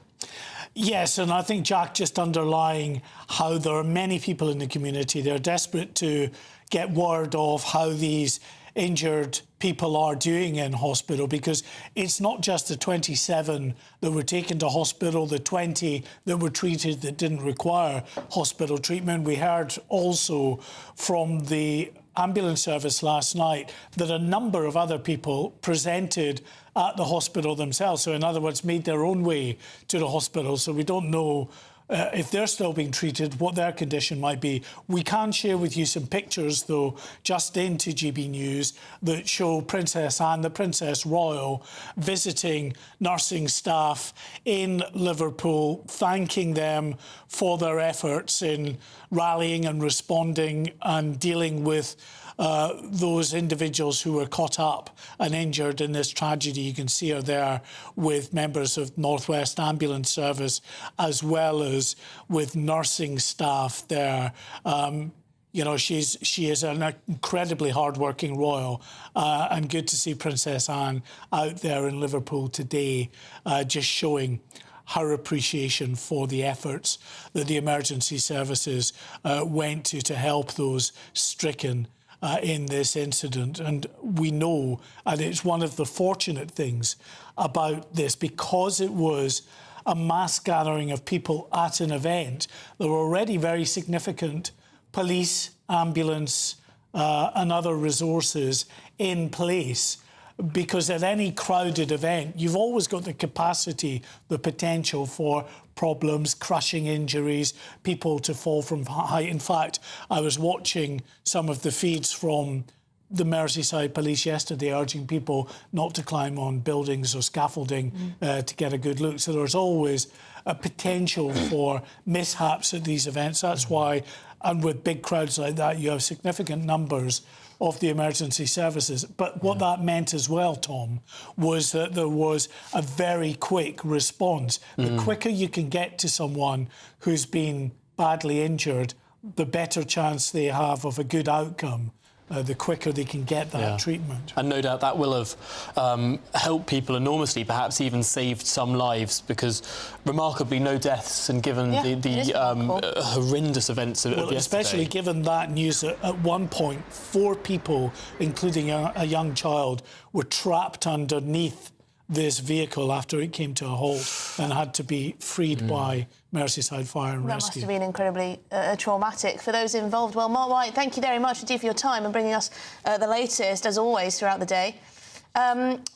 Yes, and I think, Jack, just underlying how there are many people in the community, they're desperate to get word of how these injured people are doing in hospital, because it's not just the 27 that were taken to hospital, the 20 that were treated that didn't require hospital treatment. We heard also from the ambulance service last night that a number of other people presented at the hospital themselves. So in other words, made their own way to the hospital. So we don't know if they're still being treated, what their condition might be. We can share with you some pictures, though, just into GB News that show Princess Anne, the Princess Royal, visiting nursing staff in Liverpool, thanking them for their efforts in rallying and responding and dealing with those individuals who were caught up and injured in this tragedy. You can see her there with members of North West Ambulance Service as well as with nursing staff there. She is an incredibly hard-working royal, and good to see Princess Anne out there in Liverpool today, just showing her appreciation for the efforts that the emergency services went to help those stricken in this incident. And we know, and it's one of the fortunate things about this, because it was a mass gathering of people at an event, there were already very significant police, ambulance and other resources in place. because at any crowded event, you've always got the capacity, the potential for problems, crushing injuries, people to fall from height. In fact, I was watching some of the feeds from the Merseyside police yesterday urging people not to climb on buildings or scaffolding to get a good look. So there's always a potential for mishaps at these events. That's why, and with big crowds like that, you have significant numbers of the emergency services. But what that meant as well, Tom, was that there was a very quick response. The quicker you can get to someone who's been badly injured, the better chance they have of a good outcome. The quicker they can get that treatment. And no doubt that will have helped people enormously, perhaps even saved some lives, because remarkably no deaths, and given the horrendous events of yesterday. Especially given that news that at one point 4 people, including a young child, were trapped underneath this vehicle after it came to a halt and had to be freed by Merseyside Fire and Rescue. That must have been incredibly traumatic for those involved. Well, Mark White, thank you very much indeed for your time and bringing us the latest, as always, throughout the day.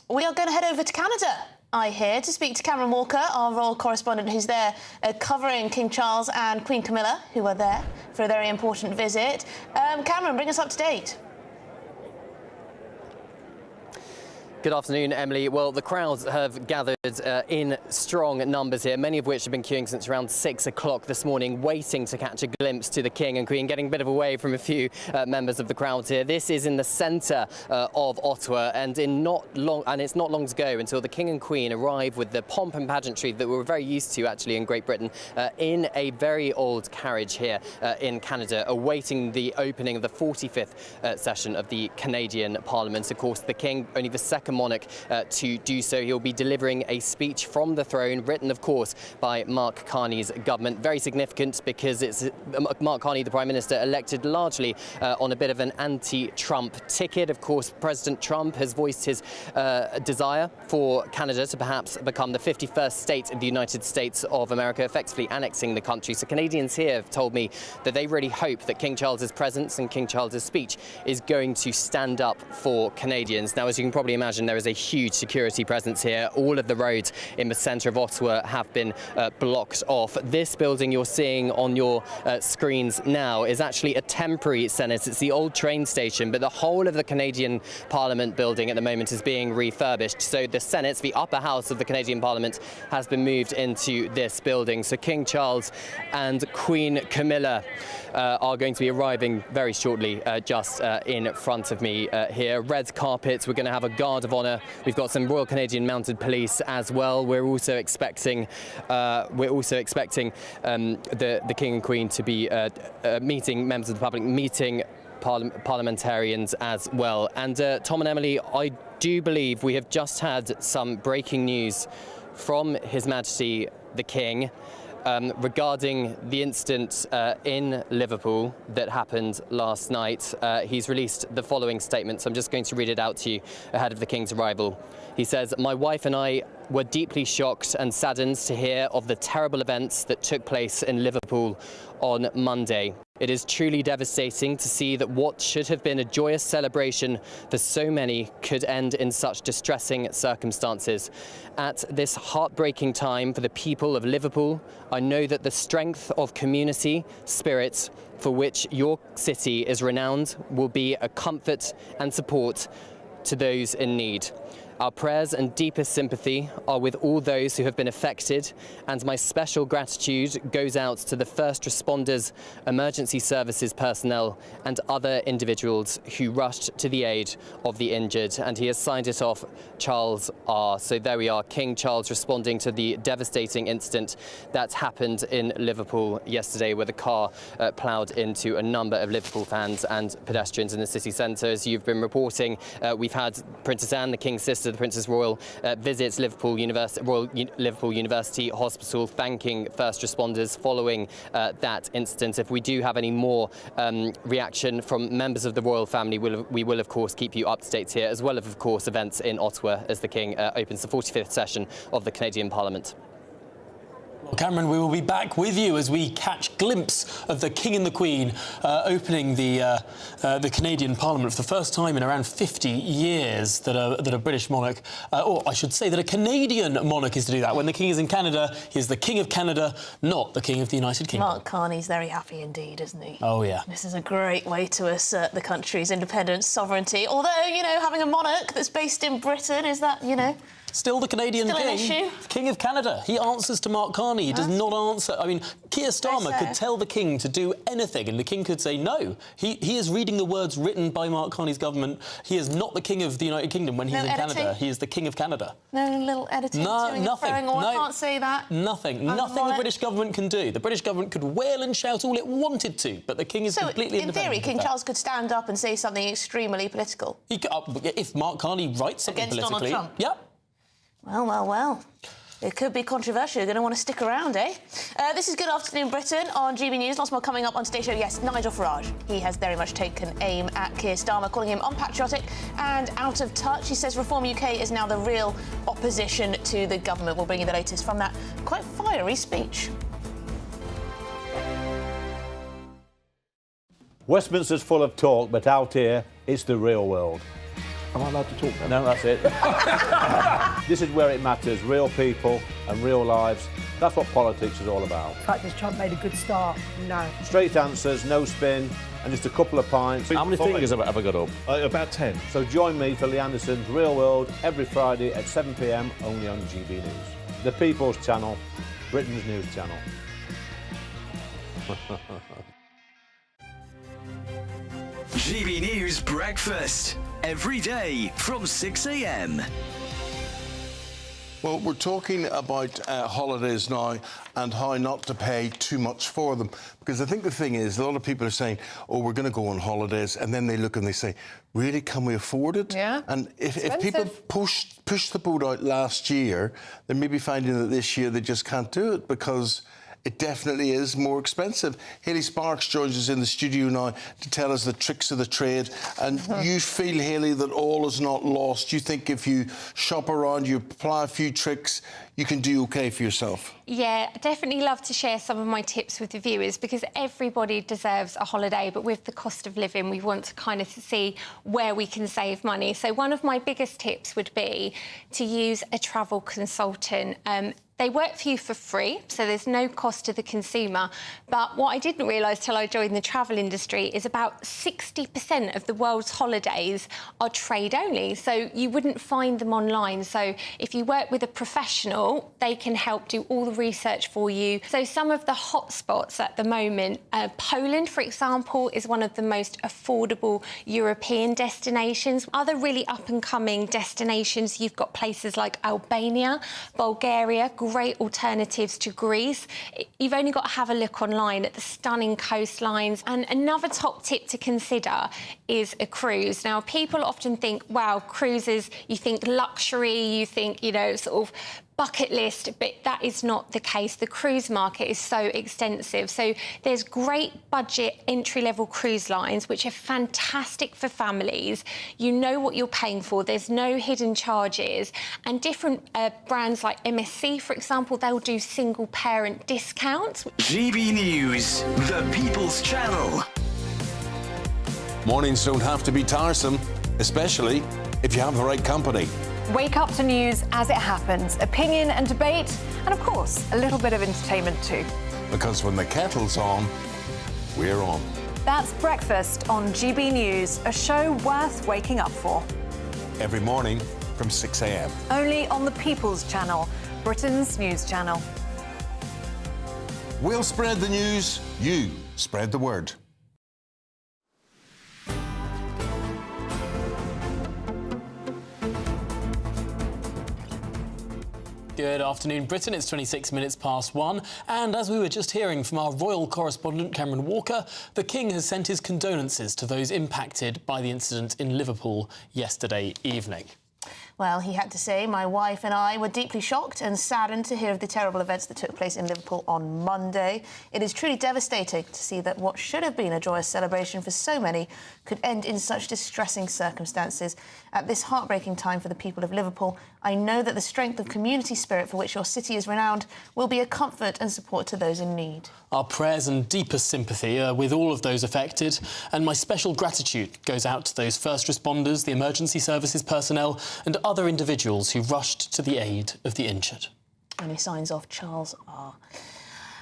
We are going to head over to Canada, I hear, to speak to Cameron Walker, our royal correspondent who's there covering King Charles and Queen Camilla, who are there for a very important visit. Cameron, bring us up to date. Good afternoon, Emily. Well, the crowds have gathered in strong numbers here, many of which have been queuing since around 6 o'clock this morning, waiting to catch a glimpse to the King and Queen, getting a bit of away from a few members of the crowd here. This is in the centre of Ottawa, and it's not long to go until the King and Queen arrive with the pomp and pageantry that we're very used to, actually, in Great Britain, in a very old carriage here in Canada, awaiting the opening of the 45th session of the Canadian Parliament. Of course, the King, only the second monarch to do so. He'll be delivering a speech from the throne, written, of course, by Mark Carney's government. Very significant because it's Mark Carney, the Prime Minister, elected largely on a bit of an anti-Trump ticket. Of course, President Trump has voiced his desire for Canada to perhaps become the 51st state of the United States of America, effectively annexing the country. So Canadians here have told me that they really hope that King Charles's presence and King Charles's speech is going to stand up for Canadians. Now, as you can probably imagine, there is a huge security presence here. All of the roads in the centre of Ottawa have been blocked off. This building you're seeing on your screens now is actually a temporary Senate. It's the old train station, but the whole of the Canadian Parliament building at the moment is being refurbished. So the Senate, the upper house of the Canadian Parliament, has been moved into this building. So King Charles and Queen Camilla are going to be arriving very shortly, just in front of me here. Red carpet. We're going to have a guard of honour. We've got some Royal Canadian Mounted Police as well. We're also expecting the King and Queen to be meeting members of the public, meeting parliamentarians as well. And Tom and Emily, I do believe we have just had some breaking news from His Majesty the King regarding the incident in Liverpool that happened last night. He's released the following statement, so I'm just going to read it out to you ahead of the King's arrival. He says, "My wife and I were deeply shocked and saddened to hear of the terrible events that took place in Liverpool on Monday. It is truly devastating to see that what should have been a joyous celebration for so many could end in such distressing circumstances. At this heartbreaking time for the people of Liverpool, I know that the strength of community spirit for which your city is renowned will be a comfort and support to those in need. Our prayers and deepest sympathy are with all those who have been affected, and my special gratitude goes out to the first responders, emergency services personnel, and other individuals who rushed to the aid of the injured." And he has signed it off, Charles R. So there we are, King Charles responding to the devastating incident that happened in Liverpool yesterday, where the car ploughed into a number of Liverpool fans and pedestrians in the city centre. As you've been reporting, we've had Princess Anne, the King's sister, the Princess Royal, visits Liverpool University Hospital, thanking first responders following that incident. If we do have any more reaction from members of the royal family, we will of course keep you up to date here, as well as of course events in Ottawa as the King opens the 45th session of the Canadian Parliament. Well, Cameron, we will be back with you as we catch a glimpse of the King and the Queen opening the Canadian Parliament for the first time in around 50 years that a British monarch, or I should say that a Canadian monarch is to do that. When the King is in Canada, he is the King of Canada, not the King of the United Kingdom. Mark Carney's very happy indeed, isn't he? Oh, yeah. This is a great way to assert the country's independence, sovereignty. Although, you know, having a monarch that's based in Britain, is that, you know... Still the Canadian Still an King. issue. King of Canada. He answers to Mark Carney. He does not answer. I mean, Keir Starmer could tell the King to do anything and the King could say no. He is reading the words written by Mark Carney's government. He is not the King of the United Kingdom when he's in Canada. He is the King of Canada. No little editing, nothing. I can't say that. Nothing. Nothing the British government can do. The British government could wail and shout all it wanted to, but the King is completely independent. So, in theory, King Charles could stand up and say something extremely political? He could, if Mark Carney writes something against politically... Donald Trump? Yep. Well. It could be controversial. You're going to want to stick around, eh? This is Good Afternoon Britain on GB News. Lots more coming up on today's show. Yes, Nigel Farage. He has very much taken aim at Keir Starmer, calling him unpatriotic and out of touch. He says Reform UK is now the real opposition to the government. We'll bring you the latest from that quite fiery speech. Westminster's full of talk, but out here, it's the real world. Am I allowed to talk then? No, that's it. This is where it matters, real people and real lives. That's what politics is all about. The fact that Trump made a good start, no. Straight answers, no spin, and just a couple of pints. How many fingers have I got up? About 10. So join me for Lee Anderson's Real World every Friday at 7 p.m, only on GB News. The People's Channel, Britain's news channel. GB News Breakfast, every day from 6 a.m. Well, we're talking about holidays now and how not to pay too much for them. Because I think the thing is, a lot of people are saying, oh, we're going to go on holidays, and then they look and they say, really, can we afford it? Yeah. And if people pushed the boat out last year, they may be finding that this year they just can't do it because it definitely is more expensive. Hayley Sparks joins us in the studio now to tell us the tricks of the trade. And you feel, Hayley, that all is not lost. You think if you shop around, you apply a few tricks, you can do OK for yourself? Yeah, I definitely love to share some of my tips with the viewers because everybody deserves a holiday, but with the cost of living, we want to kind of see where we can save money. So one of my biggest tips would be to use a travel consultant. They work for you for free, so there's no cost to the consumer. But what I didn't realise till I joined the travel industry is about 60% of the world's holidays are trade-only, so you wouldn't find them online. So if you work with a professional, they can help do all the research for you. So some of the hotspots at the moment, Poland, for example, is one of the most affordable European destinations. Other really up-and-coming destinations, you've got places like Albania, Bulgaria, great alternatives to Greece. You've only got to have a look online at the stunning coastlines. And another top tip to consider is a cruise. Now, people often think, wow, cruises, you think luxury, you think, you know, sort of bucket list, but that is not the case. The cruise market is so extensive. So there's great budget entry-level cruise lines, which are fantastic for families. You know what you're paying for. There's no hidden charges. And different brands like MSC, for example, they'll do single-parent discounts. GB News, the People's Channel. Mornings don't have to be tiresome, especially if you have the right company. Wake up to news as it happens, opinion and debate, and of course, a little bit of entertainment too. Because when the kettle's on, we're on. That's Breakfast on GB News, a show worth waking up for. Every morning from 6 a.m. Only on the People's Channel, Britain's news channel. We'll spread the news, you spread the word. Good afternoon, Britain. It's 26 minutes past 1. And as we were just hearing from our royal correspondent, Cameron Walker, the King has sent his condolences to those impacted by the incident in Liverpool yesterday evening. Well, he had to say, my wife and I were deeply shocked and saddened to hear of the terrible events that took place in Liverpool on Monday. It is truly devastating to see that what should have been a joyous celebration for so many could end in such distressing circumstances. At this heartbreaking time for the people of Liverpool, I know that the strength of community spirit for which your city is renowned will be a comfort and support to those in need. Our prayers and deepest sympathy are with all of those affected, and my special gratitude goes out to those first responders, the emergency services personnel and other individuals who rushed to the aid of the injured. And he signs off Charles R.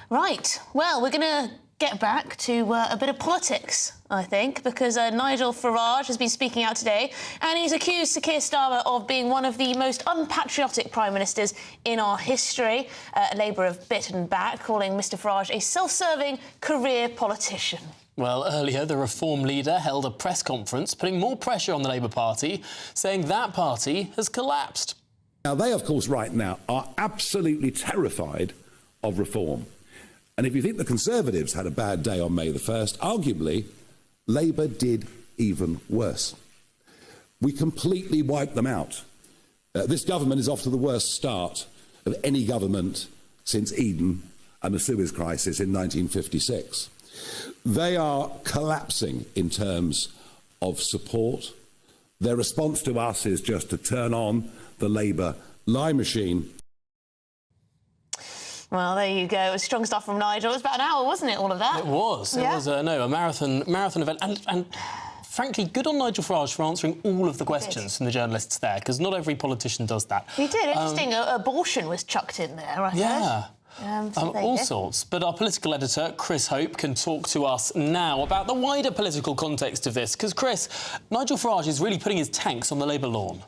Right, well, we're going to get back to a bit of politics, I think, because Nigel Farage has been speaking out today and he's accused Sir Keir Starmer of being one of the most unpatriotic Prime Ministers in our history. Labour have bitten back, calling Mr Farage a self-serving career politician. Well, earlier, the Reform leader held a press conference putting more pressure on the Labour Party, saying that party has collapsed. Now, they, of course, right now are absolutely terrified of reform. And if you think the Conservatives had a bad day on May the 1st, arguably, Labour did even worse. We completely wiped them out. This government is off to the worst start of any government since Eden and the Suez Crisis in 1956. They are collapsing in terms of support. Their response to us is just to turn on the Labour lie machine. Well, there you go. It was strong stuff from Nigel. It was about an hour, wasn't it, all of that? It was. Yeah. It was, a marathon event. And frankly, good on Nigel Farage for answering all of the questions from the journalists there, because not every politician does that. He did. Interesting. Abortion was chucked in there, I Yeah. heard. All sorts. But our political editor, Chris Hope, can talk to us now about the wider political context of this. Because, Chris, Nigel Farage is really putting his tanks on the Labour lawn.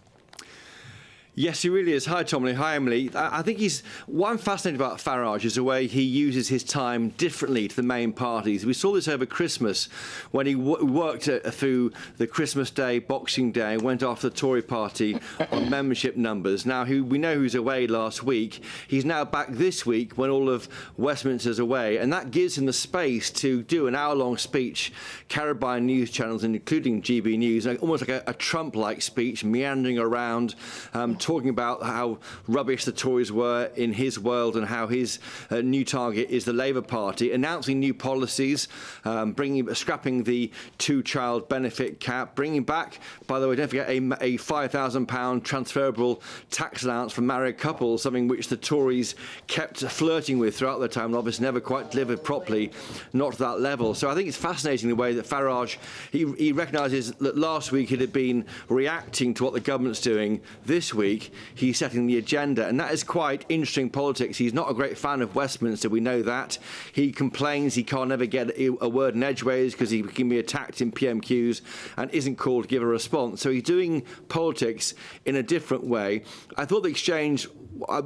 Yes, he really is. Hi, Tom. Hi, Emily. I think what I'm fascinated about Farage is the way he uses his time differently to the main parties. We saw this over Christmas when he worked through the Christmas Day, Boxing Day, and went after the Tory party on membership numbers. Now, we know who's away last week. He's now back this week when all of Westminster's away, and that gives him the space to do an hour-long speech carried by news channels, including GBNews, almost like a Trump-like speech, meandering around, talking about how rubbish the Tories were in his world and how his new target is the Labour Party, announcing new policies, scrapping the two-child benefit cap, bringing back, by the way, don't forget, a £5,000 transferable tax allowance for married couples, something which the Tories kept flirting with throughout their time and obviously never quite delivered properly, not to that level. So I think it's fascinating the way that Farage, he recognises that last week it had been reacting to what the government's doing. This week, he's setting the agenda, and that is quite interesting politics. He's not a great fan of Westminster, we know that. He complains he can't ever get a word in edgeways because he can be attacked in PMQs and isn't called to give a response. So he's doing politics in a different way. I thought the exchange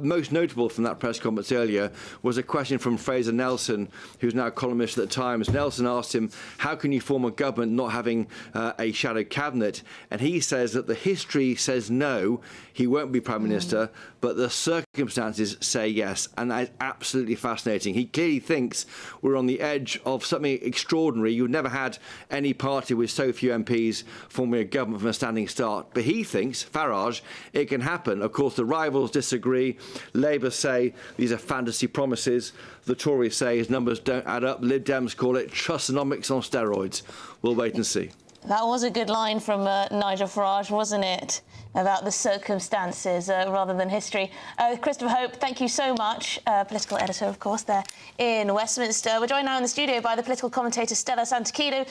most notable from that press conference earlier was a question from Fraser Nelson, who's now a columnist at the Times. Nelson asked him, how can you form a government not having a shadow cabinet? And he says that the history says no, he won't be Prime Minister, but the circumstances say yes. And that is absolutely fascinating. He clearly thinks we're on the edge of something extraordinary. You've never had any party with so few MPs forming a government from a standing start. But he thinks, Farage, it can happen. Of course, the rivals disagree. Labour say these are fantasy promises. The Tories say his numbers don't add up. Lib Dems call it trustonomics on steroids. We'll wait and see. That was a good line from Nigel Farage, wasn't it? About the circumstances rather than history. Christopher Hope, thank you so much. Political editor, of course, there in Westminster. We're joined now in the studio by the political commentator Stella Santakidou.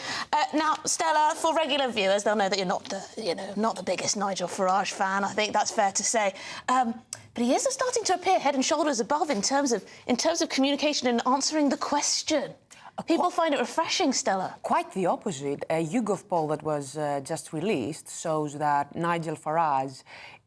Now, Stella, for regular viewers, they'll know that you're not the biggest Nigel Farage fan. I think that's fair to say. But he is starting to appear head and shoulders above in terms of communication and answering the question. People find it refreshing, Stella. Quite the opposite. A YouGov poll that was just released shows that Nigel Farage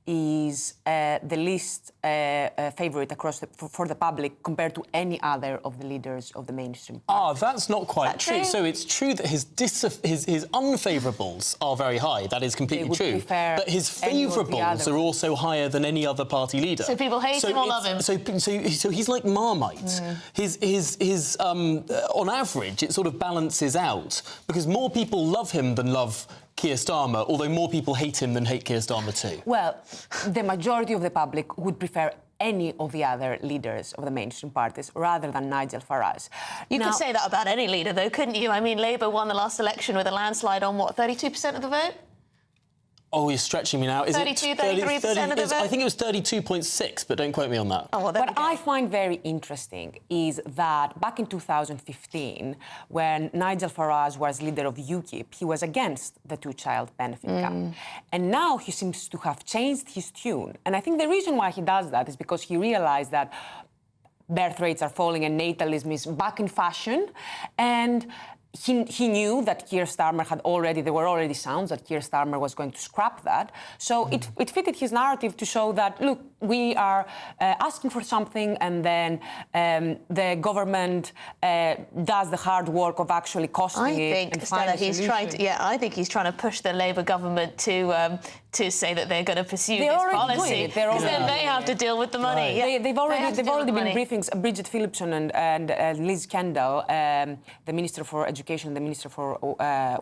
is the least favourite across for the public compared to any other of the leaders of the mainstream party. That's not quite true. So it's true that his unfavourables are very high. That is completely true. But his favourables are also higher than any other party leader. So people hate him or love him. So he's like Marmite. His on average, it sort of balances out because more people love him than love Keir Starmer, although more people hate him than hate Keir Starmer too? Well, the majority of the public would prefer any of the other leaders of the mainstream parties rather than Nigel Farage. You could say that about any leader, though, couldn't you? I mean, Labour won the last election with a landslide on, what, 32% of the vote? Oh, you're stretching me now. Is 32, it 33% of the vote? I think it was 32.6, but don't quote me on that. Oh, well, what I find very interesting is that back in 2015, when Nigel Farage was leader of UKIP, he was against the two-child benefit cap. And now he seems to have changed his tune. And I think the reason why he does that is because he realised that birth rates are falling and natalism is back in fashion. And he knew that Keir Starmer there were already sounds that Keir Starmer was going to scrap that. So it fitted his narrative to show that, look, we are asking for something and then the government does the hard work of actually costing it. I think, Stella, I think he's trying to push the Labour government to say that they're going to pursue this policy. Because then they have to deal with the money. Right. They've already been briefings. Bridget Phillipson and Liz Kendall, the Minister for Education, the Minister for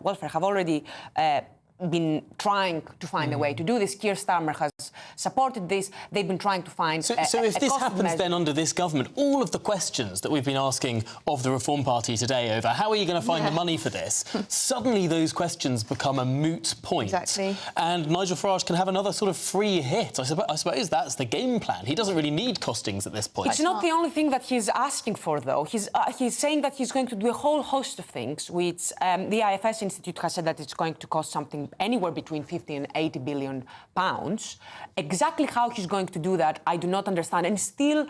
Welfare, have already been trying to find a way to do this. Keir Starmer has supported this. They've been trying to find So if this happens then under this government, all of the questions that we've been asking of the Reform Party today over how are you going to find the money for this, suddenly those questions become a moot point. Exactly. And Nigel Farage can have another sort of free hit. I suppose that's the game plan. He doesn't really need costings at this point. It's not the only thing that he's asking for, though. He's saying that he's going to do a whole host of things, which the IFS Institute has said that it's going to cost something anywhere between 50 and 80 billion pounds. Exactly how he's going to do that, I do not understand. And still,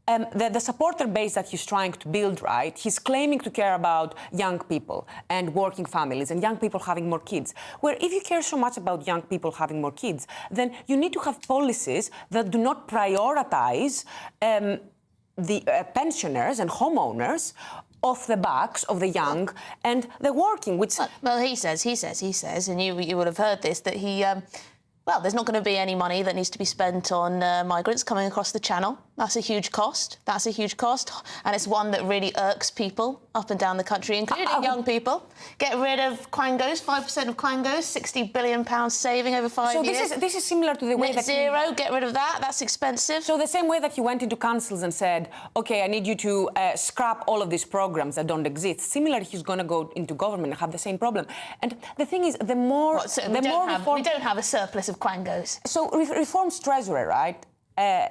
the supporter base that he's trying to build, right, he's claiming to care about young people and working families and young people having more kids. Where if you care so much about young people having more kids, then you need to have policies that do not prioritise the pensioners and homeowners off the backs of the young and the working, which... Well, he says, and you would have heard this, that he... Well, there's not going to be any money that needs to be spent on migrants coming across the Channel. That's a huge cost. And it's one that really irks people up and down the country, including young people. Get rid of quangos, 5% of quangos, £60 billion saving over 5 years. So this is similar to the way that... zero, get rid of that, that's expensive. So the same way that you went into councils and said, OK, I need you to scrap all of these programmes that don't exist. Similarly, he's going to go into government and have the same problem. And the thing is, the more... we don't have a surplus of quangos. So Reform's treasurer, right,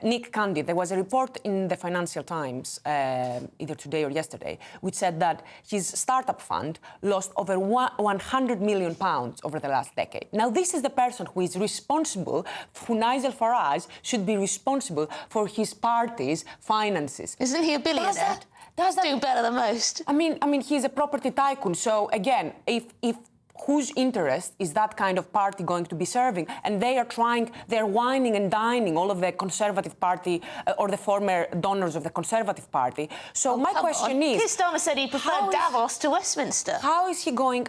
Nick Candy, there was a report in the Financial Times either today or yesterday, which said that his startup fund lost over £100 million over the last decade. Now, this is the person who is responsible, who Nigel Farage should be responsible for his party's finances. Isn't he a billionaire? Does that do better than most? I mean, he's a property tycoon. So again, if whose interest is that kind of party going to be serving? And they're whining and dining all of the Conservative Party or the former donors of the Conservative Party. So my question is... Keir Starmer said he preferred Davos to Westminster. How is he going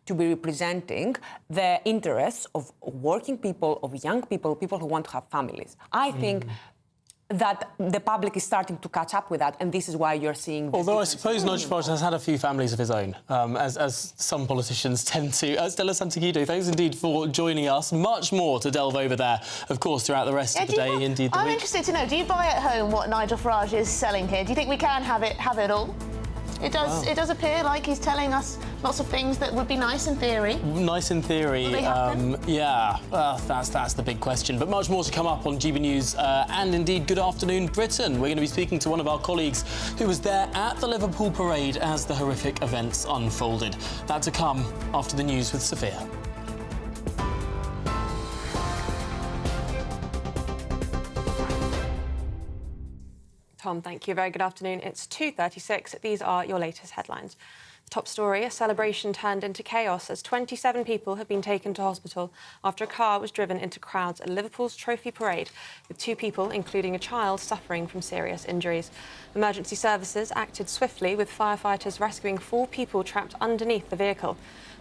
to be representing the interests of working people, of young people, people who want to have families? I think that the public is starting to catch up with that, and this is why you're seeing... Although I suppose Nigel Farage has had a few families of his own, as some politicians tend to. Stella Santaguido, thanks indeed for joining us. Much more to delve over there, of course, throughout the rest of the day, indeed the I'm week. interested to know, do you buy at home what Nigel Farage is selling here? Do you think we can have it all? It does. Wow. It does appear like he's telling us lots of things that would be nice in theory. Nice in theory. Will they happen? Yeah. That's the big question. But much more to come up on GB News and indeed Good Afternoon Britain. We're going to be speaking to one of our colleagues who was there at the Liverpool parade as the horrific events unfolded. That to come after the news with Sophia. Tom, thank you. Very good afternoon. It's 2:36. These are your latest headlines. The top story, a celebration turned into chaos as 27 people have been taken to hospital after a car was driven into crowds at Liverpool's Trophy Parade, with 2 people, including a child, suffering from serious injuries. Emergency services acted swiftly, with firefighters rescuing 4 people trapped underneath the vehicle.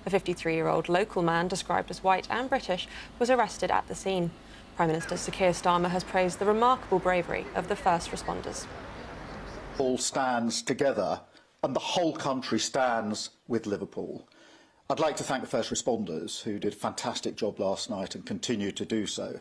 A 53-year-old local man, described as white and British, was arrested at the scene. Prime Minister Sir Keir Starmer has praised the remarkable bravery of the first responders. All stands together and the whole country stands with Liverpool. I'd like to thank the first responders who did a fantastic job last night and continue to do so.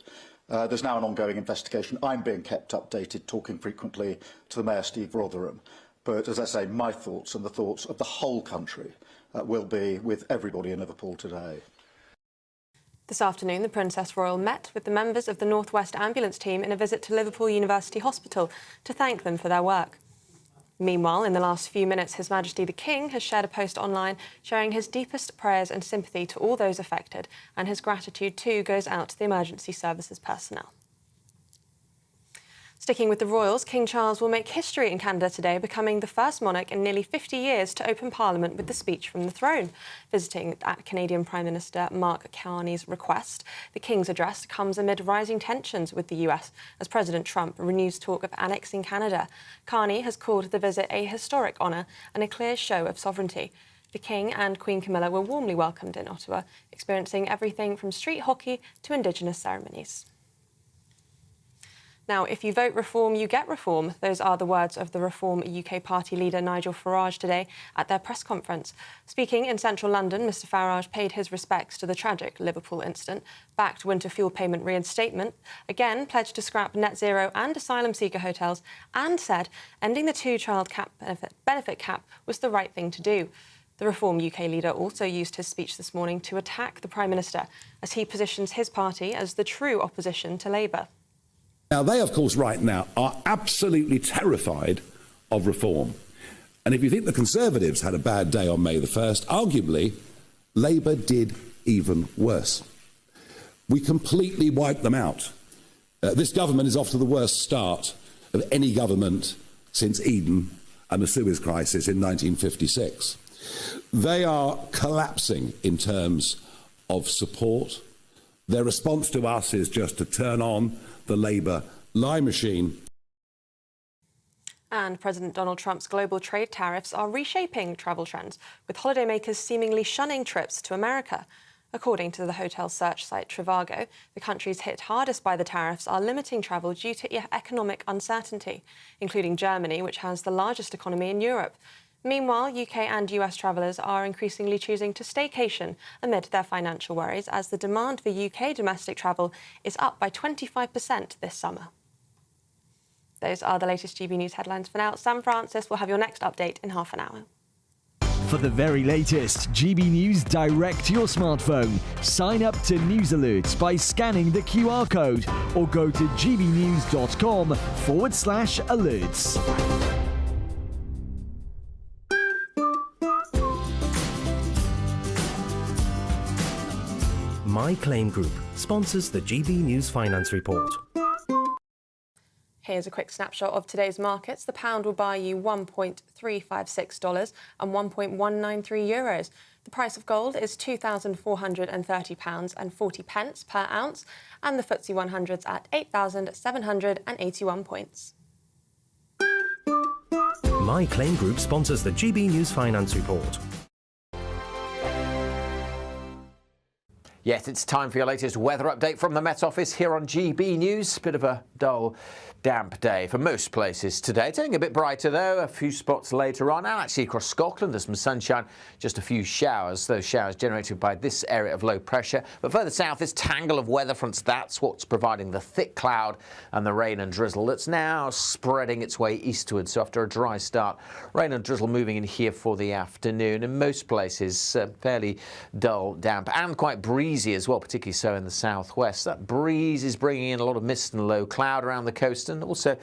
There's now an ongoing investigation. I'm being kept updated, talking frequently to the Mayor, Steve Rotherham. But as I say, my thoughts and the thoughts of the whole country will be with everybody in Liverpool today. This afternoon, the Princess Royal met with the members of the North West Ambulance team in a visit to Liverpool University Hospital to thank them for their work. Meanwhile, in the last few minutes, His Majesty the King has shared a post online sharing his deepest prayers and sympathy to all those affected, and his gratitude too goes out to the emergency services personnel. Sticking with the royals, King Charles will make history in Canada today, becoming the first monarch in nearly 50 years to open Parliament with the speech from the throne. Visiting at Canadian Prime Minister Mark Carney's request, the King's address comes amid rising tensions with the US as President Trump renews talk of annexing Canada. Carney has called the visit a historic honour and a clear show of sovereignty. The King and Queen Camilla were warmly welcomed in Ottawa, experiencing everything from street hockey to Indigenous ceremonies. Now, if you vote Reform, you get reform. Those are the words of the Reform UK party leader Nigel Farage today at their press conference. Speaking in central London, Mr Farage paid his respects to the tragic Liverpool incident, backed winter fuel payment reinstatement, again pledged to scrap net zero and asylum seeker hotels, and said ending the two-child benefit cap was the right thing to do. The Reform UK leader also used his speech this morning to attack the Prime Minister as he positions his party as the true opposition to Labour. Now, they, of course, right now are absolutely terrified of reform. And if you think the Conservatives had a bad day on May the 1st, arguably, Labour did even worse. We completely wiped them out. This government is off to the worst start of any government since Eden and the Suez Crisis in 1956. They are collapsing in terms of support. Their response to us is just to turn on the Labour lie machine. And President Donald Trump's global trade tariffs are reshaping travel trends, with holidaymakers seemingly shunning trips to America. According to the hotel search site Trivago, the countries hit hardest by the tariffs are limiting travel due to economic uncertainty, including Germany, which has the largest economy in Europe. Meanwhile, UK and US travellers are increasingly choosing to staycation amid their financial worries, as the demand for UK domestic travel is up by 25% this summer. Those are the latest GB News headlines for now. Sam Francis will have your next update in half an hour. For the very latest GB News direct to your smartphone, sign up to News Alerts by scanning the QR code or go to gbnews.com/alerts. My Claim Group sponsors the GB News Finance Report. Here's a quick snapshot of today's markets. The pound will buy you $1.356 and €1.193. The price of gold is £2,430.40 per ounce, and the FTSE 100's at 8,781 points. My Claim Group sponsors the GB News Finance Report. Yes, it's time for your latest weather update from the Met Office here on GB News. Bit of a dull, damp day for most places today. Turning a bit brighter, though, a few spots later on. And actually across Scotland, there's some sunshine, just a few showers. Those showers generated by this area of low pressure. But further south, this tangle of weather fronts, that's what's providing the thick cloud and the rain and drizzle that's now spreading its way eastwards. So after a dry start, rain and drizzle moving in here for the afternoon. In most places, fairly dull, damp and quite breezy as well, particularly so in the southwest. That breeze is bringing in a lot of mist and low cloud around the coast, and also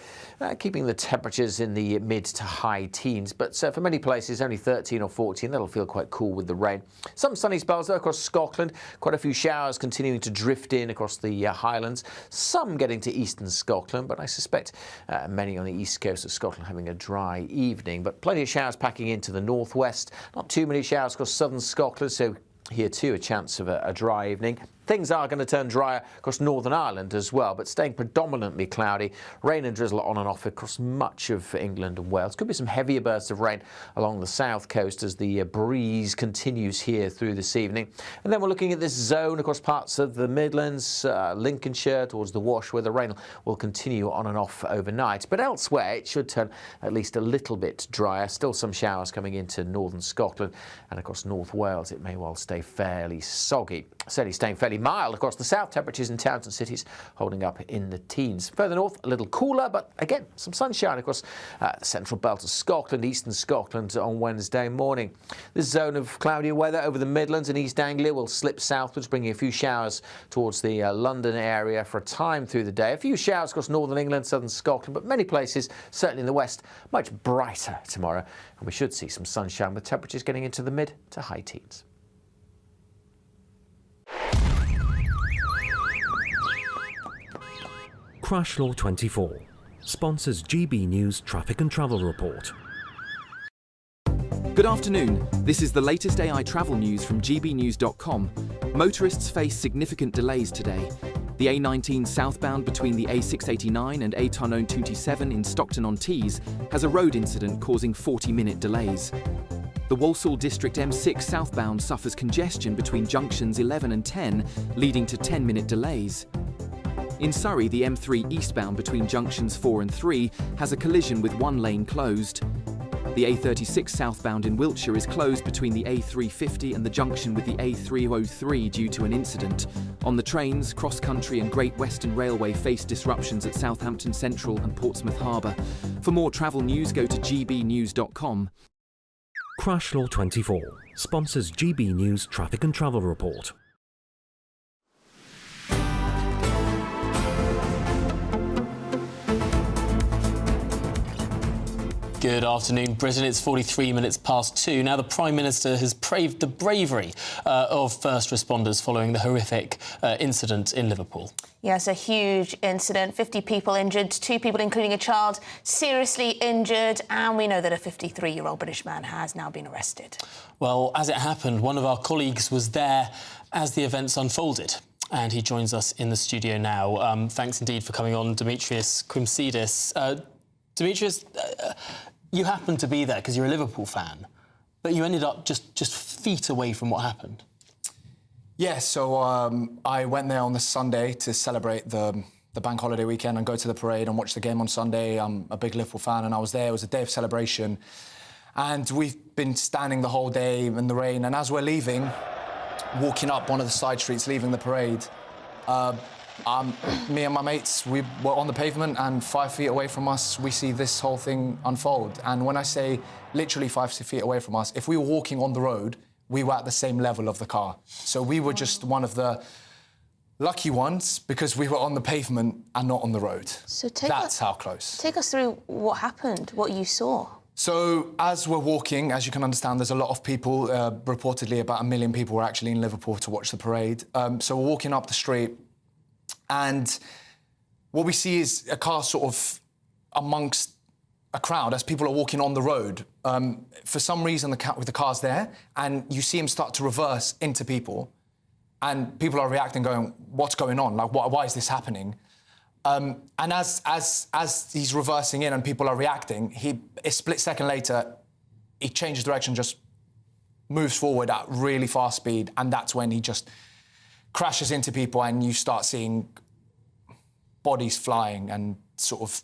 keeping the temperatures in the mid to high teens. But for many places, only 13 or 14. That'll feel quite cool with the rain. Some sunny spells, though, across Scotland. Quite a few showers continuing to drift in across the Highlands. Some getting to eastern Scotland, but I suspect many on the east coast of Scotland having a dry evening. But plenty of showers packing into the northwest. Not too many showers across southern Scotland, so here too a chance of a dry evening. Things are going to turn drier across Northern Ireland as well, but staying predominantly cloudy. Rain and drizzle on and off across much of England and Wales. Could be some heavier bursts of rain along the south coast as the breeze continues here through this evening. And then we're looking at this zone across parts of the Midlands, Lincolnshire, towards the Wash, where the rain will continue on and off overnight. But elsewhere, it should turn at least a little bit drier. Still some showers coming into northern Scotland, and across North Wales it may well stay fairly soggy. Certainly staying fairly mild across the south. Temperatures in towns and cities holding up in the teens. Further north, a little cooler, but again, some sunshine across the central belt of Scotland, eastern Scotland on Wednesday morning. This zone of cloudier weather over the Midlands and East Anglia will slip southwards, bringing a few showers towards the London area for a time through the day. A few showers across northern England, southern Scotland, but many places, certainly in the west, much brighter tomorrow. And we should see some sunshine with temperatures getting into the mid to high teens. Crash Law 24 sponsors GB News Traffic and Travel Report. Good afternoon. This is the latest AI travel news from gbnews.com. Motorists face significant delays today. The A19 southbound between the A689 and A-Tunnel 227 in Stockton-on-Tees has a road incident causing 40-minute delays. The Walsall District M6 southbound suffers congestion between junctions 11 and 10, leading to 10-minute delays. In Surrey, the M3 eastbound between junctions 4 and 3 has a collision with one lane closed. The A36 southbound in Wiltshire is closed between the A350 and the junction with the A303 due to an incident. On the trains, Cross Country and Great Western Railway face disruptions at Southampton Central and Portsmouth Harbour. For more travel news, go to gbnews.com. Crash Law 24 sponsors GB News Traffic and Travel Report. Good afternoon, Britain. It's 43 minutes past 2. Now, the Prime Minister has praised the bravery of first responders following the horrific incident in Liverpool. Yes, a huge incident. 50 people injured, 2 people, including a child, seriously injured. And we know that a 53-year-old British man has now been arrested. Well, as it happened, one of our colleagues was there as the events unfolded. And he joins us in the studio now. Thanks indeed for coming on, Demetrius Quimsidis. Demetrius, you happened to be there because you're a Liverpool fan, but you ended up just feet away from what happened. Yeah, so I went there on the Sunday to celebrate the bank holiday weekend and go to the parade and watch the game on Sunday. I'm a big Liverpool fan, and I was there. It was a day of celebration. And we've been standing the whole day in the rain, and as we're leaving, walking up one of the side streets, leaving the parade, me and my mates, we were on the pavement, and 5 feet away from us, we see this whole thing unfold. And when I say literally 5 feet away from us, if we were walking on the road, we were at the same level of the car. So we were just one of the lucky ones because we were on the pavement and not on the road. So that's how close. Take us through what happened, what you saw. So as we're walking, as you can understand, there's a lot of people, reportedly about 1 million people were actually in Liverpool to watch the parade. So we're walking up the street, and what we see is a car sort of amongst a crowd as people are walking on the road. For some reason, the car's there, and you see him start to reverse into people, and people are reacting, going, "What's going on? Like, why is this happening?" And as he's reversing in and people are reacting, a split second later, he changes direction, just moves forward at really fast speed, and that's when he just crashes into people, and you start seeing bodies flying and sort of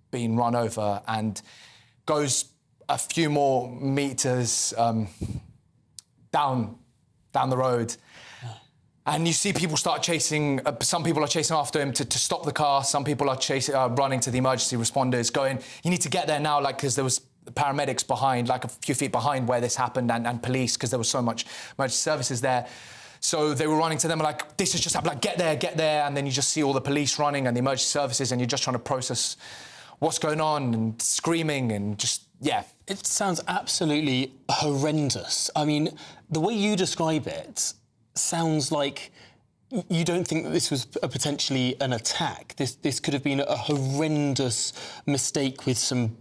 being run over, and goes a few more meters down the road. And you see people start chasing, some people are chasing after him to stop the car, some people are running to the emergency responders, going, "You need to get there now," like, because there was paramedics behind, like a few feet behind where this happened, and police, because there was so much emergency services there. So they were running to them, like, "This has just happened, like, get there," and then you just see all the police running and the emergency services, and you're just trying to process what's going on and screaming and just, yeah. It sounds absolutely horrendous. I mean, the way you describe it sounds like you don't think that this was potentially an attack. This could have been a horrendous mistake with some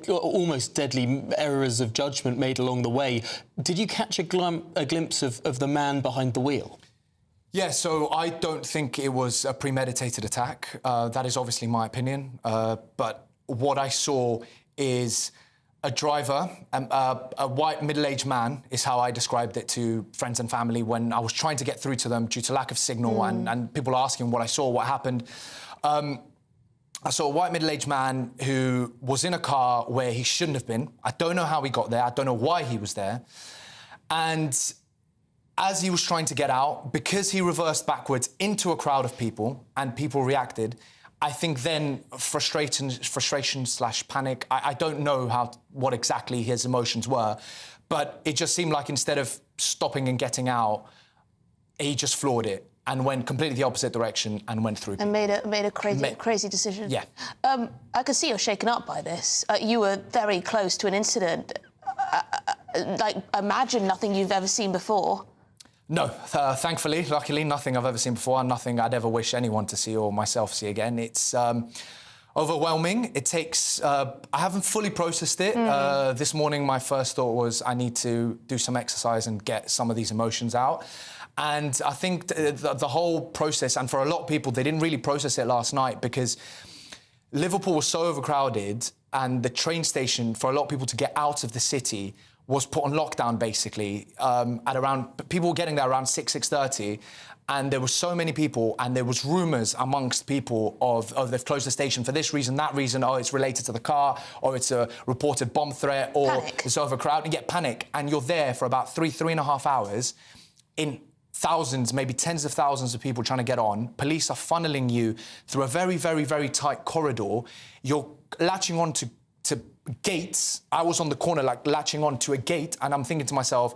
almost deadly errors of judgment made along the way. Did you catch a glimpse of the man behind the wheel? Yeah, so I don't think it was a premeditated attack. That is obviously my opinion. But what I saw is a driver, a white middle-aged man, is how I described it to friends and family when I was trying to get through to them due to lack of signal and people asking what I saw, what happened. I saw a white middle-aged man who was in a car where he shouldn't have been. I don't know how he got there. I don't know why he was there. And as he was trying to get out, because he reversed backwards into a crowd of people and people reacted, I think then frustration/panic, I don't know what exactly his emotions were, but it just seemed like instead of stopping and getting out, he just floored it and went completely the opposite direction and went through. And made a crazy decision. Yeah. I can see you're shaken up by this. You were very close to an incident. Imagine nothing you've ever seen before. No, thankfully, luckily, nothing I've ever seen before and nothing I'd ever wish anyone to see or myself see again. It's overwhelming. It takes... I haven't fully processed it. This morning, my first thought was I need to do some exercise and get some of these emotions out. And I think the whole process, and for a lot of people, they didn't really process it last night because Liverpool was so overcrowded and the train station, for a lot of people to get out of the city, was put on lockdown, basically, at around... People were getting there around 6:30, and there were so many people, and there was rumours amongst people of they've closed the station for this reason, that reason, oh, it's related to the car, or it's a reported bomb threat, or panic. It's overcrowded. You get panic, and you're there for about 3.5 hours in thousands, maybe tens of thousands of people trying to get on. Police are funneling you through a very, very, very tight corridor. You're latching on to gates. I was on the corner, latching on to a gate, and I'm thinking to myself,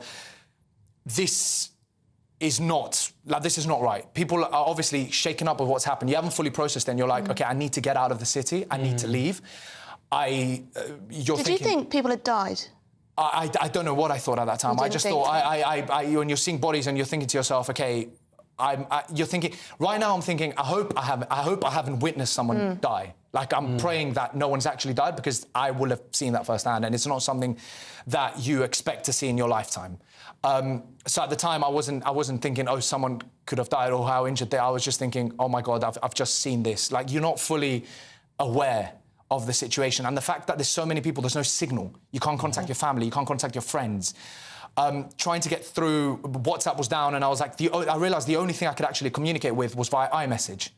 this is not right. People are obviously shaken up with what's happened. You haven't fully processed it, and you're like, OK, I need to get out of the city. I need to leave. Did you think people had died? I don't know what I thought at that time. I just thought, when you're seeing bodies and you're thinking to yourself, OK, you're thinking... Right now I'm thinking, I hope I haven't witnessed someone die. I'm praying that no one's actually died because I will have seen that firsthand, and it's not something that you expect to see in your lifetime. So at the time, I wasn't thinking, oh, someone could have died or how injured they are. I was just thinking, oh, my God, I've just seen this. You're not fully aware of the situation. And the fact that there's so many people, there's no signal. You can't contact your family, you can't contact your friends. Trying to get through, WhatsApp was down, and I was like, I realised the only thing I could actually communicate with was via iMessage.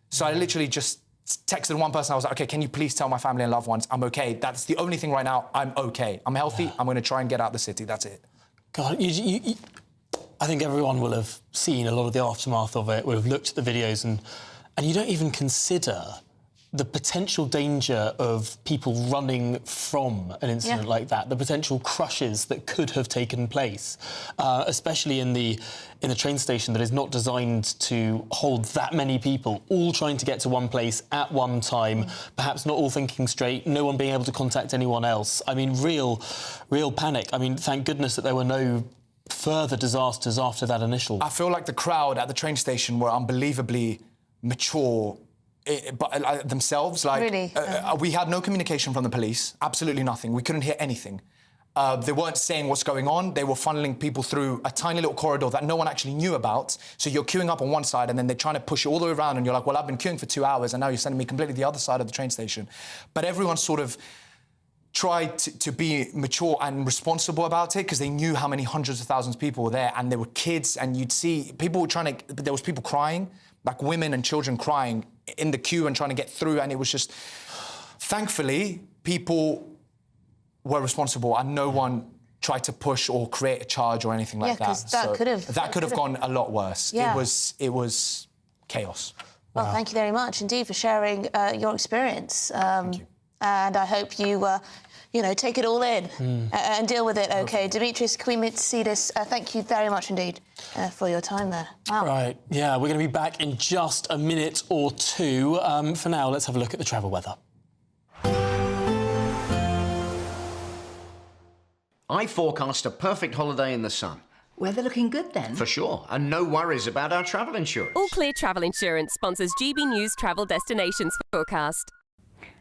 So I literally just texted one person. I was like, OK, can you please tell my family and loved ones I'm OK? That's the only thing right now. I'm OK. I'm healthy. I'm going to try and get out the city. That's it. God, I think everyone will have seen a lot of the aftermath of it, will have looked at the videos, and you don't even consider the potential danger of people running from an incident like that, the potential crushes that could have taken place, especially in the train station that is not designed to hold that many people, all trying to get to one place at one time, perhaps not all thinking straight, no one being able to contact anyone else. I mean, real panic. I mean, thank goodness that there were no further disasters after that initial. I feel like the crowd at the train station were unbelievably mature themselves. Really? We had no communication from the police, absolutely nothing. We couldn't hear anything. They weren't saying what's going on. They were funneling people through a tiny little corridor that no one actually knew about. So you're queuing up on one side, and then they're trying to push you all the way around, and you're like, well, I've been queuing for 2 hours, and now you're sending me completely the other side of the train station. But everyone sort of tried to be mature and responsible about it because they knew how many hundreds of thousands of people were there, and there were kids, and you'd see people there was people crying, like women and children crying in the queue and trying to get through, and it was just... Thankfully, people were responsible and no one tried to push or create a charge or anything like that. That could have gone a lot worse. Yeah. It was chaos. Well, thank you very much indeed for sharing your experience. Thank you. And I hope you... take it all in and deal with it, OK. Dimitris Koumitsidis, thank you very much indeed for your time there. Wow. Right, yeah, we're going to be back in just a minute or two. For now, let's have a look at the travel weather. I forecast a perfect holiday in the sun. Weather looking good then? For sure, and no worries about our travel insurance. All Clear Travel Insurance sponsors GB News Travel Destinations forecast.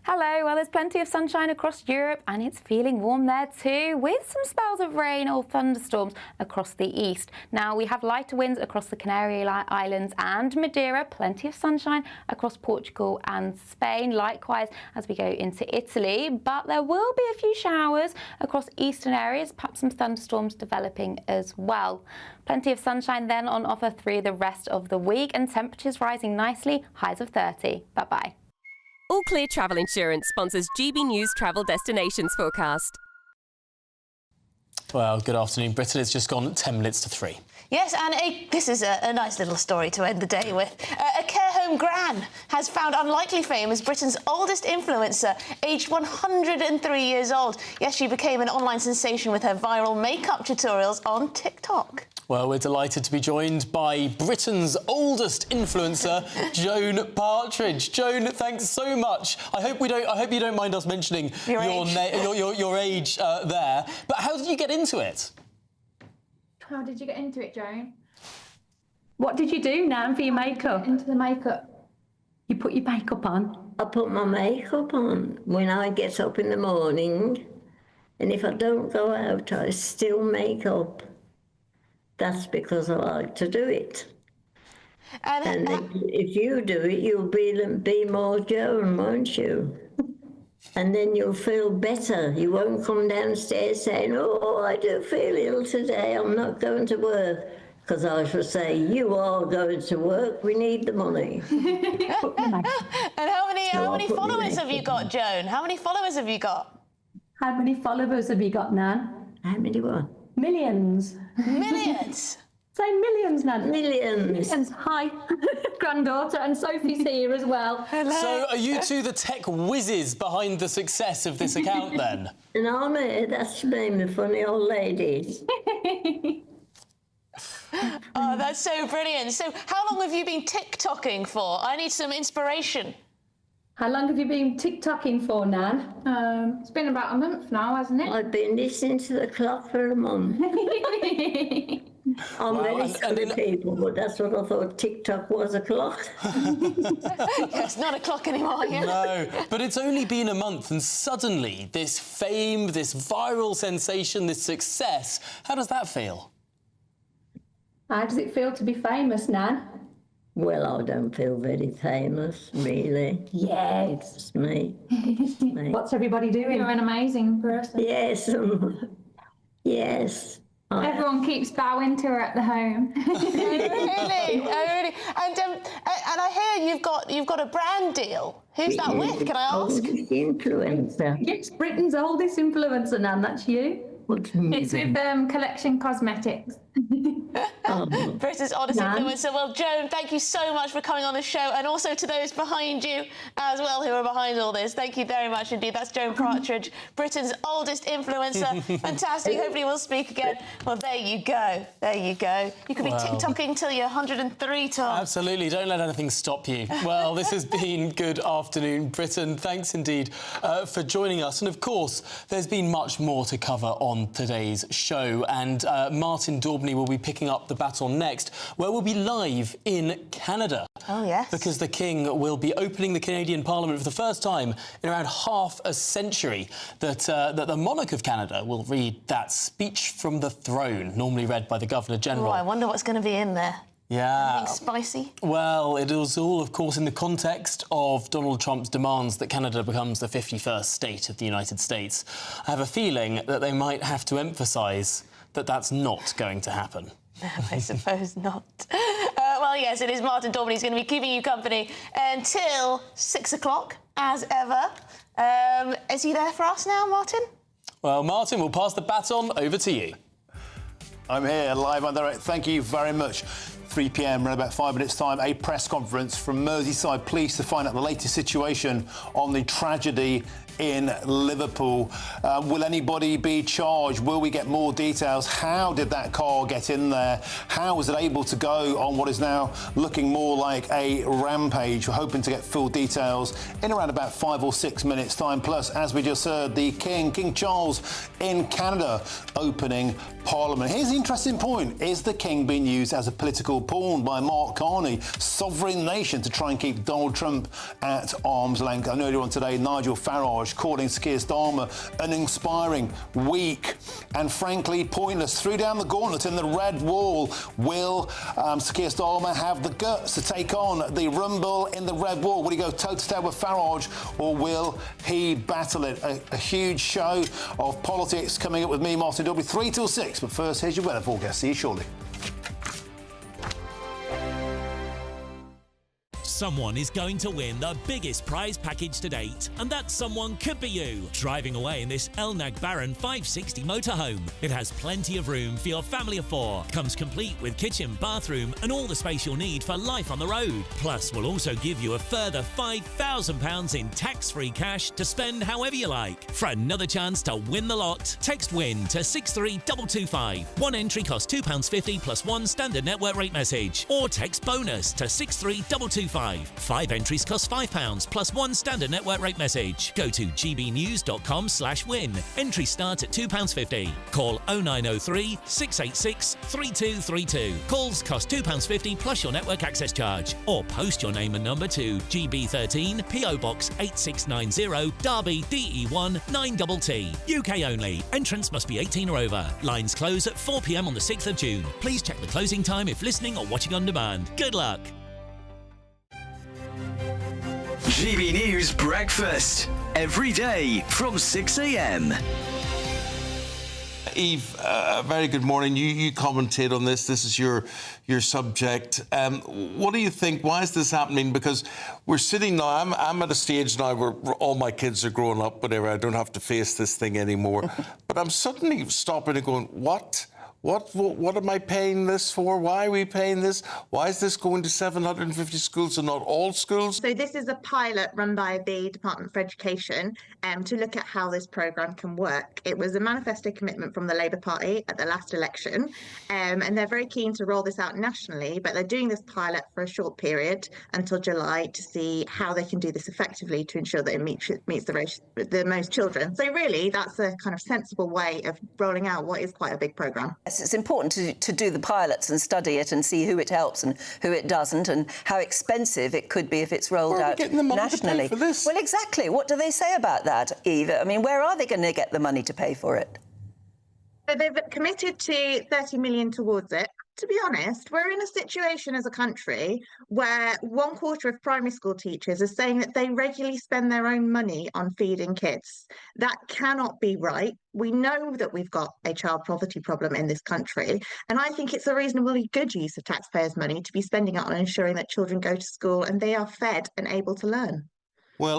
Hello, well, there's plenty of sunshine across Europe and it's feeling warm there too, with some spells of rain or thunderstorms across the east. Now, we have lighter winds across the Canary Islands and Madeira, plenty of sunshine across Portugal and Spain, likewise as we go into Italy, but there will be a few showers across eastern areas, perhaps some thunderstorms developing as well. Plenty of sunshine then on offer through the rest of the week and temperatures rising nicely, highs of 30. Bye-bye. All Clear Travel Insurance sponsors GB News Travel Destinations Forecast. Well, good afternoon. Britain, it's just gone 10 minutes to 3. Yes, and this is a nice little story to end the day with. A care home gran has found unlikely fame as Britain's oldest influencer, aged 103 years old. Yes, she became an online sensation with her viral makeup tutorials on TikTok. Well, we're delighted to be joined by Britain's oldest influencer, Joan Partridge. Joan, thanks so much. I hope you don't mind us mentioning your age there. But how did you get into it? How did you get into it, Joan? What did you do, Nan, for your makeup? Into the makeup. You put your makeup on? I put my makeup on when I get up in the morning, and if I don't go out, I still make up. That's because I like to do it. And if you do it, you'll be more Joan, won't you? And then you'll feel better. You won't come downstairs saying, oh, I do feel ill today, I'm not going to work. Because I shall say, you are going to work, we need the money. And how many followers have you got, Joan? How many followers have you got? How many followers have you got, Nan? How many what? Millions. Millions? Say millions, Nan. Millions. Hi, granddaughter, and Sophie's here as well. Hello. So are you two the tech whizzes behind the success of this account then? No, mate, that's me, the funny old ladies. Oh, that's so brilliant. So how long have you been TikToking for? I need some inspiration. How long have you been TikToking for, Nan? It's been about a month now, hasn't it? I've been listening to the clock for a month. I'm very sorry, people, but that's what I thought TikTok was, a clock. It's not a clock anymore. No, but it's only been a month and suddenly this fame, this viral sensation, this success, how does that feel? How does it feel to be famous, Nan? Well, I don't feel very famous, really. Yes. It's me. What's everybody doing? You're an amazing person. Yes. Yes. Everyone keeps bowing to her at the home. Really? And I hear you've got a brand deal. Who's that with, can I ask? Influencer. Yes, Britain's oldest influencer, Nan, that's you. It's with Collection Cosmetics. Britain's oldest influencer. Well, Joan, thank you so much for coming on the show, and also to those behind you as well who are behind all this. Thank you very much indeed. That's Joan Partridge, Britain's oldest influencer. Fantastic. Hopefully we'll speak again. Well, there you go. There you go. You could be TikToking till you're 103, Tom. Absolutely. Don't let anything stop you. Well, this has been Good Afternoon Britain. Thanks indeed for joining us. And of course, there's been much more to cover on today's show. And Martin Daubney will be picking up the baton next, where we'll be live in Canada. Oh, yes. Because the King will be opening the Canadian Parliament for the first time in around half a century. That the monarch of Canada will read that speech from the throne, normally read by the Governor-General. Oh, I wonder what's going to be in there. Yeah. Anything spicy? Well, it was all, of course, in the context of Donald Trump's demands that Canada becomes the 51st state of the United States. I have a feeling that they might have to emphasise that that's not going to happen. I suppose not. Well, yes, it is Martin Daubney. He's going to be keeping you company until 6 o'clock, as ever. Is he there for us now, Martin? Well, Martin, we'll pass the baton over to you. I'm here, live and direct. Thank you very much. 3 p.m, in about 5 minutes' time, a press conference from Merseyside Police to find out the latest situation on the tragedy in Liverpool. Will anybody be charged? Will we get more details? How did that car get in there? How was it able to go on what is now looking more like a rampage? We're hoping to get full details in around about 5 or 6 minutes' time. Plus, as we just heard, the King Charles in Canada, opening Parliament. Here's the interesting point. Is the King being used as a political pawn by Mark Carney, sovereign nation, to try and keep Donald Trump at arm's length? I know earlier on today, Nigel Farage calling Sir Keir Starmer an inspiring, weak and frankly pointless. Threw down the gauntlet in the red wall. Will Sir Keir Starmer have the guts to take on the rumble in the red wall? Will he go toe-to-toe with Farage, or will he battle it? A huge show of politics coming up with me, Martin Dobby, 3 till 6. But first, here's your weather forecast. See you shortly. Someone is going to win the biggest prize package to date, and that someone could be you, driving away in this Elnag Baron 560 motorhome. It has plenty of room for your family of 4, comes complete with kitchen, bathroom and all the space you'll need for life on the road. Plus, we'll also give you a further £5,000 in tax-free cash to spend however you like. For another chance to win the lot, text WIN to 63225. One entry costs £2.50 plus one standard network rate message, or text BONUS to 63225. 5 entries cost £5 plus one standard network rate message. Go to gbnews.com/win. Entry start at £2.50. Call 0903 686 3232. Calls cost £2.50 plus your network access charge. Or post your name and number to GB13 PO Box 8690 Derby DE1 9TT. UK only. Entrance must be 18 or over. Lines close at 4 p.m. on the 6th of June. Please check the closing time if listening or watching on demand. Good luck. GB News Breakfast, every day from 6 a.m. Eve, very good morning. You commentate on this. This is your subject. What do you think? Why is this happening? Because we're sitting now, I'm at a stage now where all my kids are growing up, whatever. I don't have to face this thing anymore. But I'm suddenly stopping and going, what? What am I paying this for? Why are we paying this? Why is this going to 750 schools and not all schools? So this is a pilot run by the Department for Education to look at how this programme can work. It was a manifesto commitment from the Labour Party at the last election, and they're very keen to roll this out nationally, but they're doing this pilot for a short period until July to see how they can do this effectively to ensure that it meets the most children. So really, that's a kind of sensible way of rolling out what is quite a big programme. It's important to do the pilots and study it and see who it helps and who it doesn't, and how expensive it could be if it's rolled out getting the money nationally. to pay for this? Well, exactly. What do they say about that, Eve? I mean, where are they going to get the money to pay for it? So they've committed to 30 million towards it. To be honest, we're in a situation as a country where 1/4 of primary school teachers are saying that they regularly spend their own money on feeding kids. That cannot be right. We know that we've got a child poverty problem in this country, and I think it's a reasonably good use of taxpayers' money to be spending it on ensuring that children go to school and they are fed and able to learn. Well,